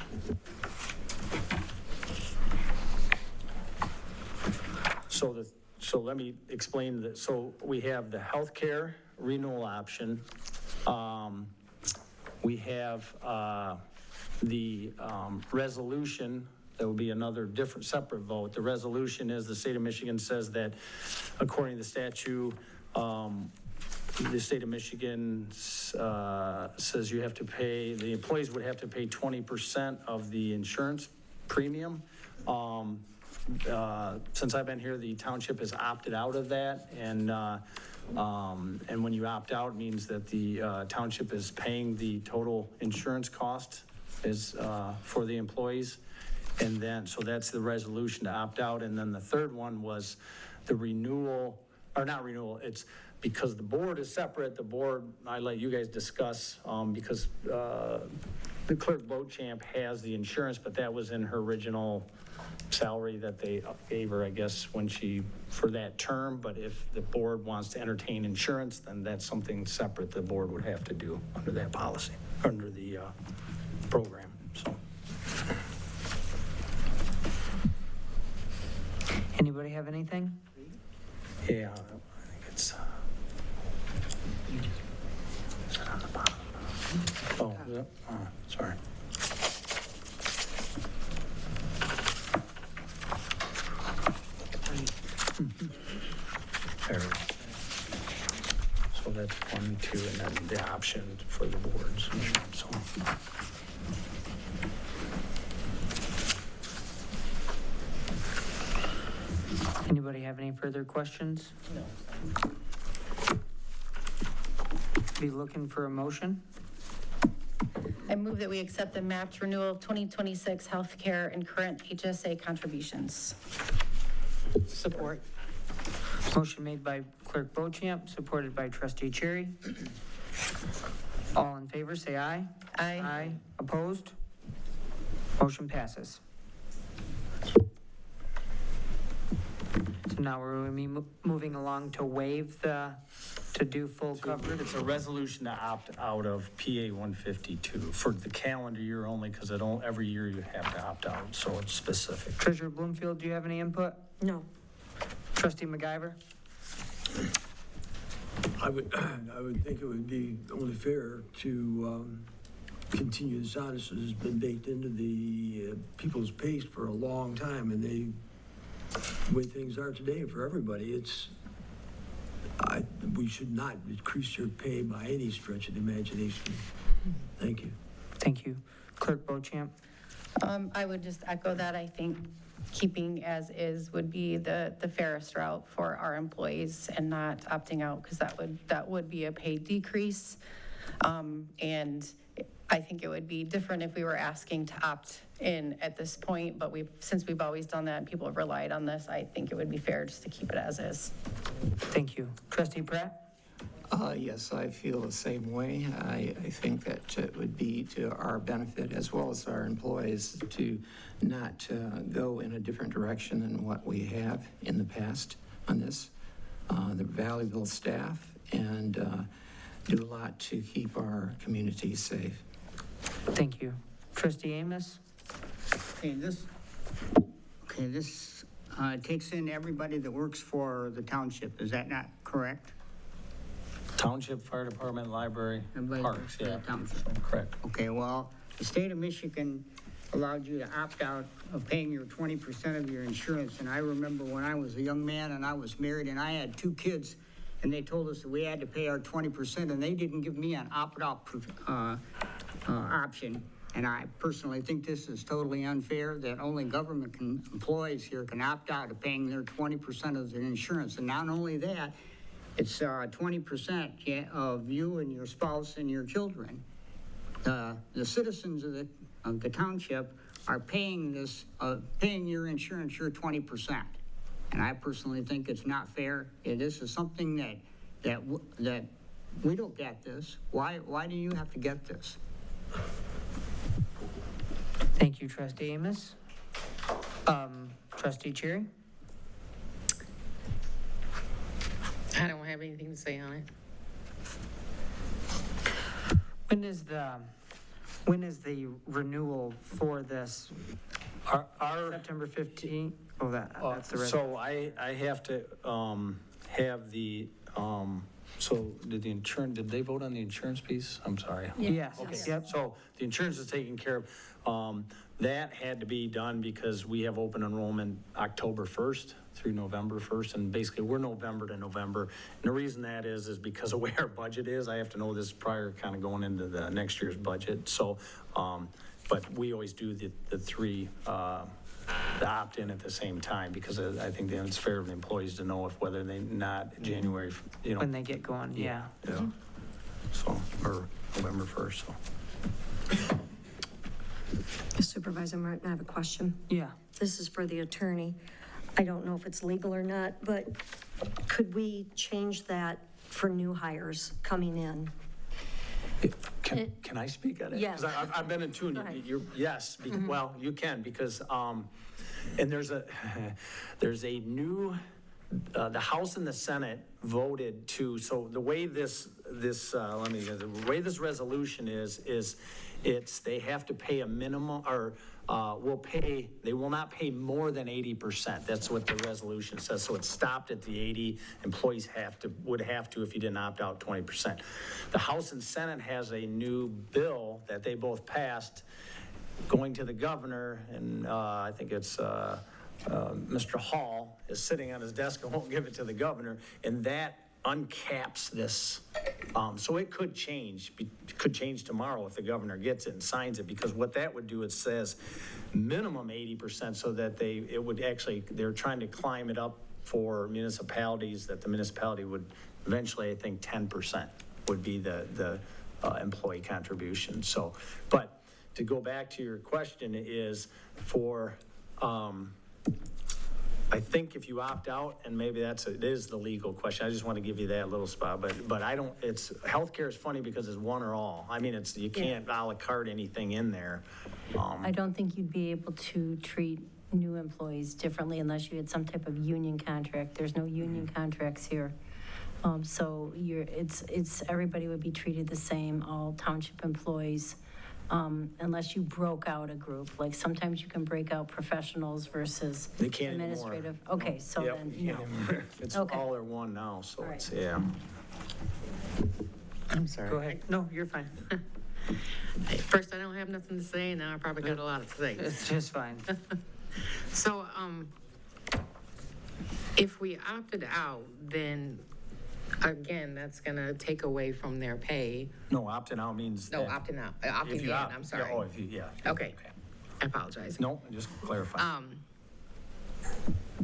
So let me explain that. So we have the healthcare renewal option. We have the resolution. That would be another different separate vote. The resolution is the state of Michigan says that according to the statute, the state of Michigan says you have to pay, the employees would have to pay 20% of the insurance premium. Since I've been here, the township has opted out of that, and when you opt out, it means that the township is paying the total insurance cost for the employees. And then, so that's the resolution to opt out. And then the third one was the renewal, or not renewal, it's because the board is separate. The board, I let you guys discuss because the clerk Beauchamp has the insurance, but that was in her original salary that they gave her, I guess, when for that term. But if the board wants to entertain insurance, then that's something separate the board would have to do under that policy, under the program, so. Anybody have anything? Yeah, I think it's, is it on the bottom? Oh, yeah, sorry. There. So that's 1, 2, and then the option for the boards, so. Anybody have any further questions? No. Be looking for a motion? I move that we accept the mapped renewal of 2026 healthcare and current HSA contributions. Support. Motion made by Clerk Beauchamp, supported by Trustee Cherry. All in favor, say aye. Aye. Aye. Opposed? Motion passes. So now we're moving along to waive to do full coverage. It's a resolution to opt out of PA 152 for the calendar year only, because every year you have to opt out, so it's specific. Treasurer Bloomfield, do you have any input? No. Trustee MacGyver? I would think it would be only fair to continue this on. This has been baked into the people's pace for a long time, and the way things are today for everybody, we should not increase your pay by any stretch of the imagination. Thank you. Thank you. Clerk Beauchamp? I would just echo that. I think keeping as is would be the fairest route for our employees and not opting out, because that would be a pay decrease. And I think it would be different if we were asking to opt in at this point, but since we've always done that and people have relied on this, I think it would be fair just to keep it as is. Thank you. Trustee Pratt? Yes, I feel the same way. I think that it would be to our benefit as well as our employees to not go in a different direction than what we have in the past on this. They're valuable staff and do a lot to keep our community safe. Thank you. Trustee Amos? Okay, this takes in everybody that works for the township, is that not correct? Township, Fire Department, Library, Everybody Parks, works for yeah. the township. Correct. Okay, well, the state of Michigan allowed you to opt out of paying your 20% of your insurance. And I remember when I was a young man and I was married and I had 2 kids, and they told us that we had to pay our 20%, and they didn't give me an opt-out option. And I personally think this is totally unfair, that only government employees here can opt out of paying their 20% of their insurance. And not only that, it's 20% of you and your spouse and your children. The citizens of the township are paying this, paying your insurance, your 20%. And I personally think it's not fair. This is something that we don't get this. Why do you have to get this? Thank you, Trustee Amos. Trustee Cherry? I don't have anything to say on it. When is the renewal for this? September 15th? Oh, that's the rest. So I have to have the, so did they vote on the insurance piece? I'm sorry. Yes. Okay, Yep. so the insurance is taken care of. That had to be done because we have open enrollment October 1st through November 1st, and basically we're November to November. And the reason that is because of where our budget is. I have to know this prior, kind of going into the next year's budget. So, but we always do the 3, the opt-in at the same time, because I think that it's fair to the employees to know if whether they not January, When they get going, yeah. Yeah. So, or November 1st, so. Supervisor Martin, I have a question. Yeah. This is for the attorney. I don't know if it's legal or not, but could we change that for new hires coming in? Can I speak on it? Yes. Because I've been in tune. Go ahead. Yes, well, you can, because, and there's a new, the House and the Senate voted to, so the way the way this resolution is they have to pay a minimum, or they will not pay more than 80%. That's what the resolution says. So it's stopped at the 80. Employees would have to, if you didn't opt out, 20%. The House and Senate has a new bill that they both passed going to the governor, and I think it's Mr. Hall is sitting on his desk and won't give it to the governor, and that uncaps this. So it could change tomorrow if the governor gets it and signs it, because what that would do, it says minimum 80%, so that they're trying to climb it up for municipalities, that the municipality would eventually, I think 10% would be the employee contribution. So, but to go back to your question is for, I think if you opt out, and maybe it is the legal question. I just want to give you that little spot, but I don't, healthcare is funny because it's one or all. I mean, you can't a la carte anything in there. I don't think you'd be able to treat new employees differently unless you had some type of union contract. There's no union contracts here. So everybody would be treated the same, all township employees. Unless you broke out a group, like sometimes you can break out professionals versus They can't administrative. anymore. Okay, so Yep, then, you can't anymore. It's Okay. all or one now, so All it's, right. yeah. I'm sorry. Go ahead. No, you're fine. First, I don't have nothing to say, now I probably got a lot to say. It's just fine. So, if we opted out, then again, that's gonna take away from their pay. No, opting out means. No, that opting out, if opting you in, opt- I'm sorry. Oh, if you, yeah. Okay, I apologize. No, just clarify.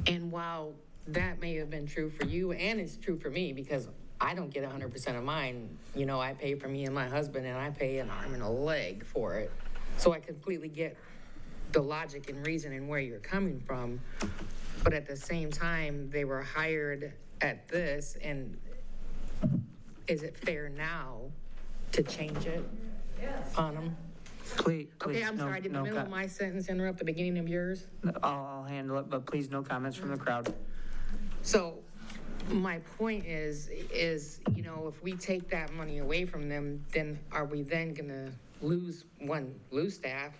And while that may have been true for you, and it's true for me, because I don't get 100% of mine, I pay for me and my husband, and I pay an arm and a leg for it. So I completely get the logic and reason and where you're coming from. But at the same time, they were hired at this, and is it fair now to change it on them? Please, Okay, I'm sorry, did the middle of my sentence interrupt the beginning of yours? I'll handle it, but please, no comments from the crowd. So my point is, if we take that money away from them, then are we then gonna lose staff?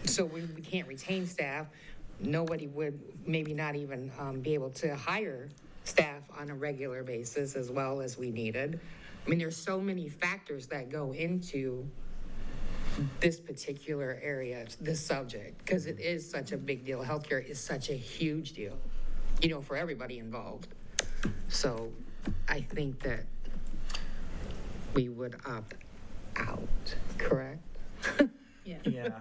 So we can't retain staff. Nobody would maybe not even be able to hire staff on a regular basis as well as we needed. I mean, there's so many factors that go into this particular area, this subject, because it is such a big deal. Healthcare is such a huge deal, you know, for everybody involved. So I think that we would opt out, correct? Yeah,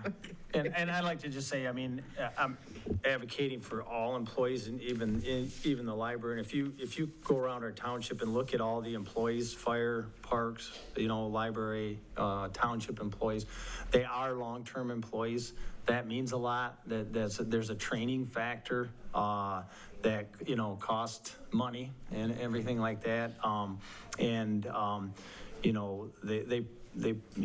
and I'd like to just say, I mean, I'm advocating for all employees and even the library. And if you go around our township and look at all the employees, fire, parks, you know, library, township employees, they are long-term employees. That means a lot. There's a training factor that, you know, cost money and everything like that. You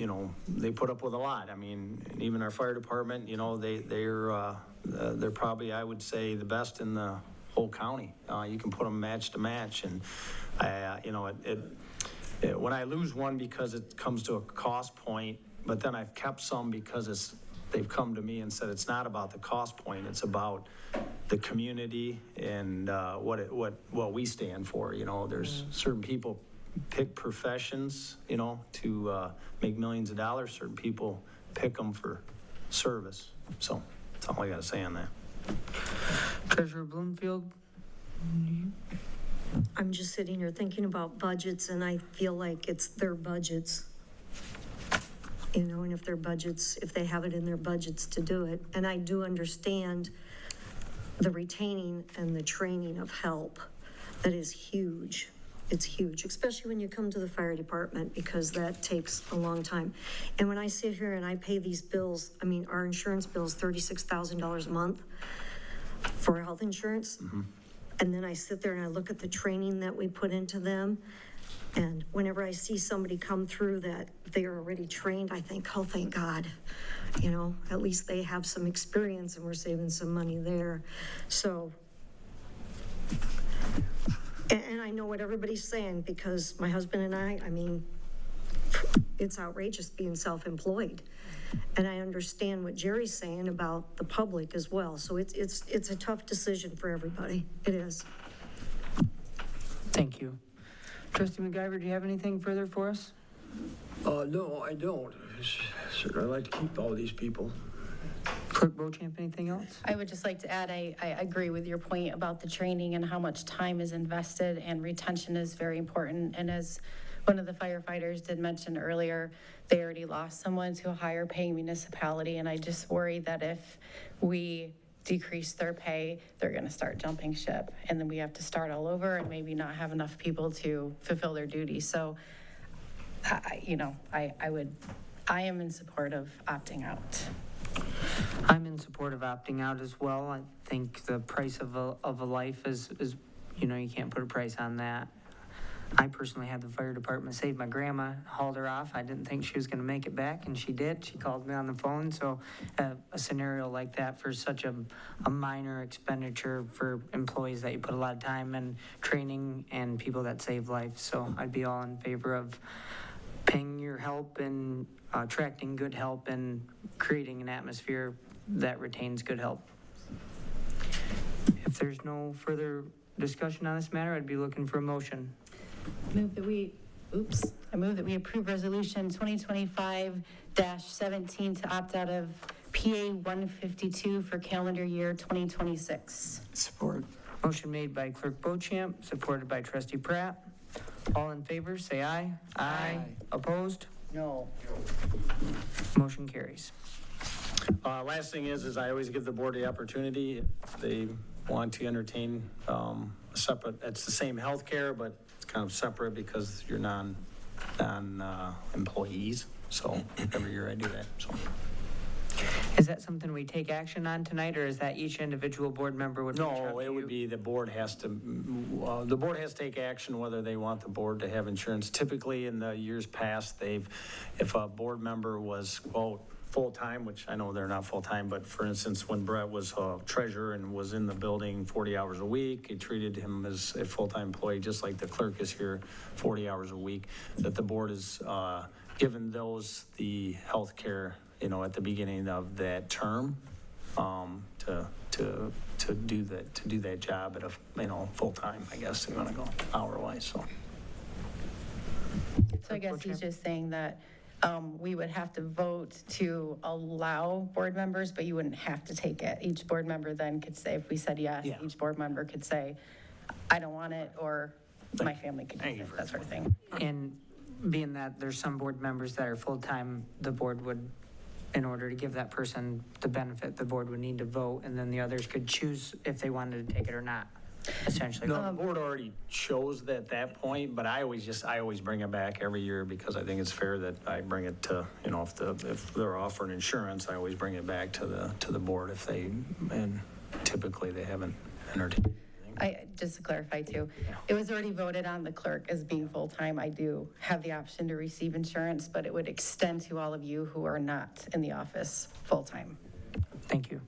know, they put up with a lot. I mean, even our fire department, you know, they're probably, I would say, the best in the whole county. You can put them match to match, and you know, when I lose one because it comes to a cost point, but then I've kept some because they've come to me and said it's not about the cost point, it's about the community and what we stand for. You know, there's certain people pick professions, you know, to make millions of dollars. Certain people pick them for service. So that's all I got to say on that. Treasurer Bloomfield? I'm just sitting here thinking about budgets, and I feel like it's their budgets. You know, and if they have it in their budgets to do it. And I do understand the retaining and the training of help. That is huge. It's huge, especially when you come to the fire department, because that takes a long time. And when I sit here and I pay these bills, I mean, our insurance bill is $36,000 a month for health insurance. Mm-hmm. And then I sit there and I look at the training that we put into them. And whenever I see somebody come through that they're already trained, I think, oh, thank God, you know, at least they have some experience and we're saving some money there. So, and I know what everybody's saying, because my husband and I mean, it's outrageous being self-employed. And I understand what Jerry's saying about the public as well. So it's a tough decision for everybody. It is. Thank you. Trustee McIver, do you have anything further for us? No, I don't. I'd like to keep all these people. Clerk Beauchamp, anything else? I would just like to add, I agree with your point about the training and how much time is invested, and retention is very important. And as one of the firefighters did mention earlier, they already lost someone to a higher paying municipality, and I just worry that if we decrease their pay, they're going to start jumping ship, and then we have to start all over and maybe not have enough people to fulfill their duties. So, I am in support of opting out. I'm in support of opting out as well. I think the price of a life is, you know, you can't put a price on that. I personally had the fire department save my grandma, hauled her off. I didn't think she was going to make it back, and she did. She called me on the phone. So a scenario like that for such a minor expenditure for employees that you put a lot of time in training and people that save lives. So I'd be all in favor of paying your help and attracting good help and creating an atmosphere that retains good help. If there's no further discussion on this matter, I'd be looking for a motion. I move that we approve resolution 2025-17 to opt out of PA 152 for calendar year 2026. Support. Motion made by Clerk Beauchamp, supported by Trustee Pratt. All in favor, say aye. Aye. Opposed? No. Motion carries. Last thing is I always give the board the opportunity, if they want to entertain separate, it's the same healthcare, but it's kind of separate because you're non-employees. So every year I do that, so. Is that something we take action on tonight, or is that each individual board member would reach out to you? No, it would be the board has to take action whether they want the board to have insurance. Typically in the years past, if a board member was, quote, full-time, which I know they're not full-time, but for instance, when Brett was treasurer and was in the building 40 hours a week, he treated him as a full-time employee, just like the clerk is here 40 hours a week, that the board is given those the health care, you know, at the beginning of that term to do that job at a, full-time, I guess, you want to go hour-wise, so. So I guess he's just saying that we would have to vote to allow board members, but you wouldn't have to take it. Each board member then could say, if we said yes, each board member could say, I don't want it, or my family could use it, that sort of thing. And being that there's some board members that are full-time, the board would, in order to give that person the benefit, the board would need to vote, and then the others could choose if they wanted to take it or not, essentially. No, the board already chose that at that point, but I always bring it back every year because I think it's fair that I bring it to, if they're offering insurance, I always bring it back to the board and typically they haven't entertained. Just to clarify too, it was already voted on the clerk as being full-time. I do have the option to receive insurance, but it would extend to all of you who are not in the office full-time. Thank you.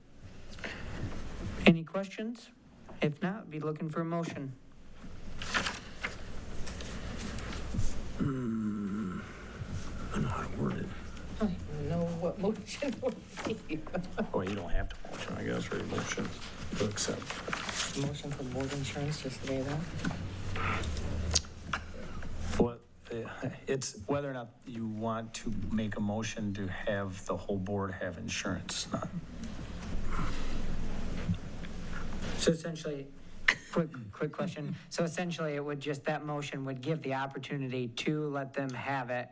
Any questions? If not, be looking for a motion. I don't know how to word it. I don't know what motion would be. Well, you don't have to motion, I guess, for your motion to accept. Motion for board insurance, just the way that? Well, it's whether or not you want to make a motion to have the whole board have insurance, not. So essentially, quick question. So essentially, it would just, that motion would give the opportunity to let them have it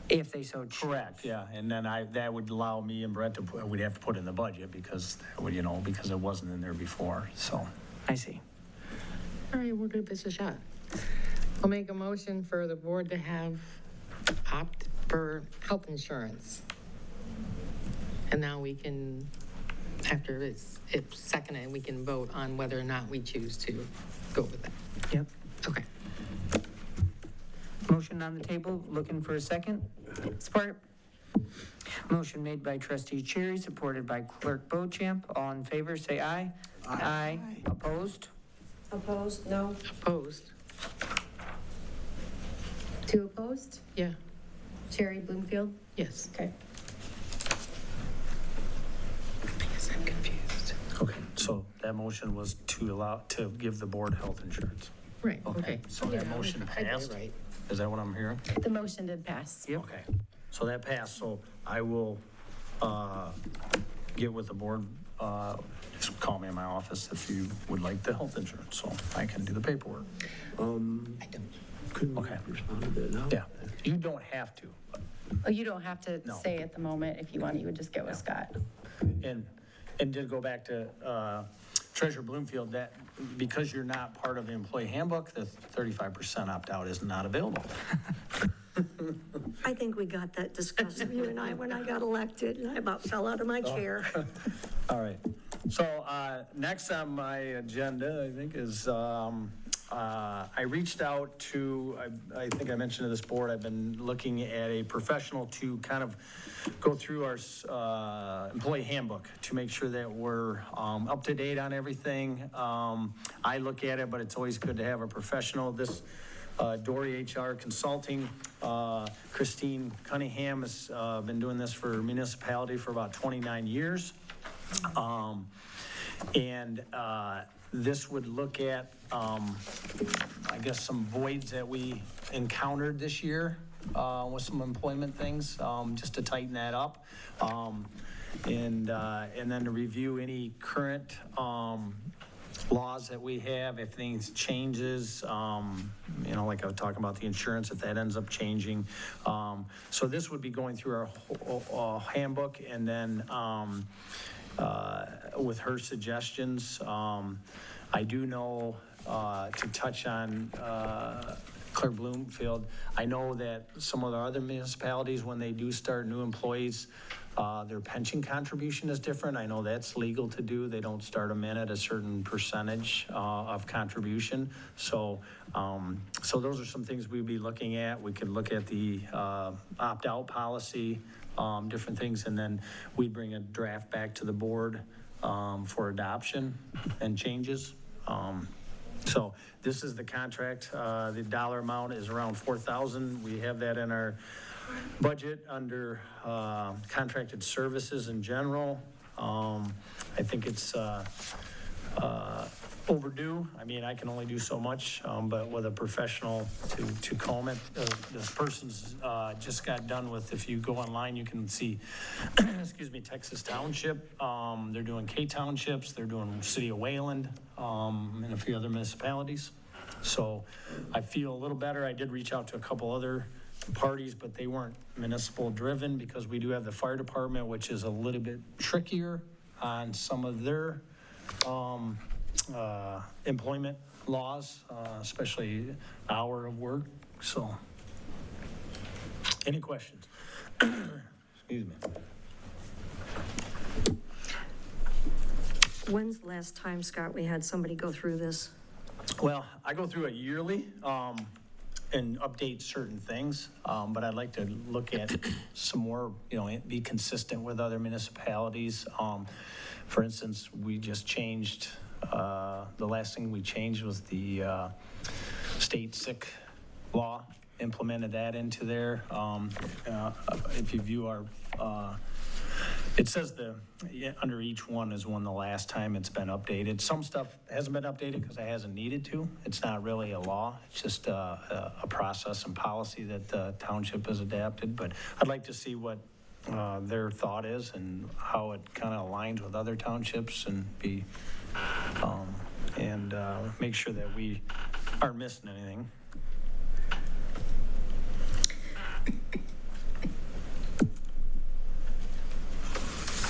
if they so choose. Correct, yeah, and then that would allow me and Brett we'd have to put in the budget because that would, because it wasn't in there before, so. I see. All right, we'll give this a shot. I'll make a motion for the board to opt for health insurance. And now we can, after it's seconded, we can vote on whether or not we choose to go with that. Yep. Okay. Motion on the table, looking for a second? Support. Motion made by trustee Cherry, supported by clerk Beauchamp. All in favor, say aye. Aye. Opposed? Opposed? No. Opposed? 2 opposed? Yeah. Cherry Bloomfield? Yes. Okay. I guess I'm confused. Okay, so that motion was to give the board health insurance. Right, okay. So that motion I did it passed? right. Is that what I'm hearing? The motion did pass. Yep. Okay, so that passed, so I will get with the board, just call me in my office if you would like the health insurance, so I can do the paperwork. I don't. Couldn't respond to that now? Yeah, you don't have to. Oh, you don't have to No. say at the moment. If you want, you would just get with Scott. And to go back to Treasurer Bloomfield, that because you're not part of the employee handbook, the 35% opt-out is not available. I think we got that discussed, you and I, when I got elected, and I about fell out of my chair. All right. So next on my agenda, I think, is I reached out to, I think I mentioned to this board, I've been looking at a professional to kind of go through our employee handbook to make sure that we're up to date on everything. I look at it, but it's always good to have a professional. This Dory HR Consulting, Christine Cunningham has been doing this for municipality for about 29 years. This would look at, I guess, some voids that we encountered this year with some employment things, just to tighten that up. And then to review any current laws that we have, if things changes, like I was talking about the insurance, if that ends up changing. So this would be going through our whole handbook, and then with her suggestions. I do know, to touch on Claire Bloomfield, I know that some of the other municipalities, when they do start new employees, their pension contribution is different. I know that's legal to do. They don't start them in at a certain percentage of contribution. So those are some things we'd be looking at. We could look at the opt-out policy, different things, and then we'd bring a draft back to the board for adoption and changes. So this is the contract. The dollar amount is around $4,000. We have that in our budget under contracted services in general. I think it's overdue. I mean, I can only do so much, but with a professional to comb it. This person's just got done with, if you go online, you can see, excuse me, Texas Township. They're doing K Townships, they're doing City of Wayland, and a few other municipalities. So I feel a little better. I did reach out to a couple other parties, but they weren't municipal driven because we do have the fire department, which is a little bit trickier on some of their employment laws, especially hour of work. So, any questions? Excuse me. When's the last time, Scott, we had somebody go through this? Well, I go through it yearly and update certain things, but I'd like to look at some more, be consistent with other municipalities. For instance, we just changed, the last thing we changed was the state sick law, implemented that into there. If you view our, it says under each one is when the last time it's been updated. Some stuff hasn't been updated because it hasn't needed to. It's not really a law. It's just a process and policy that the township has adapted. But I'd like to see what their thought is and how it kind of aligns with other townships and make sure that we aren't missing anything.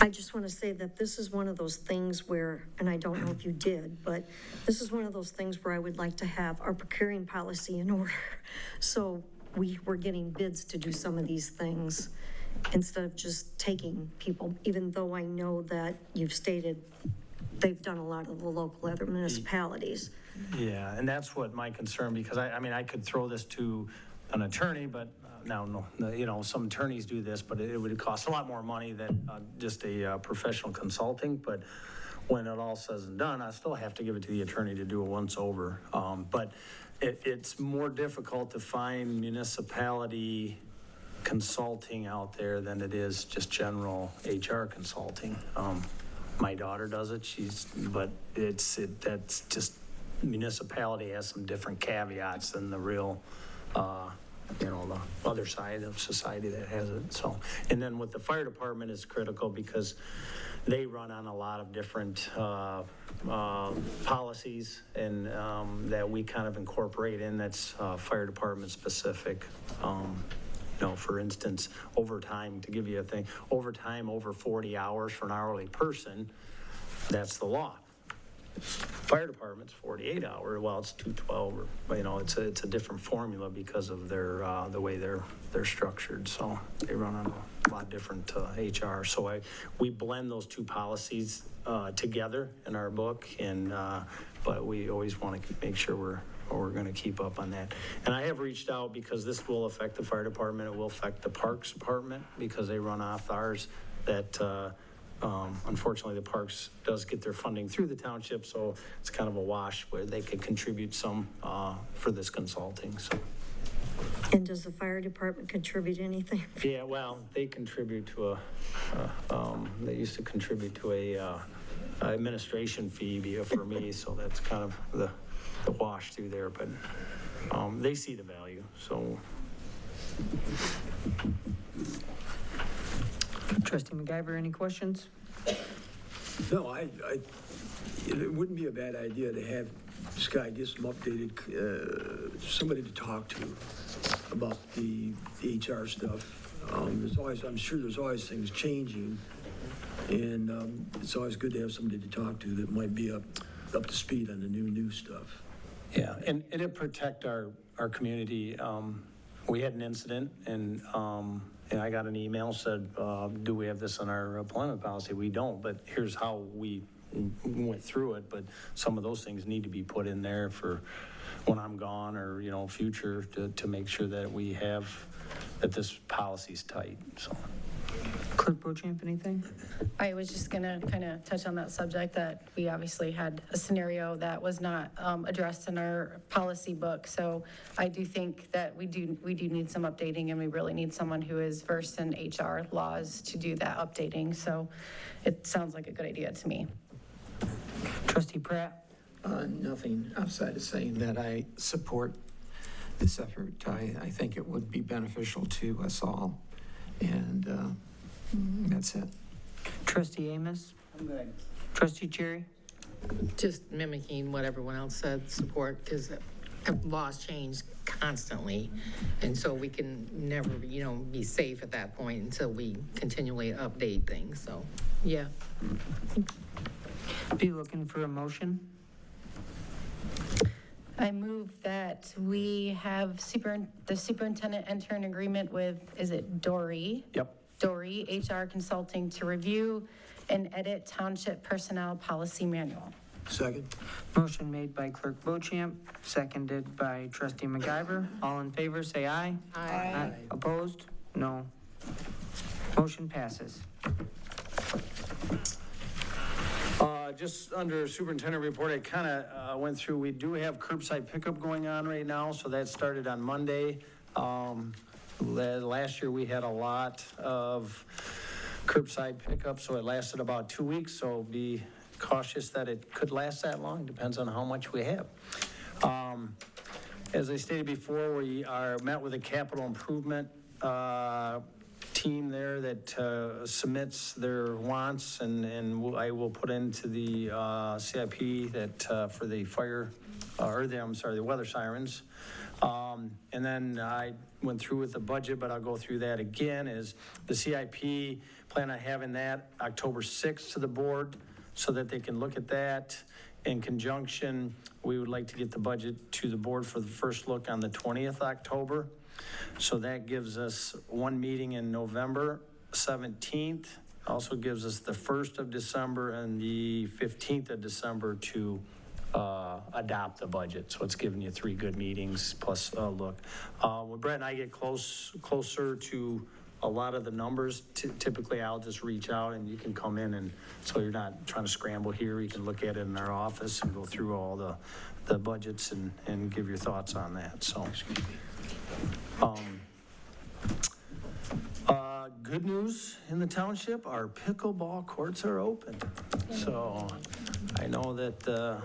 I just want to say that this is one of those things where, and I don't know if you did, but this is one of those things where I would like to have our procuring policy in order. So we were getting bids to do some of these things instead of just taking people, even though I know that you've stated they've done a lot of the local other municipalities. Yeah, and that's what my concern, because I mean, I could throw this to an attorney, but no, some attorneys do this, but it would cost a lot more money than just a professional consulting. But when it all says and done, I still have to give it to the attorney to do a once over. But it's more difficult to find municipality consulting out there than it is just general HR consulting. My daughter does it, but that's just, municipality has some different caveats than the real, the other side of society that has it. So, and then with the fire department is critical because they run on a lot of different policies and that we kind of incorporate in. That's fire department specific. For instance, overtime, to give you a thing, overtime over 40 hours for an hourly person, that's the law. Fire department's 48 hours, well, it's 212, or, it's a different formula because of their, the way they're structured. So they run on a lot different HR. So we blend those two policies together in our book, and but we always want to make sure we're going to keep up on that. And I have reached out because this will affect the fire department. It will affect the parks department because they run off ours. That unfortunately the parks does get their funding through the township, so it's kind of a wash where they could contribute some for this consulting. So. And does the fire department contribute anything? Yeah, well, they contribute to they used to contribute to a administration fee for me, so that's kind of the wash through there, but they see the value, so. Trustee McIver, any questions? No, it wouldn't be a bad idea to have Scott get some updated, somebody to talk to about the HR stuff. I'm sure there's always things changing, and it's always good to have somebody to talk to that might be up to speed on the new stuff. Yeah, and it'd protect our community. We had an incident, and I got an email said, do we have this in our employment policy? We don't, but here's how we went through it. But some of those things need to be put in there for when I'm gone or, future to make sure that we have, that this policy's tight. So Clerk Bochamp, anything? I was just going to kind of touch on that subject, that we obviously had a scenario that was not addressed in our policy book. So I do think that we do need some updating, and we really need someone who is versed in HR laws to do that updating. So it sounds like a good idea to me. Trustee Pratt? Nothing outside of saying that I support this effort. I think it would be beneficial to us all, and that's it. Trustee Amos? I'm good. Trustee Cherry? Just mimicking what everyone else said, support, because laws change constantly. And so we can never, be safe at that point until we continually update things. So, yeah. Be looking for a motion? I move that we have the superintendent enter an agreement with, is it Dory? Yep. Dory HR Consulting to review and edit Township Personnel Policy Manual. Second. Motion made by Clerk Bochamp, seconded by Trustee McIver. All in favor, say aye. Aye. Opposed? No. Motion passes. Just under superintendent report, I kind of went through, we do have curbside pickup going on right now, so that started on Monday. Last year we had a lot of curbside pickup, so it lasted about 2 weeks, so be cautious that it could last that long, depends on how much we have. As I stated before, we are met with a capital improvement team there that submits their wants, and I will put into the CIP that for the fire, the weather sirens. And then I went through with the budget, but I'll go through that again, is the CIP, plan on having that October 6th to the board so that they can look at that. In conjunction, we would like to get the budget to the board for the first look on the 20th October. So that gives us one meeting in November 17th. Also gives us the 1st of December and the 15th of December to adopt the budget. So it's giving you 3 good meetings plus a look. When Brett and I get closer to a lot of the numbers, typically I'll just reach out and you can come in, and so you're not trying to scramble here. You can look at it in our office and go through all the budgets and give your thoughts on that. So. Good news in the township, our pickleball courts are open. So I know that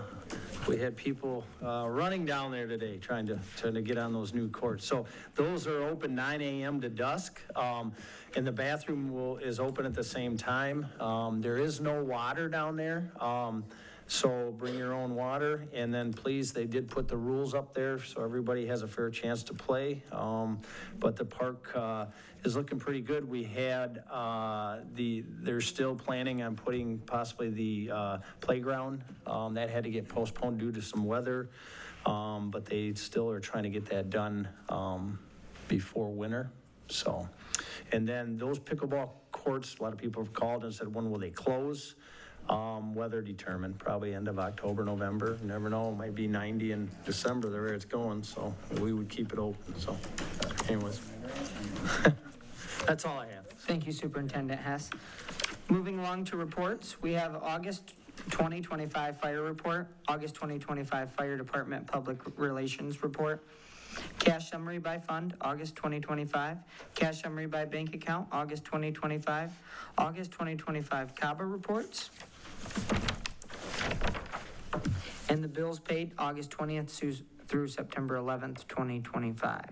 we had people running down there today trying to get on those new courts. So those are open 9 a.m. to dusk. And the bathroom is open at the same time. There is no water down there. So bring your own water, and then please, they did put the rules up there so everybody has a fair chance to play. But the park is looking pretty good. We had they're still planning on putting possibly the playground. That had to get postponed due to some weather, but they still are trying to get that done before winter. So, and then those pickleball courts, a lot of people have called and said, when will they close? Weather determined, probably end of October, November. You never know, it might be 90 in December, the way it's going, so we would keep it open. So anyways, that's all I have. Thank you, Superintendent Hess. Moving along to reports, we have August 2025 fire report, August 2025 fire department public relations report, cash summary by fund, August 2025, cash summary by bank account, August 2025, August 2025 CABA reports, and the bills paid August 20th through September 11th, 2025.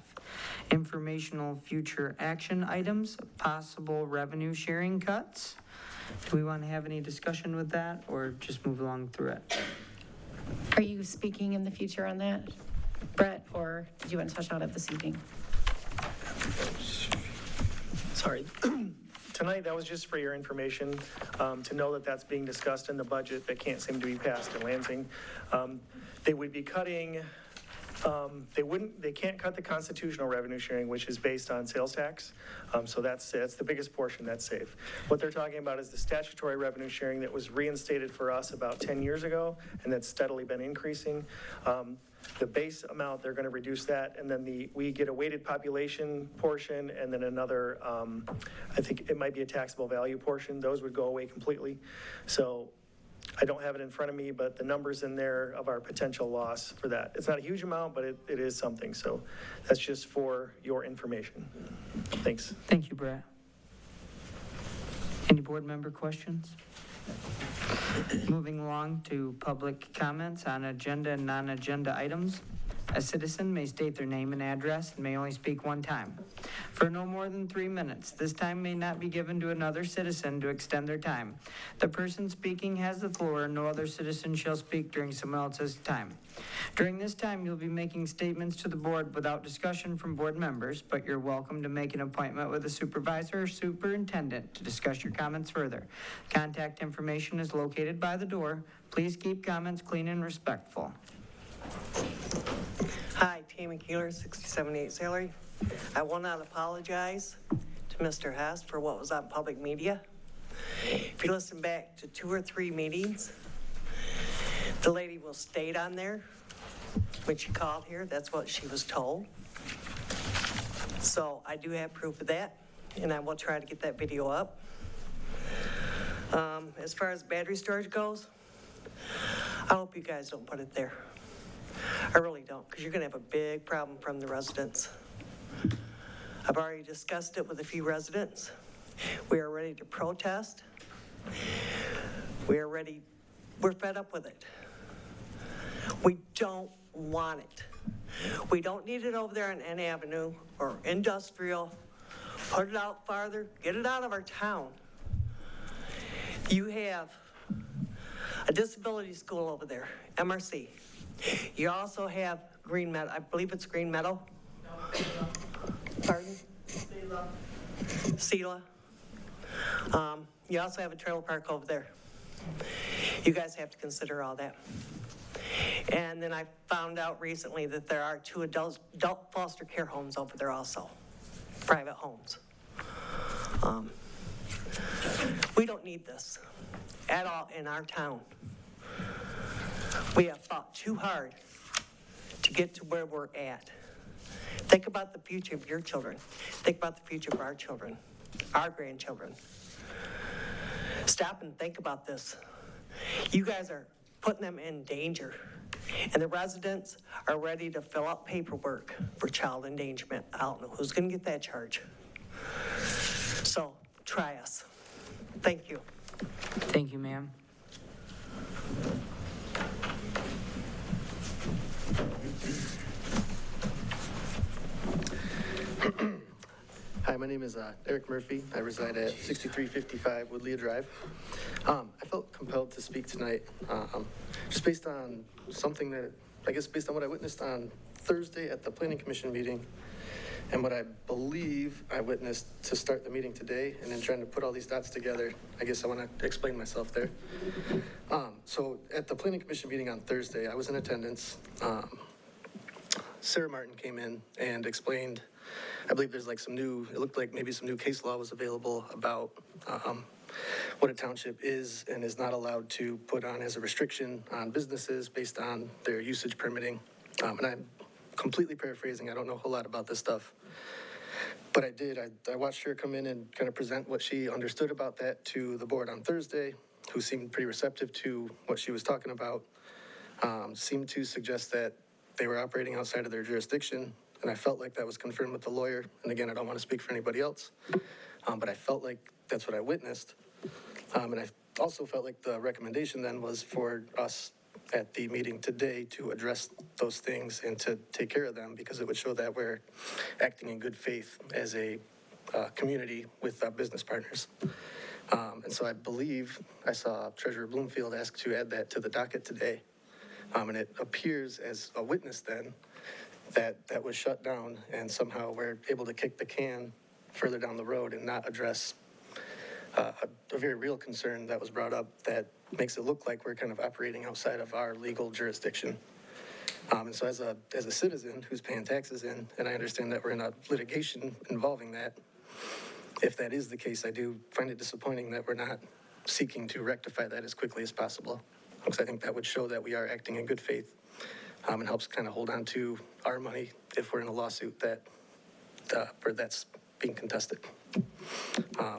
Informational future action items, possible revenue sharing cuts. Do we want to have any discussion with that, or just move along through it? Are you speaking in the future on that, Brett, or did you want to touch on it this evening? Sorry. Tonight, that was just for your information, to know that that's being discussed in the budget that can't seem to be passed in Lansing. They would be cutting, they can't cut the constitutional revenue sharing, which is based on sales tax. So that's the biggest portion, that's safe. What they're talking about is the statutory revenue sharing that was reinstated for us about 10 years ago, and that's steadily been increasing. the base amount, they're going to reduce that, and then we get a weighted population portion, and then another, I think it might be a taxable value portion. Those would go away completely. So I don't have it in front of me, but the numbers in there of our potential loss for that. It's not a huge amount, but it is something. So that's just for your information. Thanks. Thank you, Brett. Any board member questions? Moving along to public comments on agenda and non-agenda items. A citizen may state their name and address and may only speak one time for no more than 3 minutes. This time may not be given to another citizen to extend their time. The person speaking has the floor, and no other citizen shall speak during someone else's time. During this time, you'll be making statements to the board without discussion from board members, but you're welcome to make an appointment with a supervisor or superintendent to discuss your comments further. Contact information is located by the door. Please keep comments clean and respectful. Hi, Tammy Keeler, 6078 Salary. I will not apologize to Mr. Hess for what was on public media. If you listen back to 2 or 3 meetings, the lady will state on there when she called here, that's what she was told. So I do have proof of that, and I will try to get that video up. As far as battery storage goes, I hope you guys don't put it there. I really don't, because you're going to have a big problem from the residents. I've already discussed it with a few residents. We are ready to protest. We're fed up with it. We don't want it. We don't need it over there on N Avenue or industrial. Put it out farther, get it out of our town. You have a disability school over there, MRC. You also have Green Meadow, I believe it's Green Meadow. Pardon? Sela. You also have a trailer park over there. You guys have to consider all that. And then I found out recently that there are 2 adult foster care homes over there also, private homes. We don't need this at all in our town. We have fought too hard to get to where we're at. Think about the future of your children. Think about the future of our children, our grandchildren. Stop and think about this. You guys are putting them in danger, and the residents are ready to fill out paperwork for child endangerment. I don't know who's going to get that charge. So try us. Thank you. Thank you, ma'am. Hi, my name is Eric Murphy. I reside at 6355 Woodlea Drive. I felt compelled to speak tonight just based on something that, I guess based on what I witnessed on Thursday at the Planning Commission meeting and what I believe I witnessed to start the meeting today, and then trying to put all these dots together. I guess I want to explain myself there. So at the Planning Commission meeting on Thursday, I was in attendance. Sarah Martin came in and explained, I believe there's like it looked like maybe some new case law was available about what a township is and is not allowed to put on as a restriction on businesses based on their usage permitting. And I'm completely paraphrasing, I don't know a whole lot about this stuff. But I did, I watched her come in and kind of present what she understood about that to the board on Thursday, who seemed pretty receptive to what she was talking about, seemed to suggest that they were operating outside of their jurisdiction, and I felt like that was confirmed with the lawyer. And again, I don't want to speak for anybody else, but I felt like that's what I witnessed. And I also felt like the recommendation then was for us at the meeting today to address those things and to take care of them, because it would show that we're acting in good faith as a community with business partners. And so I believe I saw Treasurer Bloomfield ask to add that to the docket today. And it appears as a witness then that was shut down, and somehow we're able to kick the can further down the road and not address a very real concern that was brought up that makes it look like we're kind of operating outside of our legal jurisdiction. And so as a citizen who's paying taxes in, and I understand that we're in a litigation involving that, if that is the case, I do find it disappointing that we're not seeking to rectify that as quickly as possible, because I think that would show that we are acting in good faith and helps kind of hold on to our money if we're in a lawsuit that's being contested.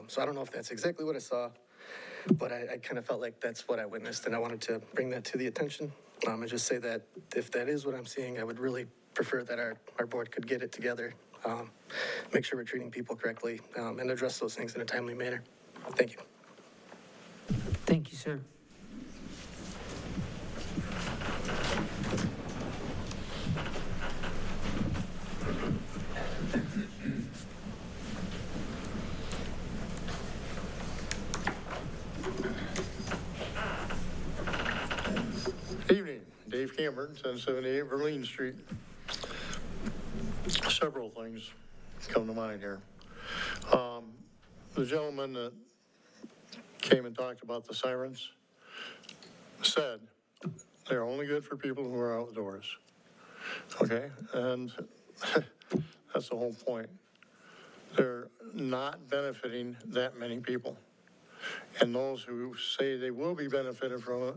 So I don't know if that's exactly what I saw, but I kind of felt like that's what I witnessed, and I wanted to bring that to the attention and just say that if that is what I'm seeing, I would really prefer that our board could get it together, make sure we're treating people correctly, and address those things in a timely manner. Thank you. Thank you, sir. Evening, Dave Cameron, 1078 Verleen Street. Several things come to mind here. The gentleman that came and talked about the sirens said they're only good for people who are outdoors. Okay, and that's the whole point. They're not benefiting that many people. And those who say they will be benefited from it,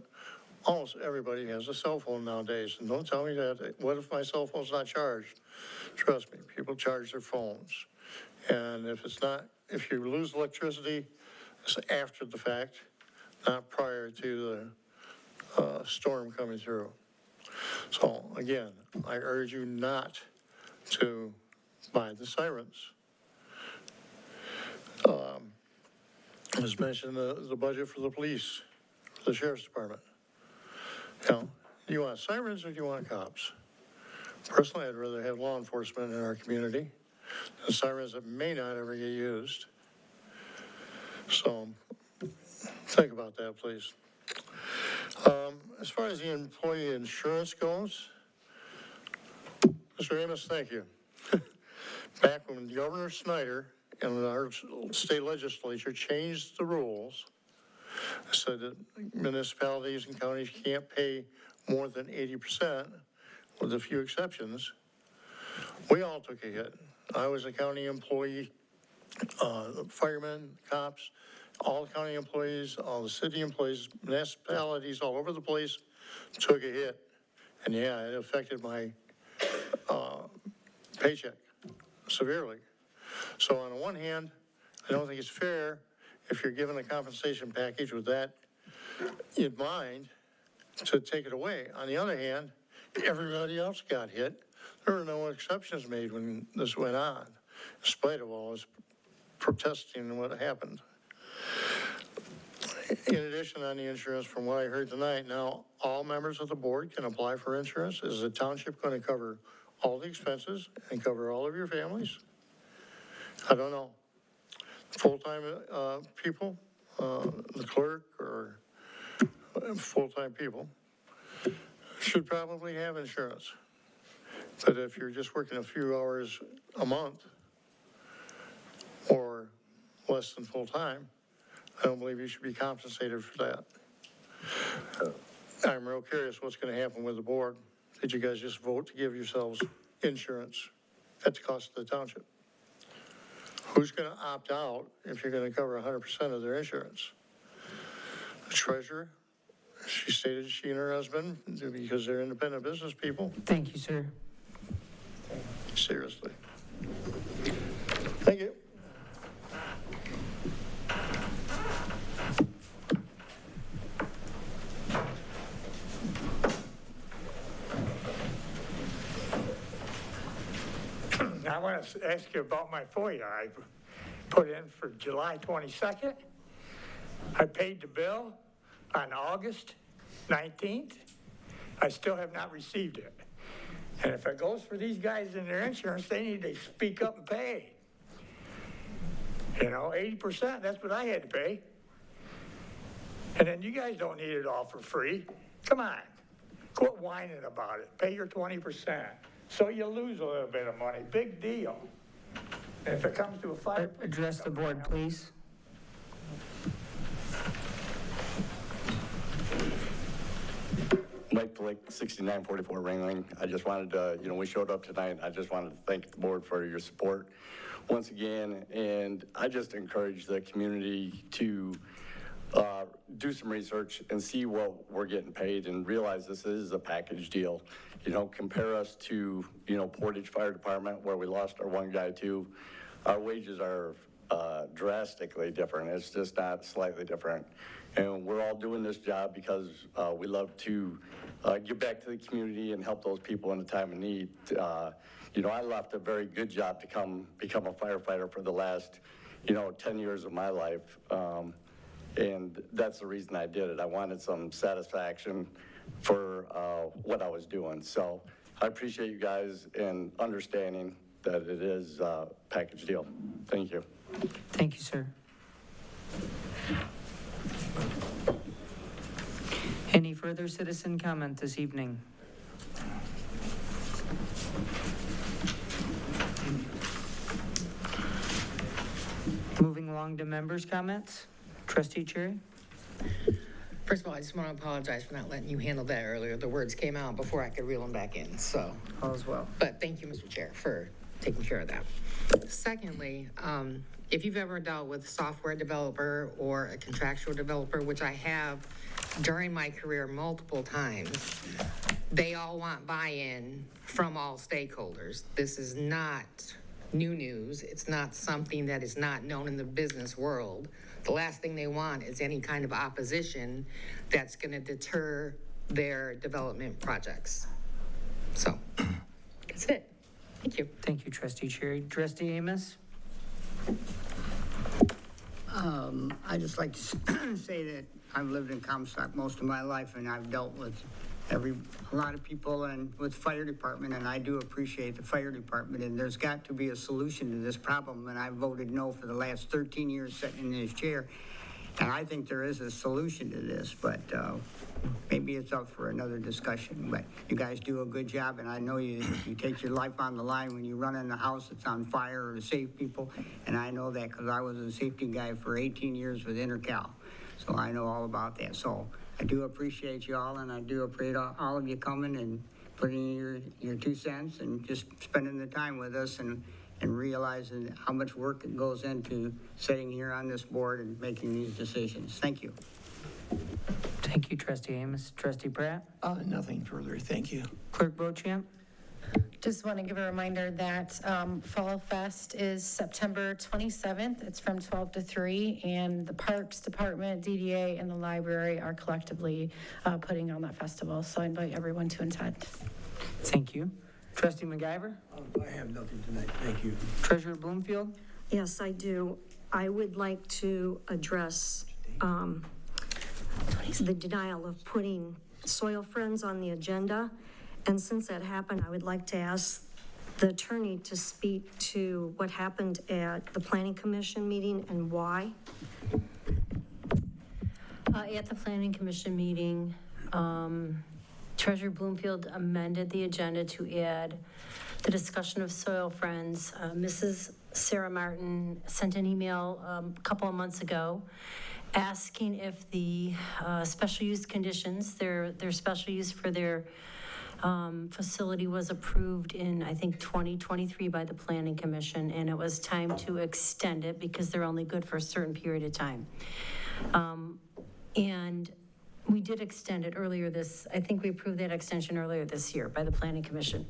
almost everybody has a cell phone nowadays. And don't tell me that, what if my cell phone's not charged? Trust me, people charge their phones. And if you lose electricity, it's after the fact, not prior to the storm coming through. So again, I urge you not to buy the sirens. As mentioned, the budget for the police, the sheriff's department. You know, do you want sirens or do you want cops? Personally, I'd rather have law enforcement in our community than sirens that may not ever get used. So think about that, please. As far as the employee insurance goes, Mr. Amos, thank you. Back when Governor Snyder and our state legislature changed the rules, said that municipalities and counties can't pay more than 80%, with a few exceptions, we all took a hit. I was a county employee, firemen, cops, all the county employees, all the city employees, municipalities all over the place took a hit. And yeah, it affected my paycheck severely. So on the one hand, I don't think it's fair if you're given a compensation package with that in mind to take it away. On the other hand, everybody else got hit. There were no exceptions made when this went on, in spite of all this protesting and what happened. In addition, on the insurance, from what I heard tonight, now all members of the board can apply for insurance. Is the township going to cover all the expenses and cover all of your families? I don't know. Full-time people, the clerk or full-time people should probably have insurance. But if you're just working a few hours a month or less than full-time, I don't believe you should be compensated for that. I'm real curious what's going to happen with the board. Did you guys just vote to give yourselves insurance at the cost of the township? Who's going to opt out if you're going to cover 100% of their insurance? The treasurer, she stated she and her husband, because they're independent business people. Thank you, sir. Seriously. Thank you. I want to ask you about my FOIA. I put in for July 22nd. I paid the bill on August 19th. I still have not received it. And if it goes for these guys in their insurance, they need to speak up and pay. You know, 80%, that's what I had to pay. And then you guys don't need it all for free. Come on, quit whining about it. Pay your 20%. So you lose a little bit of money, big deal. And if it comes to a fire... Address the board, please. Mike Flick, 6944 Ringling. I just wanted to, we showed up tonight. I just wanted to thank the board for your support once again. And I just encourage the community to do some research and see what we're getting paid and realize this is a package deal. You know, compare us to, you know, Portage Fire Department where we lost our one guy too. Our wages are drastically different. It's just not slightly different. And we're all doing this job because we love to give back to the community and help those people in a time of need. You know, I left a very good job to come become a firefighter for the last, you know, 10 years of my life. And that's the reason I did it. I wanted some satisfaction for what I was doing. So I appreciate you guys and understanding that it is a package deal. Thank you. Thank you, sir. Any further citizen comment this evening? Moving along to members' comments. Trustee Cherry? First of all, I just want to apologize for not letting you handle that earlier. The words came out before I could reel them back in, so. All is well. But thank you, Mr. Chair, for taking care of that. Secondly, if you've ever dealt with a software developer or a contractual developer, which I have during my career multiple times, they all want buy-in from all stakeholders. This is not new news. It's not something that is not known in the business world. The last thing they want is any kind of opposition that's going to deter their development projects. So that's it. Thank you. Thank you, Trustee Cherry. Trustee Amos? I'd just like to say that I've lived in Comstock most of my life, and I've dealt with a lot of people and with fire department, and I do appreciate the fire department, and there's got to be a solution to this problem, and I voted no for the last 13 years sitting in this chair, and I think there is a solution to this, but maybe it's up for another discussion. But you guys do a good job, and I know you take your life on the line when you run in the house that's on fire or to save people, and I know that because I was a safety guy for 18 years with Intercal, so I know all about that. So I do appreciate you all, and I do appreciate all of you coming and putting your 2 cents and just spending the time with us and realizing how much work it goes into sitting here on this board and making these decisions. Thank you. Thank you, Trustee Amos. Trustee Pratt? Nothing further, thank you. Clerk Bochamp? Just want to give a reminder that Fall Fest is September 27th. It's from 12 to 3, and the Parks Department, DDA, and the library are collectively putting on that festival. So I invite everyone to attend. Thank you. Trustee MacGyver? I have nothing tonight, thank you. Treasurer Bloomfield? Yes, I do. I would like to address the denial of putting Soil Friends on the agenda. And since that happened, I would like to ask the attorney to speak to what happened at the Planning Commission meeting and why. At the Planning Commission meeting, Treasurer Bloomfield amended the agenda to add the discussion of Soil Friends. Mrs. Sarah Martin sent an email a couple of months ago asking if the special use conditions, their special use for their facility was approved in, I think, 2023 by the Planning Commission, and it was time to extend it because they're only good for a certain period of time. And we did extend it earlier I think we approved that extension earlier this year by the Planning Commission.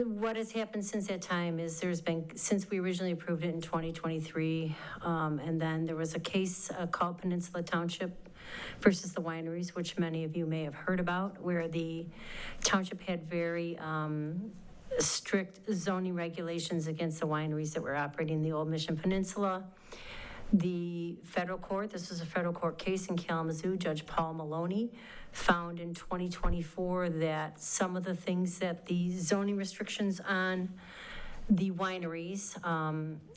What has happened since that time is since we originally approved it in 2023, and then there was a case called Peninsula Township versus the wineries, which many of you may have heard about, where the township had very strict zoning regulations against the wineries that were operating in the Old Mission Peninsula. The federal court, this was a federal court case in Kalamazoo, Judge Paul Maloney found in 2024 that some of the things that the zoning restrictions on the wineries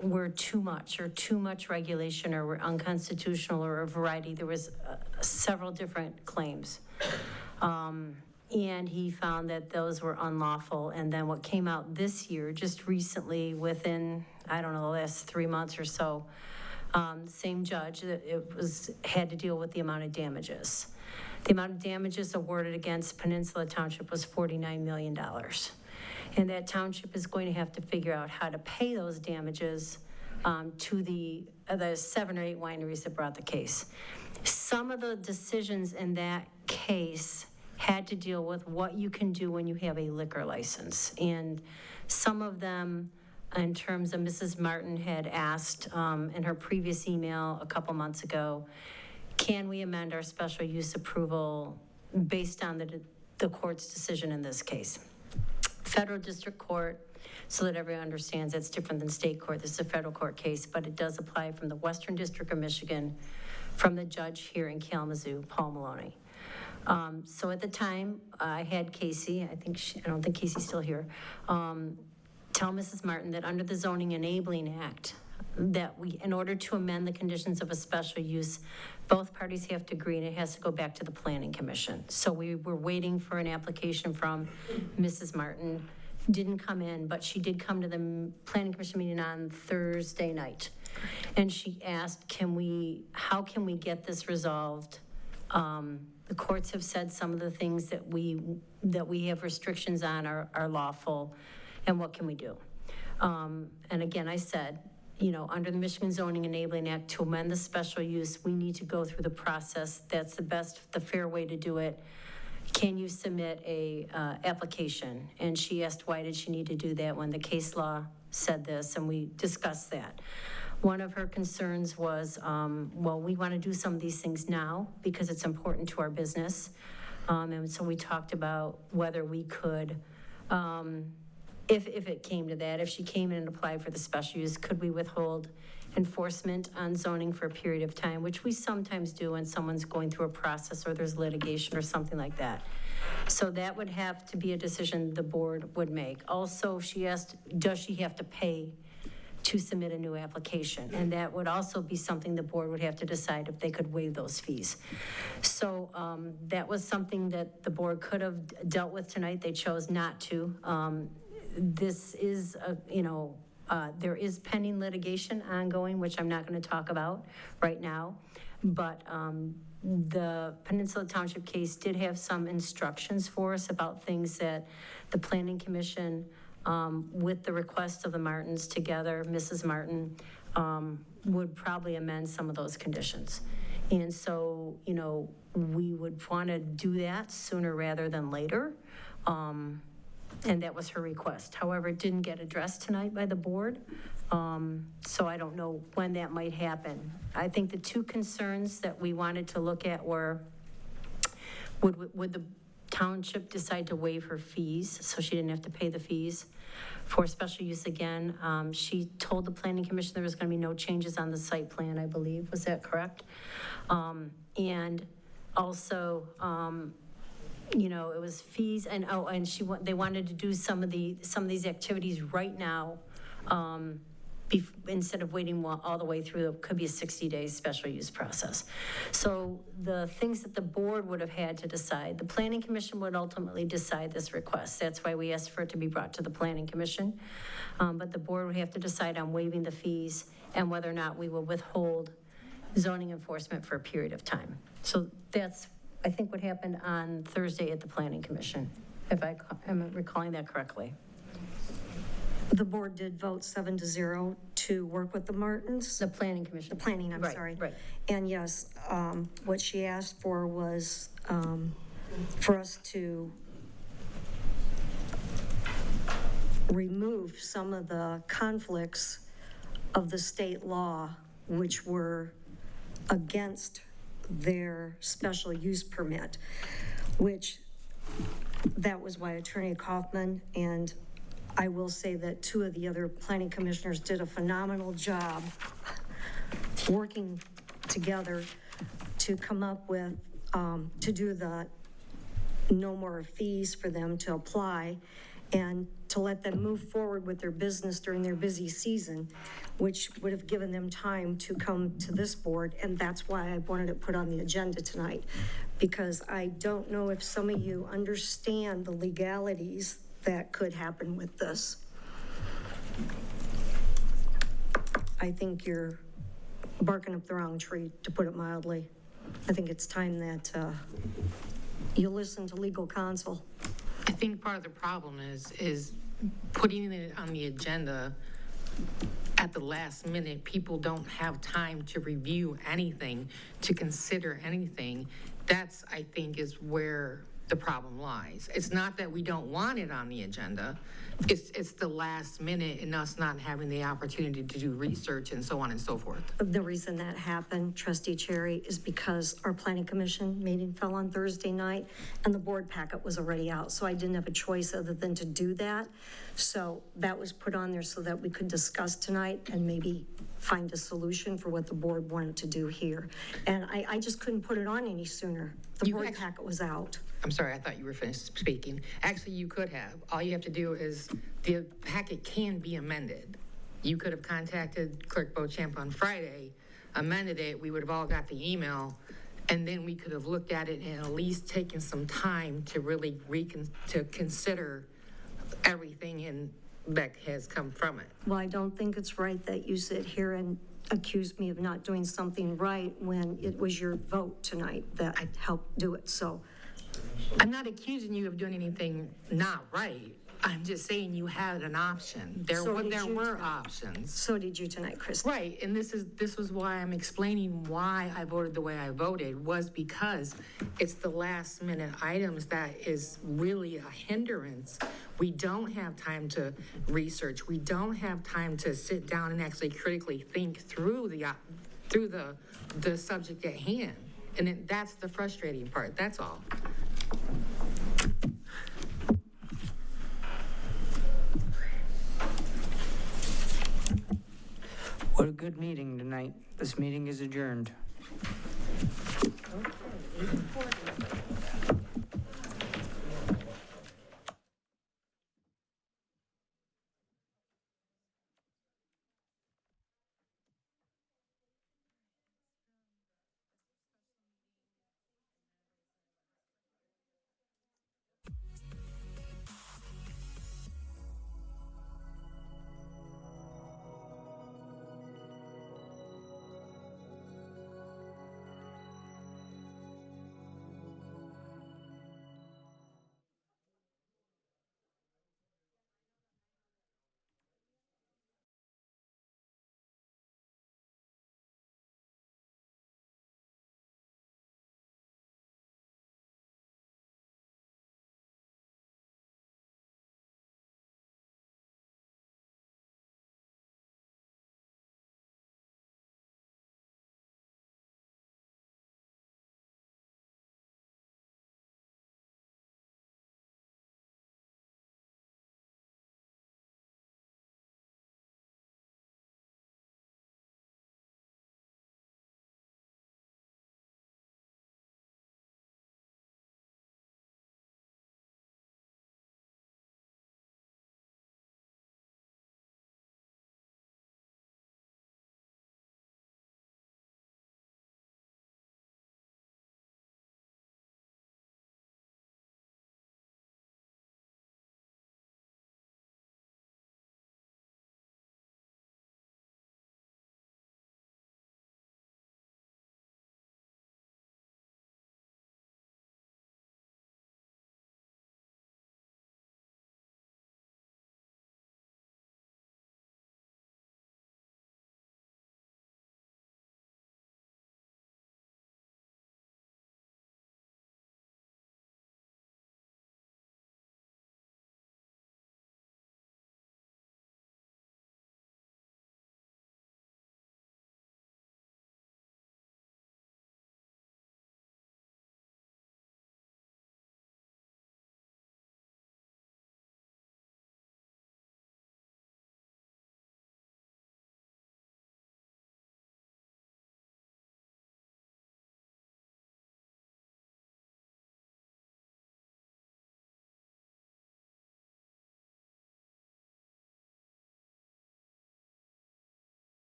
were too much regulation, or were unconstitutional, or a variety. There was several different claims. And he found that those were unlawful. And then what came out this year, just recently, within, I don't know, the last 3 months or so, same judge, had to deal with the amount of damages. The amount of damages awarded against Peninsula Township was $49 million. And that township is going to have to figure out how to pay those damages to the 7 or 8 wineries that brought the case. Some of the decisions in that case had to deal with what you can do when you have a liquor license. And some of them, in terms of Mrs. Martin had asked in her previous email a couple months ago, can we amend our special use approval based on the court's decision in this case? Federal district court, so that everyone understands, it's different than state court. This is a federal court case, but it does apply from the Western District of Michigan, from the judge here in Kalamazoo, Paul Maloney. So at the time, I had Casey, I don't think Casey's still here, tell Mrs. Martin that under the Zoning Enabling Act, that in order to amend the conditions of a special use, both parties have to agree and it has to go back to the Planning Commission. So we were waiting for an application from Mrs. Martin. Didn't come in, but she did come to the Planning Commission meeting on Thursday night. And she asked, how can we get this resolved? The courts have said some of the things that we have restrictions on are lawful, and what can we do? And again, I said, under the Michigan Zoning Enabling Act, to amend the special use, we need to go through the process. That's the fair way to do it. Can you submit a application? And she asked, why did she need to do that when the case law said this, and we discussed that. One of her concerns was, well, we want to do some of these things now because it's important to our business. And so we talked about whether we could, if it came to that, if she came in and applied for the special use, could we withhold enforcement on zoning for a period of time, which we sometimes do when someone's going through a process or there's litigation or something like that. So that would have to be a decision the board would make. Also, she asked, does she have to pay to submit a new application? And that would also be something the board would have to decide if they could waive those fees. So that was something that the board could have dealt with tonight. They chose not to. This is, there is pending litigation ongoing, which I'm not going to talk about right now. But the Peninsula Township case did have some instructions for us about things that the Planning Commission, with the request of the Martins together, Mrs. Martin, would probably amend some of those conditions. And so, we would want to do that sooner rather than later. And that was her request. However, it didn't get addressed tonight by the board. So I don't know when that might happen. I think the two concerns that we wanted to look at were, would the township decide to waive her fees so she didn't have to pay the fees for special use again? She told the Planning Commission there was going to be no changes on the site plan, I believe. Was that correct? And also, it was fees, and they wanted to do some of these activities right now, instead of waiting all the way through. It could be a 60-day special use process. So the things that the board would have had to decide, the Planning Commission would ultimately decide this request. That's why we asked for it to be brought to the Planning Commission. But the board would have to decide on waiving the fees and whether or not we will withhold zoning enforcement for a period of time. So that's, I think, what happened on Thursday at the Planning Commission, if I am recalling that correctly. The board did vote 7-0 to work with the Martins. The Planning Commission. The planning, I'm sorry. Right. And yes, what she asked for was for us to remove some of the conflicts of the state law, which were against their special use permit, which that was why Attorney Kaufman, and I will say that 2 of the other planning commissioners did a phenomenal job working together to come up with, to do the no more fees for them to apply and to let them move forward with their business during their busy season, which would have given them time to come to this board. And that's why I wanted it put on the agenda tonight, because I don't know if some of you understand the legalities that could happen with this. I think you're barking up the wrong tree, to put it mildly. I think it's time that you listen to legal counsel. I think part of the problem is putting it on the agenda at at the last minute, people don't have time to review anything, to consider anything. That's, I think, is where the problem lies. It's not that we don't want it on the agenda. It's the last minute and us not having the opportunity to do research and so on and so forth. The reason that happened, Trustee Cherry, is because our planning commission meeting fell on Thursday night and the board packet was already out. So I didn't have a choice other than to do that. So that was put on there so that we could discuss tonight and maybe find a solution for what the board wanted to do here. And I just couldn't put it on any sooner. The board packet was out. I'm sorry, I thought you were finished speaking. Actually, you could have. All you have to do is, the packet can be amended. You could have contacted Clerk Beauchamp on Friday, amended it, we would have all got the email, and then we could have looked at it and at least taken some time to really to consider everything that has come from it. Well, I don't think it's right that you sit here and accuse me of not doing something right when it was your vote tonight that helped do it, so. I'm not accusing you of doing anything not right. I'm just saying you had an option. There were options. So did you tonight, Chris. Right, and this was why I'm explaining why I voted the way I voted, was because it's the last minute items that is really a hindrance. We don't have time to research. We don't have time to sit down and actually critically think through the subject at hand. And that's the frustrating part, that's all. What a good meeting tonight. This meeting is adjourned. Okay, 8:40.